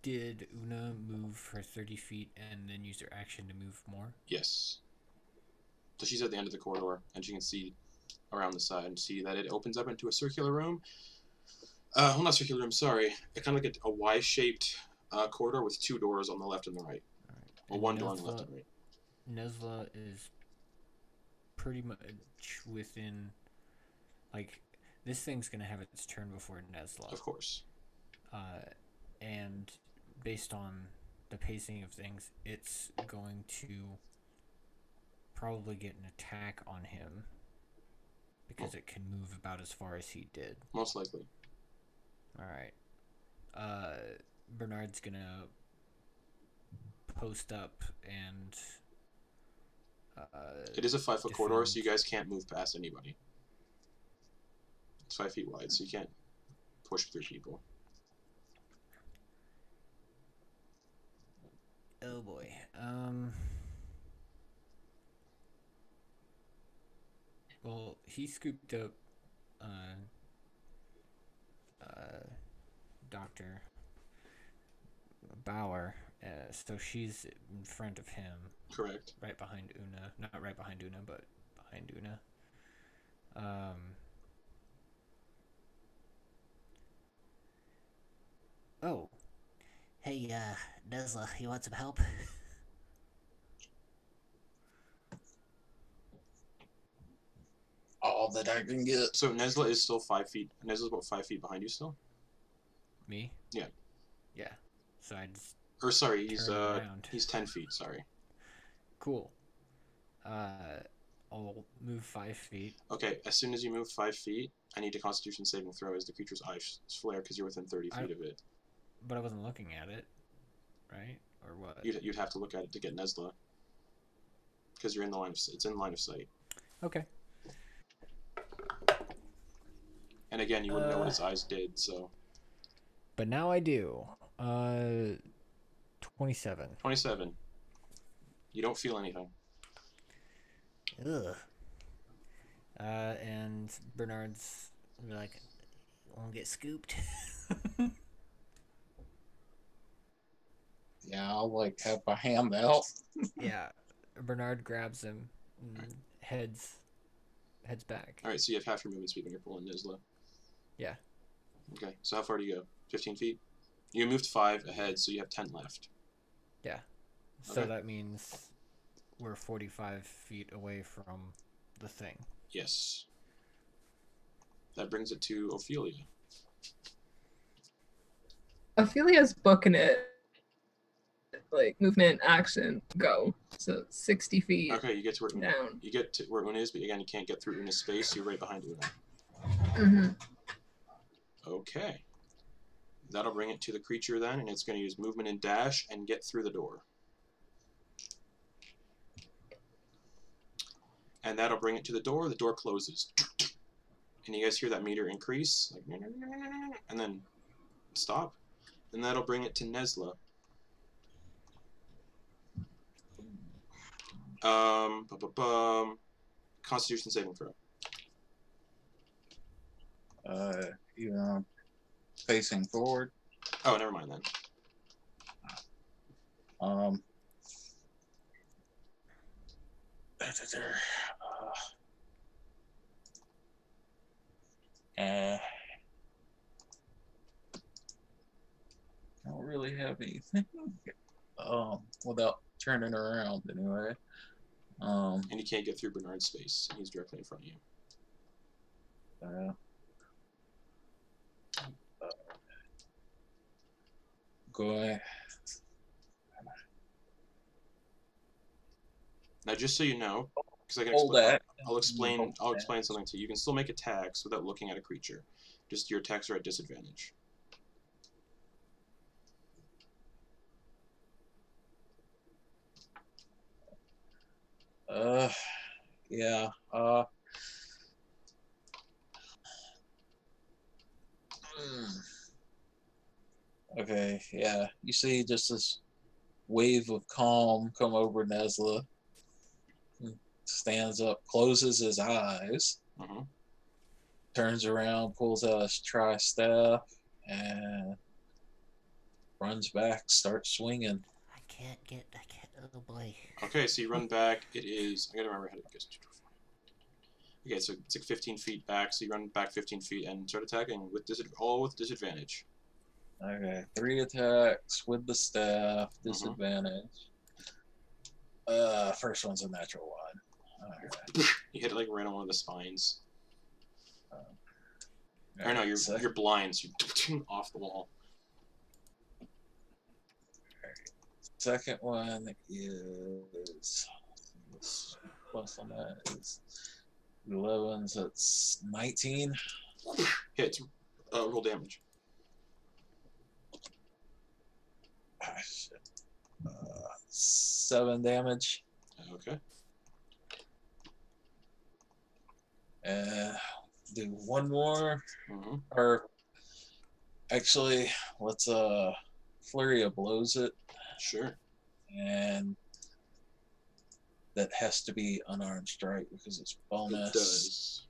[SPEAKER 2] Did Una move for 30 feet and then use her action to move more?
[SPEAKER 1] Yes. So she's at the end of the corridor, and she can see around the side and see that it opens up into a circular room. Well, not circular room, sorry. It kind of like a Y-shaped corridor with 2 doors on the left and the right. Or one door on the left and right.
[SPEAKER 2] Nesla is pretty much within, like, this thing's gonna have its turn before Nesla.
[SPEAKER 1] Of course.
[SPEAKER 2] And based on the pacing of things, it's going to probably get an attack on him because it can move about as far as he did.
[SPEAKER 1] Most likely.
[SPEAKER 2] Alright. Bernard's gonna post up and
[SPEAKER 1] it is a 5-foot corridor, so you guys can't move past anybody. It's 5 feet wide, so you can't push through people.
[SPEAKER 2] Oh boy. Well, he scooped up Dr. Bauer, so she's in front of him.
[SPEAKER 1] Correct.
[SPEAKER 2] Right behind Una. Not right behind Una, but behind Una.
[SPEAKER 6] Oh. Hey, Nesla, you want some help?
[SPEAKER 3] All that I can get.
[SPEAKER 1] So Nesla is still 5 feet. Nesla's about 5 feet behind you still?
[SPEAKER 2] Me?
[SPEAKER 1] Yeah.
[SPEAKER 2] Yeah. So I just...
[SPEAKER 1] Or sorry,
[SPEAKER 2] around.
[SPEAKER 1] he's 10 feet, sorry.
[SPEAKER 2] Cool. I'll move 5 feet.
[SPEAKER 1] Okay, as soon as you move 5 feet, I need a Constitution saving throw as the creature's eyes flare because you're within 30 feet of it.
[SPEAKER 2] But I wasn't looking at it, right? Or what?
[SPEAKER 1] You'd have to look at it to get Nesla. Because you're in the line of it's in line of sight.
[SPEAKER 2] Okay.
[SPEAKER 1] And again, you wouldn't know what his eyes did, so.
[SPEAKER 2] But now I do. 27.
[SPEAKER 1] 27. You don't feel anything.
[SPEAKER 6] Ugh.
[SPEAKER 2] And Bernard's like,
[SPEAKER 6] Won't get scooped.
[SPEAKER 3] Yeah, I'll like have my hand out.
[SPEAKER 2] yeah. Bernard grabs him and heads back.
[SPEAKER 1] Alright, so you have half your movement speed when you're pulling Nesla.
[SPEAKER 2] Yeah.
[SPEAKER 1] Okay, so how far do you go? 15 feet? You moved 5 ahead, so you have 10 left.
[SPEAKER 2] Yeah. So
[SPEAKER 1] Okay.
[SPEAKER 2] that means we're 45 feet away from the thing.
[SPEAKER 1] Yes. That brings it to Ophelia.
[SPEAKER 4] Ophelia's booking it. Like movement, action, go. So 60 feet.
[SPEAKER 1] Okay, you get to where Una,
[SPEAKER 4] down.
[SPEAKER 1] you get to where Una is, but again, you can't get through Una's space. You're right behind Una.
[SPEAKER 4] Mm-hmm.
[SPEAKER 1] Okay. That'll bring it to the creature then, and it's going to use movement and dash and get through the door. And that'll bring it to the door. The door closes. And you guys hear that meter increase, like, and then stop. And that'll bring it to Nesla. Constitution saving throw.
[SPEAKER 3] You know, facing forward.
[SPEAKER 1] Oh, never mind then.
[SPEAKER 3] I don't really have anything. Without turning around anyway.
[SPEAKER 1] And you can't get through Bernard's space. He's directly in front of you.
[SPEAKER 3] Go ahead.
[SPEAKER 1] Now, just so you know, because I can
[SPEAKER 3] Hold
[SPEAKER 1] explain,
[SPEAKER 3] that.
[SPEAKER 1] I'll explain.
[SPEAKER 3] Hold
[SPEAKER 1] I'll
[SPEAKER 3] that.
[SPEAKER 1] explain something to you. You can still make attacks without looking at a creature. Just your attacks are at disadvantage.
[SPEAKER 3] Yeah. Okay, yeah. You see just this wave of calm come over Nesla. Stands up, closes his eyes,
[SPEAKER 1] Mm-hmm.
[SPEAKER 3] turns around, pulls out his tri-staff, and runs back, starts swinging.
[SPEAKER 6] I can't. Oh boy.
[SPEAKER 1] Okay, so you run back. It is. I gotta remember how to get. Okay, so it's like 15 feet back. So you run back 15 feet and start attacking with all with disadvantage.
[SPEAKER 3] Okay, 3 attacks with the staff, disadvantage. First one's a natural one. Okay.
[SPEAKER 1] You hit it like right on one of the spines. Or
[SPEAKER 3] Alright,
[SPEAKER 1] no, you're blind, so you're off the wall.
[SPEAKER 3] Second one is plus on that is 11, so it's 19.
[SPEAKER 1] Hits. Roll damage.
[SPEAKER 3] Ah, shit. 7 damage.
[SPEAKER 1] Okay.
[SPEAKER 3] Do one more.
[SPEAKER 1] Mm-hmm.
[SPEAKER 3] Or actually, let's flurry of blows it,
[SPEAKER 1] Sure.
[SPEAKER 3] and that has to be unarmed strike because it's bonus.
[SPEAKER 1] It does.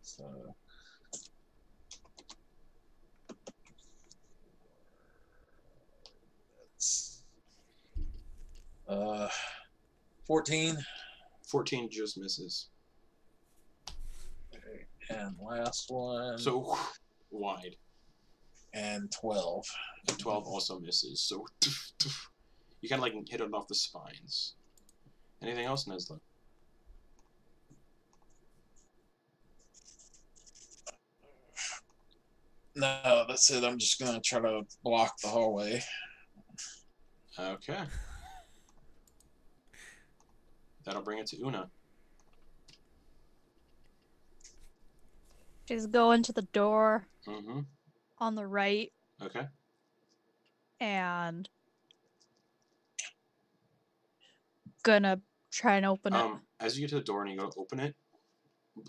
[SPEAKER 3] So that's 14.
[SPEAKER 1] 14 just misses.
[SPEAKER 3] Okay. And last one.
[SPEAKER 1] So wide.
[SPEAKER 3] And 12.
[SPEAKER 1] And 12 also misses. So you kind of like hit it off the spines. Anything else, Nesla?
[SPEAKER 3] No, that's it. I'm just gonna try to block the hallway.
[SPEAKER 1] Okay. That'll bring it to Una.
[SPEAKER 5] Just go into the door
[SPEAKER 1] Mm-hmm.
[SPEAKER 5] on the right
[SPEAKER 1] Okay.
[SPEAKER 5] and gonna try and open it.
[SPEAKER 1] As you get to the door and you go to open it,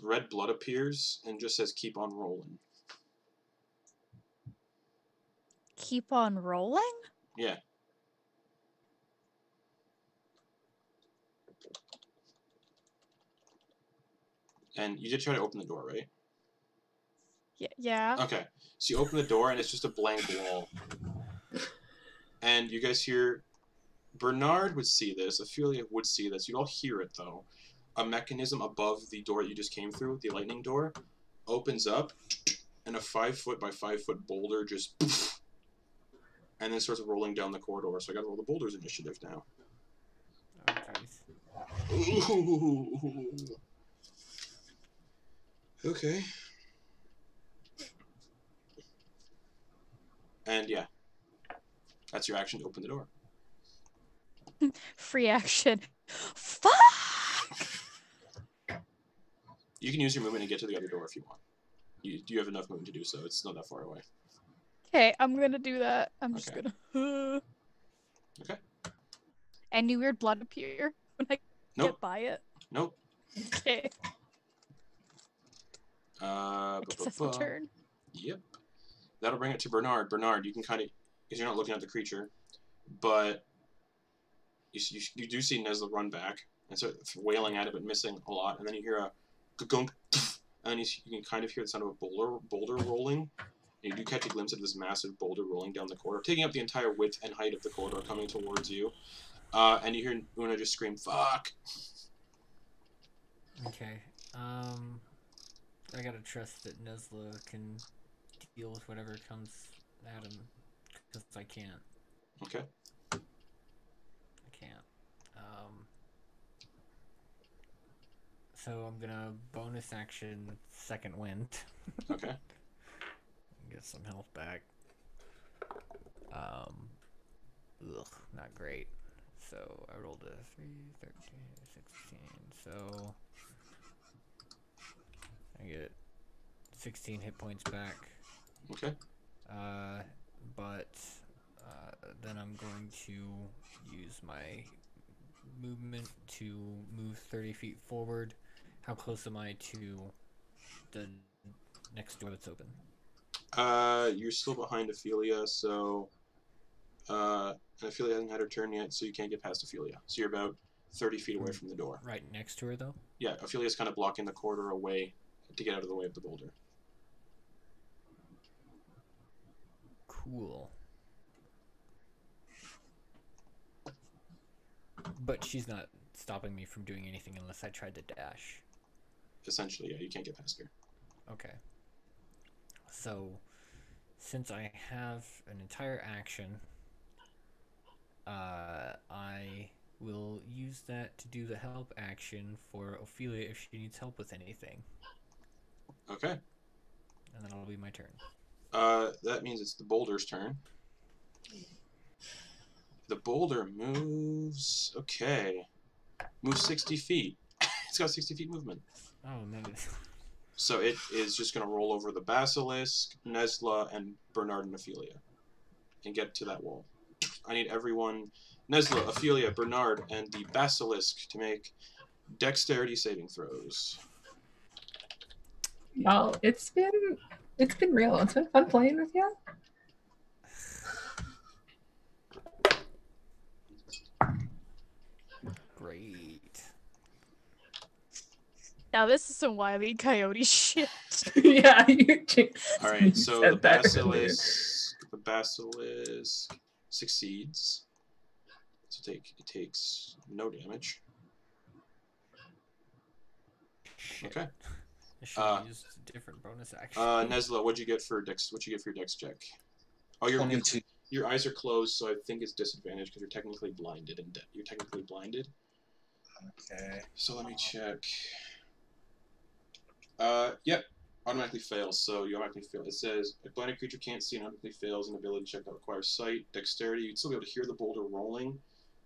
[SPEAKER 1] red blood appears and just says "keep on rolling."
[SPEAKER 5] Keep on rolling?
[SPEAKER 1] Yeah. And you did try to open the door, right?
[SPEAKER 5] Yeah.
[SPEAKER 1] Okay. So you open the door and it's just a blank wall. And you guys hear... Bernard would see this. Ophelia would see this. You'd all hear it, though. A mechanism above the door that you just came through, the lightning door, opens up, and a 5-foot by 5-foot boulder just... and then starts rolling down the corridor. So I gotta roll the boulders initiative now.
[SPEAKER 2] Oh, jeez.
[SPEAKER 1] Ooh. Okay. And yeah. That's your action to open the door.
[SPEAKER 5] Free action. Fuck!
[SPEAKER 1] You can use your movement to get to the other door if you want. You have enough movement to do so. It's not that far away.
[SPEAKER 5] Okay, I'm gonna do that. I'm just
[SPEAKER 1] Okay.
[SPEAKER 5] gonna.
[SPEAKER 1] Okay.
[SPEAKER 5] Any weird blood appear when I
[SPEAKER 1] Nope.
[SPEAKER 5] get by it?
[SPEAKER 1] Nope.
[SPEAKER 5] Okay.
[SPEAKER 1] I
[SPEAKER 5] guess that's my turn.
[SPEAKER 1] Yep. That'll bring it to Bernard. Bernard, you can kind of... Because you're not looking at the creature. But... You do see Nesla run back and start wailing at it, but missing a lot. And then you hear a gunk, and then you can kind of hear the sound of a boulder rolling. And you do catch a glimpse of this massive boulder rolling down the corridor, taking up the entire width and height of the corridor, coming towards you. And you hear Una just scream, "Fuck!"
[SPEAKER 2] Okay. I gotta trust that Nesla can deal with whatever comes at him, because I can't.
[SPEAKER 1] Okay.
[SPEAKER 2] Can't. So I'm gonna bonus action second wind.
[SPEAKER 1] Okay.
[SPEAKER 2] Get some health back. Ugh, not great. So I rolled a 3, 13, 16. So I get 16 hit points back.
[SPEAKER 1] Okay.
[SPEAKER 2] But then I'm going to use my movement to move 30 feet forward. How close am I to the next door that's open?
[SPEAKER 1] You're still behind Ophelia, so and Ophelia hasn't had her turn yet, so you can't get past Ophelia. So you're about 30 feet away from the door.
[SPEAKER 2] Right next to her, though?
[SPEAKER 1] Yeah, Ophelia's kind of blocking the corridor away to get out of the way of the boulder.
[SPEAKER 2] Cool. But she's not stopping me from doing anything unless I tried to dash.
[SPEAKER 1] Essentially, yeah, you can't get past her.
[SPEAKER 2] Okay. So, since I have an entire action, I will use that to do the help action for Ophelia if she needs help with anything.
[SPEAKER 1] Okay.
[SPEAKER 2] And then it'll be my turn.
[SPEAKER 1] That means it's the boulder's turn. The boulder moves... Okay. Moves 60 feet. It's got 60 feet movement.
[SPEAKER 2] Oh, nice.
[SPEAKER 1] So it is just going to roll over the Basilisk, Nesla, and Bernard and Ophelia. And get to that wall. I need everyone... Nesla, Ophelia, Bernard, and the Basilisk to make dexterity saving throws.
[SPEAKER 4] Y'all, it's been real. It's been fun playing with you.
[SPEAKER 2] Great.
[SPEAKER 5] Now this is some Wile E. Coyote shit.
[SPEAKER 4] Yeah, you
[SPEAKER 1] Alright, so
[SPEAKER 4] said
[SPEAKER 1] the
[SPEAKER 4] that earlier.
[SPEAKER 1] Basilisk succeeds. So it takes no damage.
[SPEAKER 2] Shit.
[SPEAKER 1] Okay.
[SPEAKER 2] I should have used a different bonus action.
[SPEAKER 1] Nesla, what'd you get for dex? What'd you get for your dex check? Oh,
[SPEAKER 3] 22.
[SPEAKER 1] your eyes are closed, so I think it's disadvantage because you're technically blinded and you're technically blinded.
[SPEAKER 3] Okay.
[SPEAKER 1] So let me check. Yep, automatically fails. So you automatically fail. It says a blinded creature can't see and automatically fails an ability check that requires sight, dexterity. You'd still be able to hear the boulder rolling.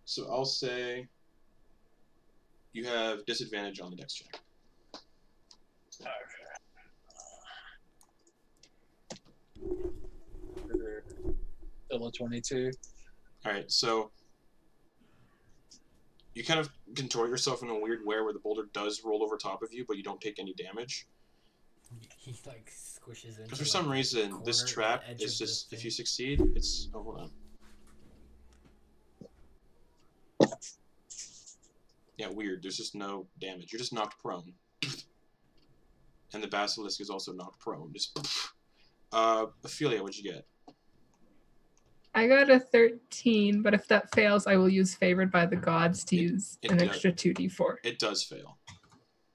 [SPEAKER 1] So I'll say you have disadvantage on the dex check.
[SPEAKER 3] Still a 22.
[SPEAKER 1] Alright, so you kind of contort yourself in a weird way where the boulder does roll over top of you, but you don't take any damage.
[SPEAKER 2] He like squishes into.
[SPEAKER 1] Because for some reason, this trap is just, if you succeed, it's... Oh, hold on. Yeah, weird. There's just no damage. You're just knocked prone. And the Basilisk is also knocked prone. Just... Ophelia, what'd you get?
[SPEAKER 4] I got a 13, but if that fails, I will use Favored by the Gods to use
[SPEAKER 1] it
[SPEAKER 4] an
[SPEAKER 1] does.
[SPEAKER 4] extra 2d4.
[SPEAKER 1] It does fail.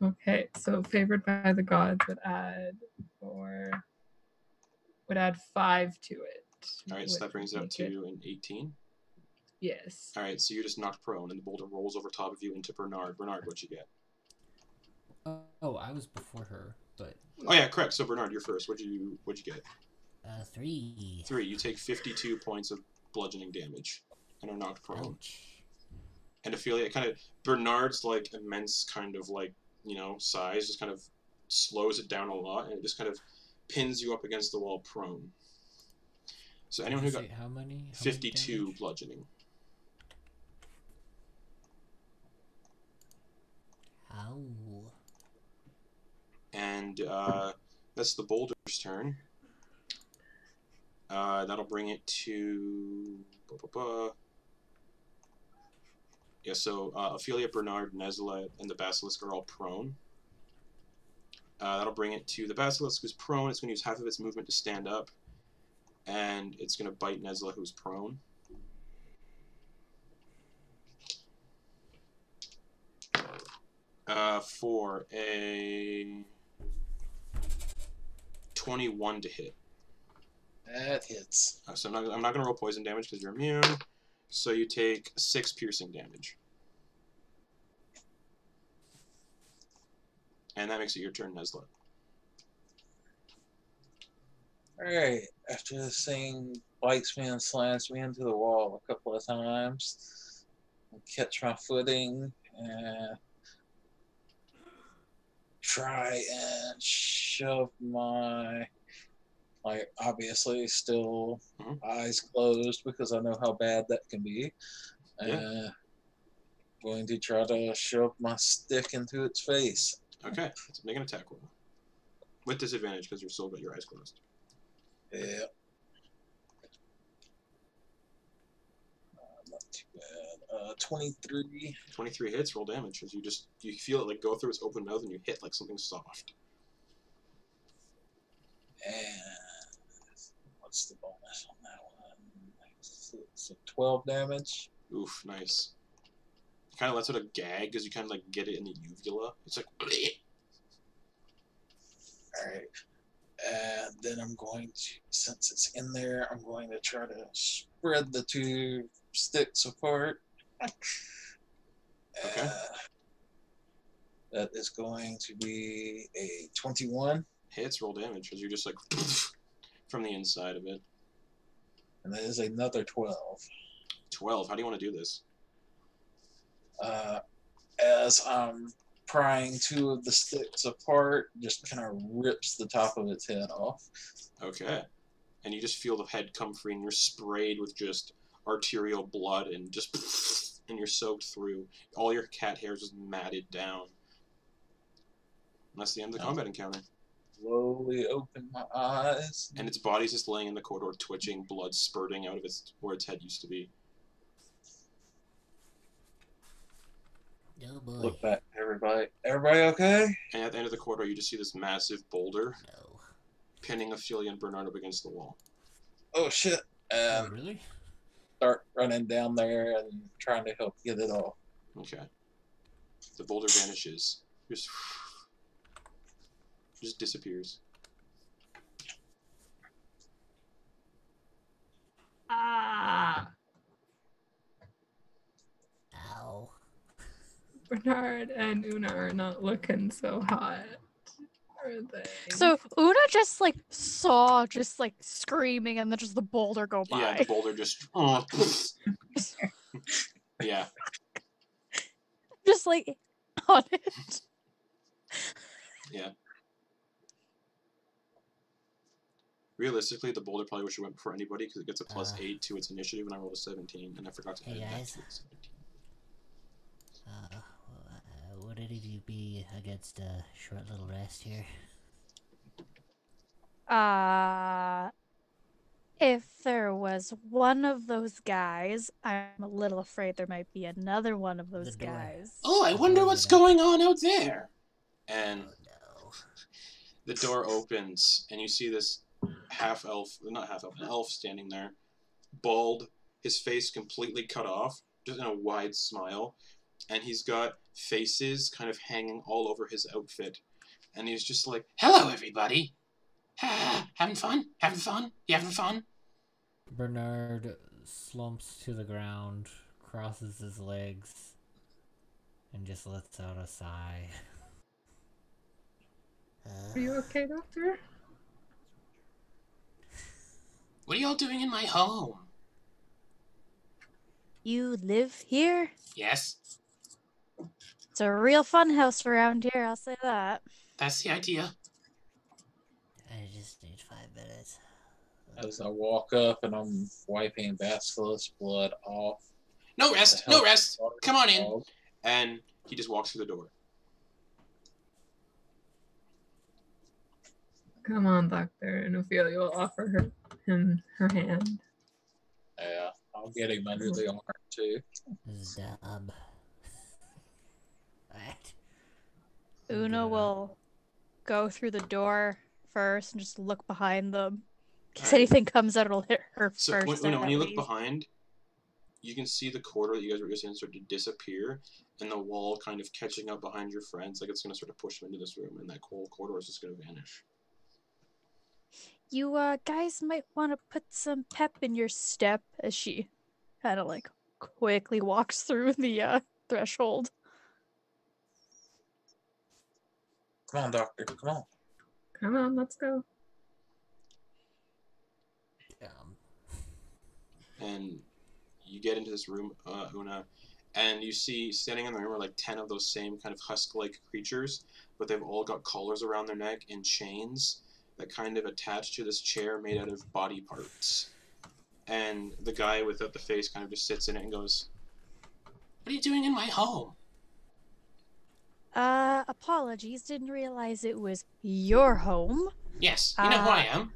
[SPEAKER 4] Okay, so Favored by the Gods would add 5 to it.
[SPEAKER 1] Alright, so that brings it up to an 18.
[SPEAKER 4] Yes.
[SPEAKER 1] Alright, so you're just knocked prone, and the boulder rolls over top of you into Bernard. Bernard, what'd you get?
[SPEAKER 2] Oh, I was before her, but...
[SPEAKER 1] Oh yeah, correct. So Bernard, you're first. What'd you get?
[SPEAKER 6] 3.
[SPEAKER 1] 3. You take 52 points of bludgeoning damage and are knocked prone.
[SPEAKER 6] Ouch.
[SPEAKER 1] And Ophelia, kind of, Bernard's like immense kind of like, size just kind of slows it down a lot, and it just kind of pins you up against the wall prone. So anyone who got
[SPEAKER 2] how many
[SPEAKER 1] 52
[SPEAKER 2] damage?
[SPEAKER 1] bludgeoning.
[SPEAKER 6] Ow.
[SPEAKER 1] And that's the boulder's turn. That'll bring it to... Yeah, so Ophelia, Bernard, Nesla, and the Basilisk are all prone. That'll bring it to the Basilisk, who's prone. It's going to use half of its movement to stand up. And it's going to bite Nesla, who's prone. For a 21 to hit.
[SPEAKER 3] That hits.
[SPEAKER 1] So I'm not going to roll poison damage because you're immune. So you take 6 piercing damage. And that makes it your turn, Nesla.
[SPEAKER 3] Alright, after this thing bites me and slams me into the wall a couple of times, catch my footing and try and shove my, like, obviously still eyes closed because I know how bad that can be.
[SPEAKER 1] Yeah.
[SPEAKER 3] Going to try to shove my stick into its face.
[SPEAKER 1] Okay, let's make an attack roll. With disadvantage because you're still got your eyes closed.
[SPEAKER 3] Yeah. Not too bad. 23.
[SPEAKER 1] 23 hits, roll damage. As you feel it like go through its open mouth and you hit like something soft.
[SPEAKER 3] And what's the bonus on that one? So 12 damage.
[SPEAKER 1] Oof, nice. It kind of lets out a gag because you kind of like get it in the uvula. It's like. Bleh.
[SPEAKER 3] Alright. And then I'm going to, since it's in there, I'm going to try to spread the two sticks apart.
[SPEAKER 1] Okay.
[SPEAKER 3] That is going to be a 21.
[SPEAKER 1] Hits, roll damage as you're just like from the inside of it.
[SPEAKER 3] And that is another 12.
[SPEAKER 1] 12. How do you want to do this?
[SPEAKER 3] As I'm prying two of the sticks apart, just kind of rips the top of its head off.
[SPEAKER 1] Okay. And you just feel the head come free and you're sprayed with just arterial blood and just and you're soaked through. All your cat hairs just matted down. And that's the end of the combat encounter.
[SPEAKER 3] Slowly open my eyes.
[SPEAKER 1] And its body's just laying in the corridor, twitching, blood spurting out of where its head used to be.
[SPEAKER 6] Oh boy.
[SPEAKER 3] Look back, everybody. Everybody okay?
[SPEAKER 1] And at the end of the corridor, you just see this massive boulder
[SPEAKER 6] No.
[SPEAKER 1] pinning Ophelia and Bernard up against the wall.
[SPEAKER 3] Oh shit.
[SPEAKER 2] Oh,
[SPEAKER 3] And
[SPEAKER 2] really?
[SPEAKER 3] start running down there and trying to help get it off.
[SPEAKER 1] Okay. The boulder vanishes. Just disappears.
[SPEAKER 4] Ah,
[SPEAKER 6] Ow.
[SPEAKER 4] Bernard and Una are not looking so hot, are they?
[SPEAKER 5] So Una just like saw just like screaming and then just the boulder go by.
[SPEAKER 1] Yeah, the boulder just... yeah.
[SPEAKER 5] Just like on it.
[SPEAKER 1] Yeah. Realistically, the boulder probably wish it went before anybody because it gets a +8 to its initiative, and I rolled a 17, and I forgot to add
[SPEAKER 6] Hey,
[SPEAKER 1] that
[SPEAKER 6] guys.
[SPEAKER 1] to its 17.
[SPEAKER 6] Would any of you be against a short little rest here?
[SPEAKER 5] If there was one of those guys, I'm a little afraid there might be another one of those
[SPEAKER 6] door.
[SPEAKER 5] guys.
[SPEAKER 1] Oh, I
[SPEAKER 6] The
[SPEAKER 1] wonder
[SPEAKER 6] door
[SPEAKER 1] what's
[SPEAKER 6] went up.
[SPEAKER 1] going on out there! And
[SPEAKER 6] Oh no.
[SPEAKER 1] the door opens, and you see this half-elf, not half-elf, an elf standing there, bald, his face completely cut off, just in a wide smile, and he's got faces kind of hanging all over his outfit, and he's just like, "Hello, everybody! Having fun? Having fun? You having fun?"
[SPEAKER 2] Bernard slumps to the ground, crosses his legs, and just lets out a sigh.
[SPEAKER 4] Are you okay, Doctor?
[SPEAKER 1] What are y'all doing in my home?
[SPEAKER 5] You live here?
[SPEAKER 1] Yes,
[SPEAKER 5] It's a real fun house around here, I'll say that.
[SPEAKER 1] that's the idea.
[SPEAKER 6] I just need 5 minutes.
[SPEAKER 3] As I walk up and I'm wiping Basilisk blood off.
[SPEAKER 1] No rest,
[SPEAKER 3] The
[SPEAKER 1] no
[SPEAKER 3] hell-
[SPEAKER 1] rest. Come on in. And he just walks through the door.
[SPEAKER 4] Come on, Doctor. And Ophelia will offer him her hand.
[SPEAKER 3] Yeah, I'll get him under the arm too.
[SPEAKER 6] This is dumb. What?
[SPEAKER 5] Una
[SPEAKER 2] Yeah.
[SPEAKER 5] will go through the door first and just look behind them. In case
[SPEAKER 1] Alright.
[SPEAKER 5] anything comes out, it'll hit her
[SPEAKER 1] So
[SPEAKER 5] first.
[SPEAKER 1] when you look
[SPEAKER 5] at least.
[SPEAKER 1] behind, you can see the corridor that you guys were just in start to disappear, and the wall kind of catching up behind your friends, like it's going to sort of push them into this room, and that whole corridor is just going to vanish.
[SPEAKER 5] You guys might want to put some pep in your step as she kind of like quickly walks through the threshold.
[SPEAKER 3] Come on, Doctor. Come on.
[SPEAKER 4] Come on, let's go.
[SPEAKER 6] Dumb.
[SPEAKER 1] And you get into this room, Una, And you see standing in the room are like 10 of those same kind of husk-like creatures, but they've all got collars around their neck and chains that kind of attach to this chair made out of body parts. And the guy without the face kind of just sits in it and goes, "What are you doing in my home?"
[SPEAKER 5] Apologies. Didn't realize it was your home.
[SPEAKER 1] Yes, you know who I am.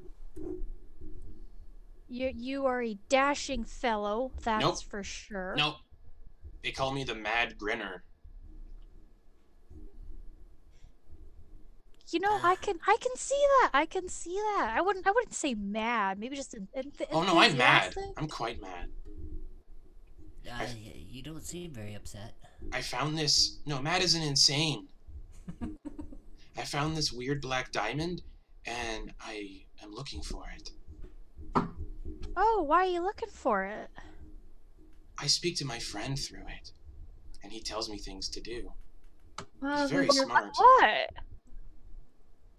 [SPEAKER 5] You are a dashing fellow, that's
[SPEAKER 1] Nope.
[SPEAKER 5] for sure.
[SPEAKER 1] Nope. They call me the Mad Grinner.
[SPEAKER 5] You know, I can see that. I can see that. I wouldn't say mad. Maybe just
[SPEAKER 1] Oh no, I'm mad.
[SPEAKER 5] enthusiastic.
[SPEAKER 1] I'm quite mad.
[SPEAKER 6] You don't seem very upset.
[SPEAKER 1] I found this. No, mad isn't insane. I found this weird black diamond, and I am looking for it.
[SPEAKER 5] Oh, why are you looking for it?
[SPEAKER 1] I speak to my friend through it, and he tells me things to do.
[SPEAKER 4] Well,
[SPEAKER 1] He's very
[SPEAKER 4] who's your
[SPEAKER 1] smart.
[SPEAKER 5] What?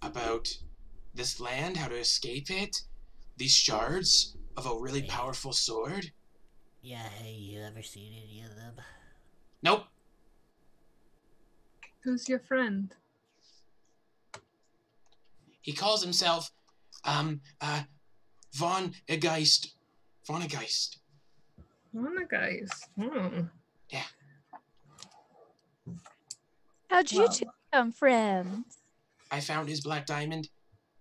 [SPEAKER 1] About this land, how to escape it, these shards of a really powerful sword.
[SPEAKER 6] Yeah, hey, you ever seen any of them?
[SPEAKER 1] Nope.
[SPEAKER 4] Who's your friend?
[SPEAKER 1] He calls himself, Von Egeist. Von Egeist.
[SPEAKER 4] Monogeist. Oh.
[SPEAKER 1] Yeah.
[SPEAKER 5] How'd you two become friends?
[SPEAKER 1] I found his black diamond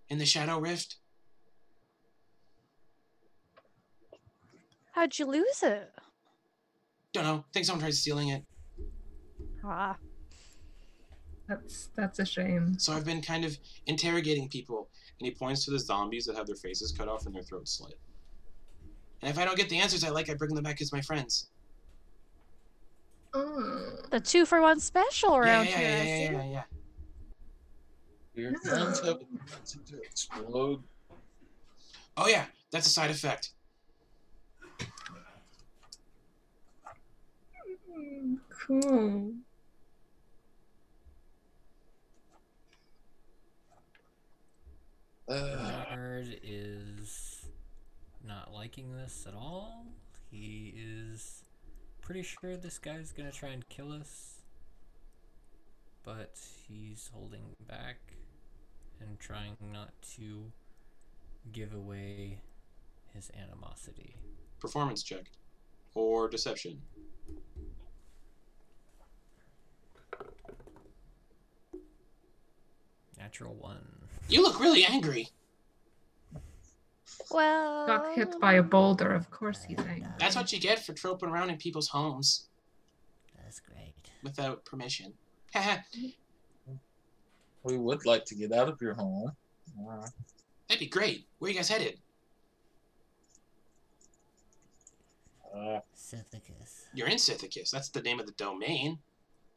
[SPEAKER 1] in the Shadow Rift.
[SPEAKER 5] How'd you lose it?
[SPEAKER 1] Don't know. Think someone tried stealing it.
[SPEAKER 5] Ah.
[SPEAKER 4] That's a shame.
[SPEAKER 1] So I've been kind of interrogating people. And he points to the zombies that have their faces cut off and their throats slit. And if I don't get the answers I like, I bring them back as my friends.
[SPEAKER 4] Oh.
[SPEAKER 5] The 2-for-1 special around here. I see.
[SPEAKER 1] Yeah.
[SPEAKER 3] Your friends have a tendency to explode.
[SPEAKER 1] Oh yeah, that's a side effect.
[SPEAKER 4] Cool.
[SPEAKER 2] Bernard is not liking this at all. He is pretty sure this guy's gonna try and kill us, but he's holding back and trying not to give away his animosity.
[SPEAKER 1] Performance check. Or deception.
[SPEAKER 2] Natural 1.
[SPEAKER 1] You look really angry.
[SPEAKER 5] Well,
[SPEAKER 4] Got hit by a boulder. Of course he's angry.
[SPEAKER 1] That's what you get for troping around in people's homes
[SPEAKER 6] That's great.
[SPEAKER 1] without permission. Haha.
[SPEAKER 3] We would like to get out of your home.
[SPEAKER 1] That'd be great. Where are you guys headed?
[SPEAKER 6] Sithicus.
[SPEAKER 1] You're in Sithicus. That's the name of the domain.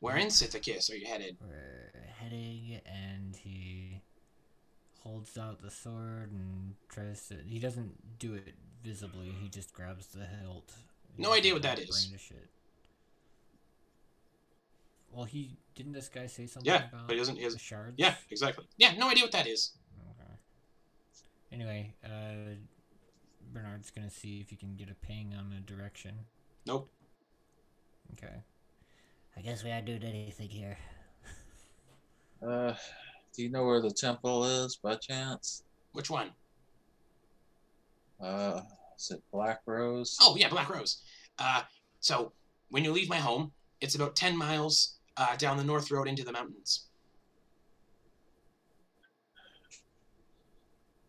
[SPEAKER 1] Where in Sithicus are you headed?
[SPEAKER 6] We're heading, and he holds out the sword and tries to. He doesn't do it visibly. He just grabs the hilt.
[SPEAKER 1] No idea what that is.
[SPEAKER 6] Brandish it. Well, didn't this guy say something
[SPEAKER 1] Yeah,
[SPEAKER 6] about
[SPEAKER 1] but he doesn't. He
[SPEAKER 6] the
[SPEAKER 1] has.
[SPEAKER 6] shards?
[SPEAKER 1] Yeah, exactly. Yeah, no idea what that is.
[SPEAKER 6] Okay. Anyway, Bernard's gonna see if he can get a ping on the direction.
[SPEAKER 1] Nope.
[SPEAKER 6] Okay. I guess we aren't doing anything here.
[SPEAKER 3] Do you know where the temple is by chance?
[SPEAKER 1] Which one?
[SPEAKER 3] Is it Black Rose?
[SPEAKER 1] Oh yeah, Black Rose. So when you leave my home, it's about 10 miles down the north road into the mountains.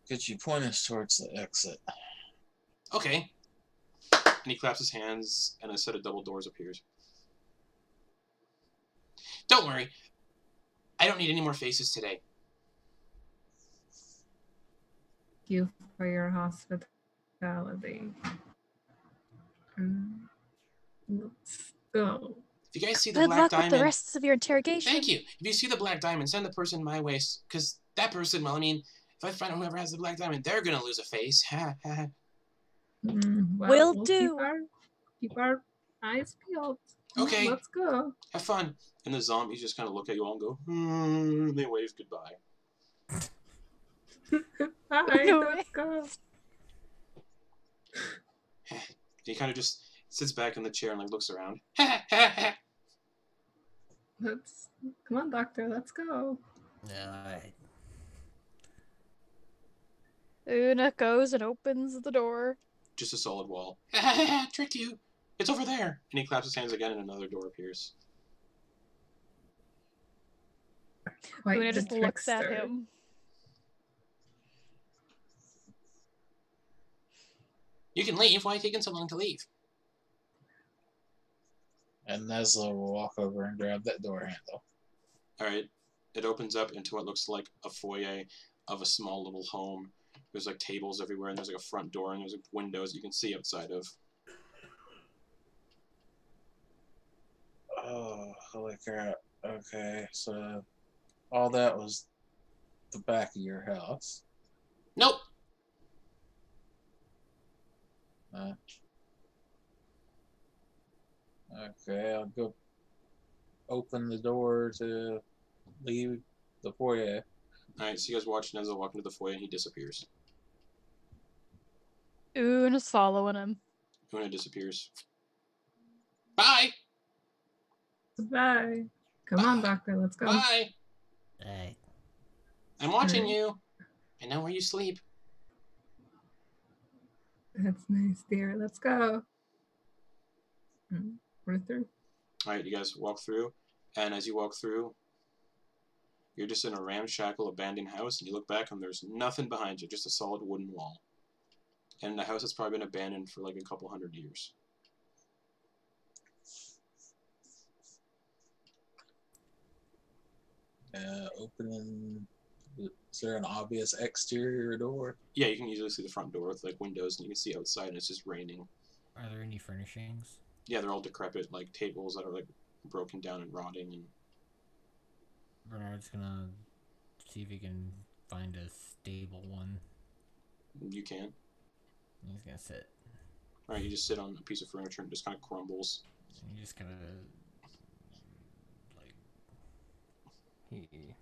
[SPEAKER 3] Could you point us towards the exit?
[SPEAKER 1] Okay. And he claps his hands, and a set of double doors appears. Don't worry. I don't need any more faces today.
[SPEAKER 4] Thank you for your hospitality. Let's go.
[SPEAKER 1] If you guys see the
[SPEAKER 5] good
[SPEAKER 1] black
[SPEAKER 5] luck
[SPEAKER 1] diamond...
[SPEAKER 5] with the rest of your interrogation.
[SPEAKER 1] Thank you. If you see the black diamond, send the person my way, because that person, well, I mean, if I find out whoever has the black diamond, they're going to lose a face. Ha, ha, ha.
[SPEAKER 4] Well,
[SPEAKER 5] Will
[SPEAKER 4] we'll
[SPEAKER 5] do.
[SPEAKER 4] Keep our eyes peeled.
[SPEAKER 1] Okay.
[SPEAKER 4] Let's go.
[SPEAKER 1] Have fun. And the zombies just kind of look at you all and go, and they wave goodbye.
[SPEAKER 4] Bye.
[SPEAKER 5] No
[SPEAKER 4] Let's go.
[SPEAKER 1] He kind of just Sits back in the chair and like looks around.
[SPEAKER 4] Come on, doctor, let's go.
[SPEAKER 6] Alright.
[SPEAKER 5] Una goes and opens the door.
[SPEAKER 1] Just a solid wall. Tricked you. It's over there. And he claps his hands again and another door appears.
[SPEAKER 4] Quite
[SPEAKER 5] Una
[SPEAKER 4] the
[SPEAKER 5] just looks at
[SPEAKER 4] trickster.
[SPEAKER 5] him.
[SPEAKER 1] You can leave. Why are you taking so long to leave?
[SPEAKER 3] And Nesla will walk over and grab that door handle.
[SPEAKER 1] Alright. It opens up into what looks like a foyer of a small little home. There's like tables everywhere and there's like a front door and there's like windows you can see outside of.
[SPEAKER 3] Oh, holy crap. Okay, so all that was the back of your house.
[SPEAKER 1] Nope.
[SPEAKER 3] Okay, I'll go open the door to leave the foyer.
[SPEAKER 1] Alright, so you guys watch Nesla walk into the foyer and he disappears.
[SPEAKER 5] Una's following him.
[SPEAKER 1] Una disappears. Bye!
[SPEAKER 4] Bye. Come on, doctor, let's go.
[SPEAKER 1] Bye!
[SPEAKER 6] Alright.
[SPEAKER 1] I'm watching
[SPEAKER 4] Alright.
[SPEAKER 1] you. I know where you sleep.
[SPEAKER 4] That's nice, dear. Let's go. We're through.
[SPEAKER 1] Alright, you guys walk through, and as you walk through, you're just in a ramshackle abandoned house, and you look back and there's nothing behind you, just a solid wooden wall. And the house has probably been abandoned for like a couple 100 years.
[SPEAKER 3] Opening. Is there an obvious exterior door?
[SPEAKER 1] Yeah, you can easily see the front door with like windows, and you can see outside, and it's just raining.
[SPEAKER 2] Are there any furnishings?
[SPEAKER 1] Yeah, they're all decrepit, like tables that are like broken down and rotting, and
[SPEAKER 2] Bernard's gonna see if he can find a stable one.
[SPEAKER 1] you can.
[SPEAKER 2] He's gonna sit.
[SPEAKER 1] Alright, you just sit on a piece of furniture and it just kind of crumbles.
[SPEAKER 2] And he just kind of like he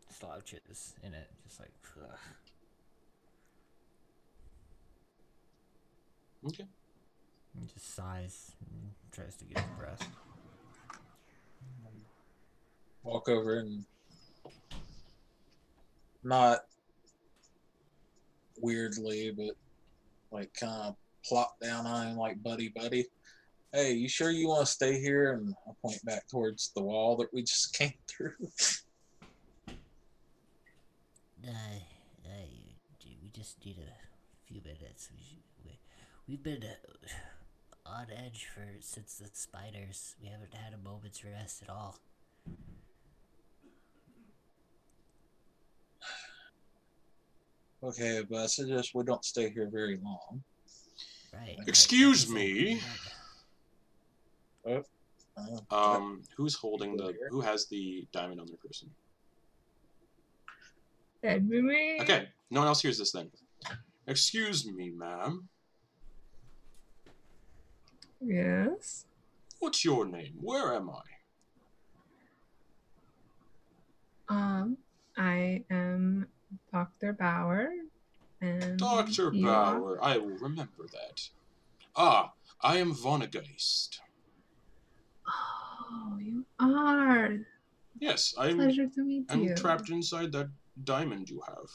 [SPEAKER 2] slouches in it, just like ugh.
[SPEAKER 1] Okay.
[SPEAKER 2] He just sighs and tries to get his breath.
[SPEAKER 3] Walk over and not weirdly, but like kind of plop down on him like buddy. Hey, you sure you want to stay here? And I'll point back towards the wall that we just came through.
[SPEAKER 6] We just need a few minutes. We've been on edge since the spiders. We haven't had a moment's rest at all.
[SPEAKER 3] Okay, but I suggest we don't stay here very long.
[SPEAKER 6] Right.
[SPEAKER 1] Excuse me.
[SPEAKER 3] Uh,
[SPEAKER 1] Who's holding who has the diamond on their person?
[SPEAKER 4] That'd be me.
[SPEAKER 1] Okay, no one else hears this then. Excuse me, ma'am.
[SPEAKER 4] Yes.
[SPEAKER 1] What's your name? Where am I?
[SPEAKER 4] I am Dr. Bauer. And
[SPEAKER 1] Dr.
[SPEAKER 4] you are?
[SPEAKER 1] Bauer, I will remember that. Ah, I am Vonnegeist.
[SPEAKER 4] Oh, you are.
[SPEAKER 1] Yes, I'm
[SPEAKER 4] Pleasure to meet you.
[SPEAKER 1] trapped inside that diamond you have.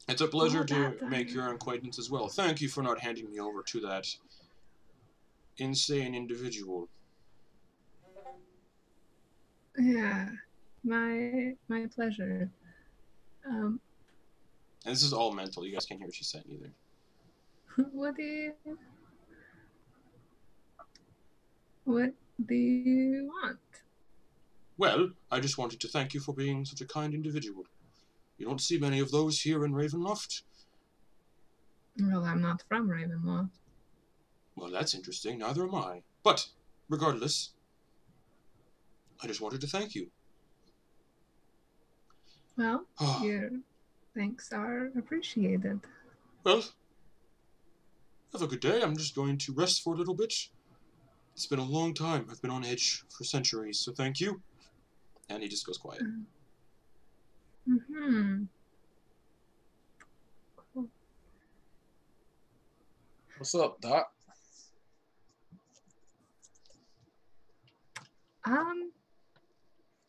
[SPEAKER 1] It's a pleasure to make your acquaintance as well. Thank you for not handing me over to that insane individual.
[SPEAKER 4] Yeah, my pleasure.
[SPEAKER 1] And this is all mental. You guys can't hear what she's saying either.
[SPEAKER 4] What do you want?
[SPEAKER 1] Well, I just wanted to thank you for being such a kind individual. You don't see many of those here in Ravenloft.
[SPEAKER 4] Well, I'm not from Ravenloft.
[SPEAKER 1] Well, that's interesting. Neither am I. But, regardless, I just wanted to thank you.
[SPEAKER 4] Well, your thanks are appreciated.
[SPEAKER 1] Well, have a good day. I'm just going to rest for a little bit. It's been a long time. I've been on edge for centuries, so thank you. And he just goes quiet.
[SPEAKER 4] Mm-hmm. Cool.
[SPEAKER 3] What's up, Doc?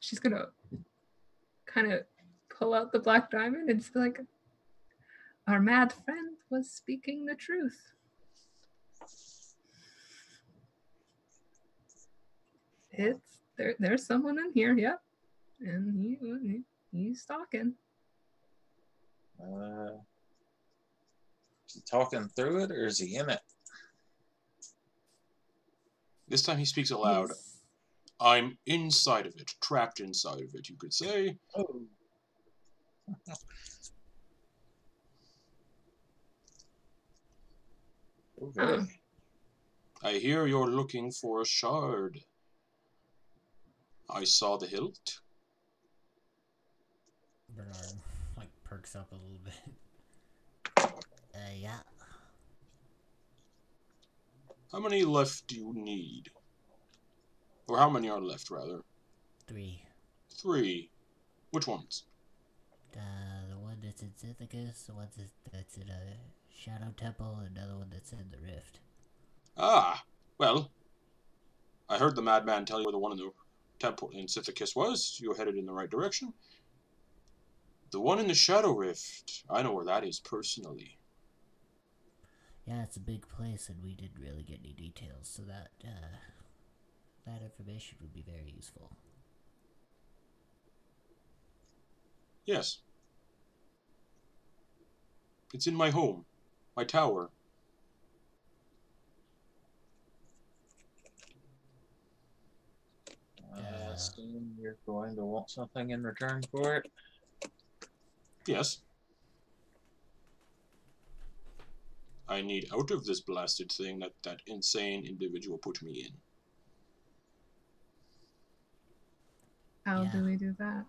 [SPEAKER 4] She's gonna kind of pull out the black diamond and just be like, our mad friend was speaking the truth. It's there's someone in here, yep. And he's talking.
[SPEAKER 3] Is he talking through it or is he in it?
[SPEAKER 1] This time he speaks aloud. I'm inside of it, trapped inside of it, you could say.
[SPEAKER 3] Oh. Okay.
[SPEAKER 1] I hear you're looking for a shard. I saw the hilt.
[SPEAKER 2] Bernard like perks up a little bit.
[SPEAKER 6] Yeah.
[SPEAKER 1] How many left do you need? Or how many are left, rather?
[SPEAKER 6] 3.
[SPEAKER 1] 3. Which ones?
[SPEAKER 6] The one that's in Sithicus, the one that's in a Shadow Temple, and another one that's in the Rift.
[SPEAKER 1] Ah, well, I heard the madman tell you where the one in the temple in Sithicus was. You're headed in the right direction. The one in the Shadow Rift, I know where that is personally.
[SPEAKER 6] Yeah, it's a big place, and we didn't really get any details, so that information would be very useful.
[SPEAKER 1] Yes. It's in my home, my tower.
[SPEAKER 3] I assume you're going to want something in return for it?
[SPEAKER 1] Yes. I need out of this blasted thing that insane individual put me in.
[SPEAKER 4] How
[SPEAKER 6] Yeah.
[SPEAKER 4] do we do that?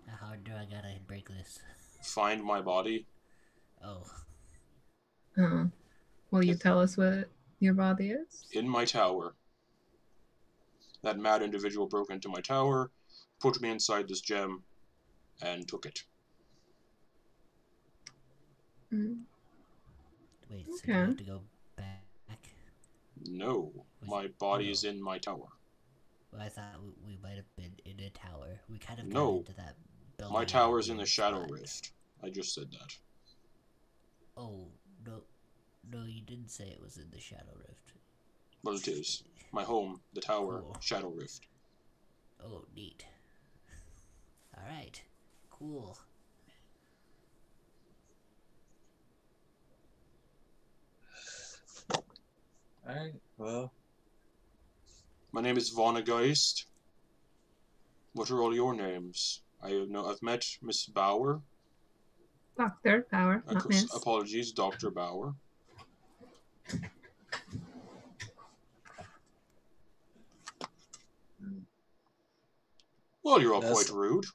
[SPEAKER 6] How hard do I gotta break this?
[SPEAKER 1] Find my body.
[SPEAKER 6] Oh.
[SPEAKER 4] Will you tell us what your body is?
[SPEAKER 1] In my tower. That mad individual broke into my tower, put me inside this gem, and took it.
[SPEAKER 4] Mm.
[SPEAKER 6] Wait, so do
[SPEAKER 4] Okay.
[SPEAKER 6] we have to go back?
[SPEAKER 1] No, my body is in my tower.
[SPEAKER 6] Well, I thought we might have been in a tower. We kind of got
[SPEAKER 1] No.
[SPEAKER 6] into that building.
[SPEAKER 1] My
[SPEAKER 6] at a
[SPEAKER 1] tower is in the
[SPEAKER 6] weird
[SPEAKER 1] Shadow
[SPEAKER 6] spot.
[SPEAKER 1] Rift. I just said that.
[SPEAKER 6] Oh, no, you didn't say it was in the Shadow Rift.
[SPEAKER 1] Well, it is. My home, the tower,
[SPEAKER 6] Cool.
[SPEAKER 1] Shadow Rift.
[SPEAKER 6] Oh, neat. Alright, cool.
[SPEAKER 3] Alright, well,
[SPEAKER 1] My name is Vonnegeist. What are all your names? I've met Miss Bauer.
[SPEAKER 4] Dr. Power, not Miss.
[SPEAKER 1] Apologies, Dr. Bauer. Well, you're all quite rude.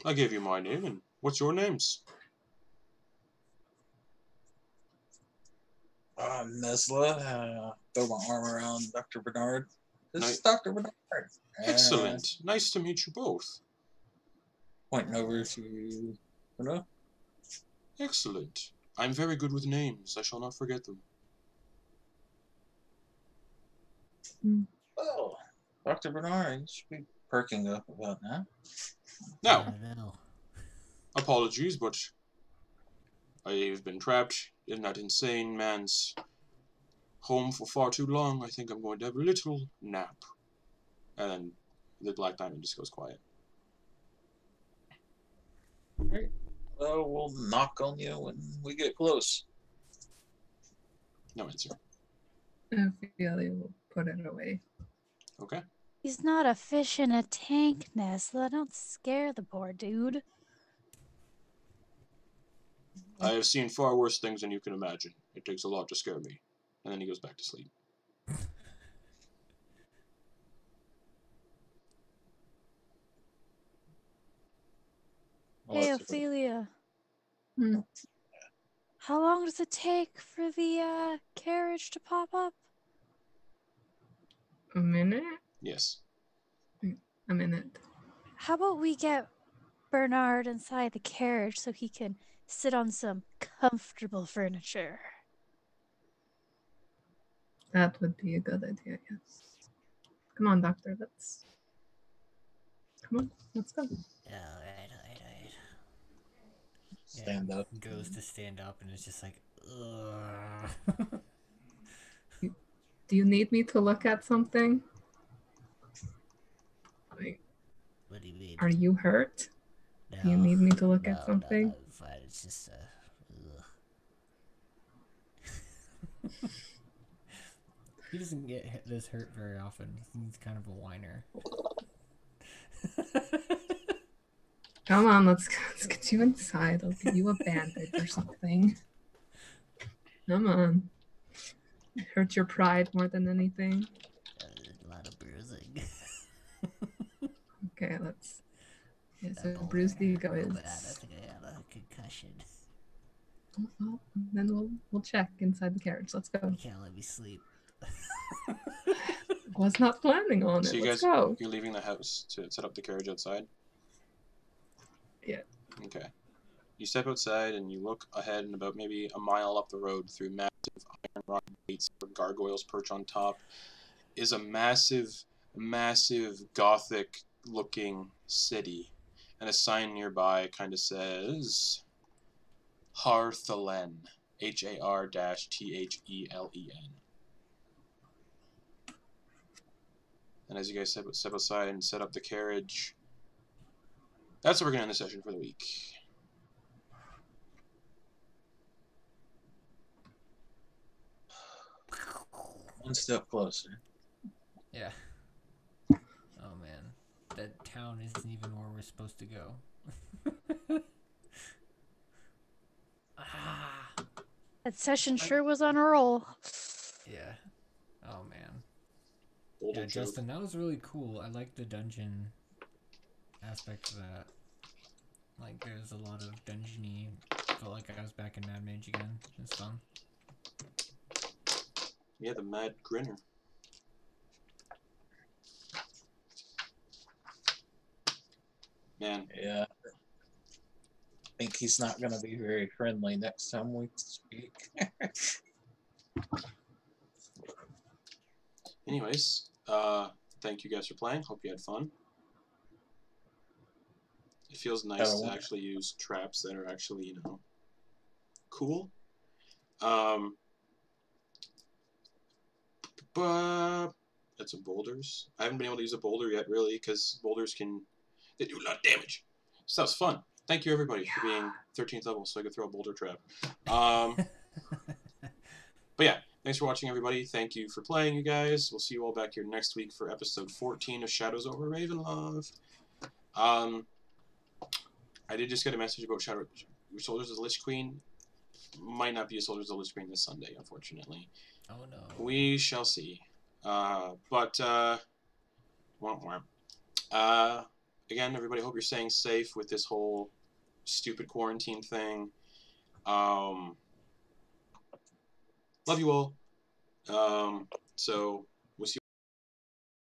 [SPEAKER 1] I gave you my name, and what's your names?
[SPEAKER 3] Nesla, throw my arm around Dr. Bernard. This is
[SPEAKER 1] Nice.
[SPEAKER 3] Dr. Bernard.
[SPEAKER 1] Excellent. Nice to meet you both.
[SPEAKER 3] Pointing over to Bruno.
[SPEAKER 1] Excellent. I'm very good with names. I shall not forget them.
[SPEAKER 3] Oh, Dr. Bernard, you should be perking up about that.
[SPEAKER 1] Now,
[SPEAKER 6] I don't know.
[SPEAKER 1] apologies, but I've been trapped in that insane man's home for far too long. I think I'm going to have a little nap. And then the black diamond just goes quiet.
[SPEAKER 3] Alright. Well, we'll knock on you when we get close.
[SPEAKER 1] No answer.
[SPEAKER 4] Ophelia will put it away.
[SPEAKER 1] Okay.
[SPEAKER 5] He's not a fish in a tank, Nesla. Don't scare the poor dude.
[SPEAKER 1] I have seen far worse things than you can imagine. It takes a lot to scare me. And then he goes back to sleep.
[SPEAKER 5] Hey, Ophelia.
[SPEAKER 4] Hmm.
[SPEAKER 5] How long does it take for the carriage to pop up?
[SPEAKER 4] A minute?
[SPEAKER 1] Yes.
[SPEAKER 4] A minute.
[SPEAKER 5] How about we get Bernard inside the carriage so he can sit on some comfortable furniture?
[SPEAKER 4] That would be a good idea, yes. Come on, doctor, come on, let's go.
[SPEAKER 6] Alright.
[SPEAKER 3] Stand up.
[SPEAKER 2] Goes to stand up and it's just like, ugh.
[SPEAKER 4] Do you need me to look at something? Like,
[SPEAKER 6] What do you mean?
[SPEAKER 4] are you hurt?
[SPEAKER 6] No.
[SPEAKER 4] Do you need me to look at something?
[SPEAKER 6] No, I'm fine. It's just, ugh.
[SPEAKER 2] He doesn't get this hurt very often. He's kind of a whiner.
[SPEAKER 4] Come on, let's get you inside. I'll give you a bandage or something. Come on. It hurt your pride more than anything.
[SPEAKER 6] A lot of bruising.
[SPEAKER 4] Okay, let's. Yeah, so bruised ego
[SPEAKER 6] Real
[SPEAKER 4] is.
[SPEAKER 6] bad. I think I had a concussion.
[SPEAKER 4] Well, then we'll check inside the carriage. Let's go.
[SPEAKER 6] You can't let me sleep.
[SPEAKER 4] Was not planning on it.
[SPEAKER 1] So you
[SPEAKER 4] Let's
[SPEAKER 1] guys,
[SPEAKER 4] go.
[SPEAKER 1] you're leaving the house to set up the carriage outside?
[SPEAKER 4] Yeah.
[SPEAKER 1] Okay. You step outside and you look ahead, and about maybe a mile up the road through massive iron rod gates where gargoyles perch on top is a massive Gothic-looking city. And a sign nearby kind of says Harthelen. Har-Thelen. And as you guys step outside and set up the carriage, that's where we're going to end the session for the week.
[SPEAKER 3] One step closer.
[SPEAKER 2] Yeah. Oh man, that town isn't even where we're supposed to go. Ah.
[SPEAKER 5] That session sure was on a roll.
[SPEAKER 2] Yeah. Oh man.
[SPEAKER 1] Boulder
[SPEAKER 2] Yeah,
[SPEAKER 1] joke.
[SPEAKER 2] Justin, that was really cool. I like the dungeon aspect of that. Like, there's a lot of dungeony. Felt like I was back in Mad Mage again. It's fun.
[SPEAKER 1] Yeah, the Mad Grinner. Man,
[SPEAKER 3] Yeah. I think he's not going to be very friendly next time we speak.
[SPEAKER 1] anyways, thank you guys for playing. Hope you had fun. It feels nice to actually use traps that are actually, you know, cool. But that's some boulders. I haven't been able to use a boulder yet, really, because boulders they do a lot of damage. So that was fun. Thank you, everybody, for being 13th level so I could throw a boulder trap. But yeah, thanks for watching, everybody. Thank you for playing, you guys. We'll see you all back here next week for episode 14 of Shadows over Ravenloft. I did just get a message about Soldiers of the Lich Queen. Might not be a Soldiers of the Lich Queen this Sunday, unfortunately.
[SPEAKER 2] Oh no.
[SPEAKER 1] We shall see. Again, everybody, hope you're staying safe with this whole stupid quarantine thing. Love you all. So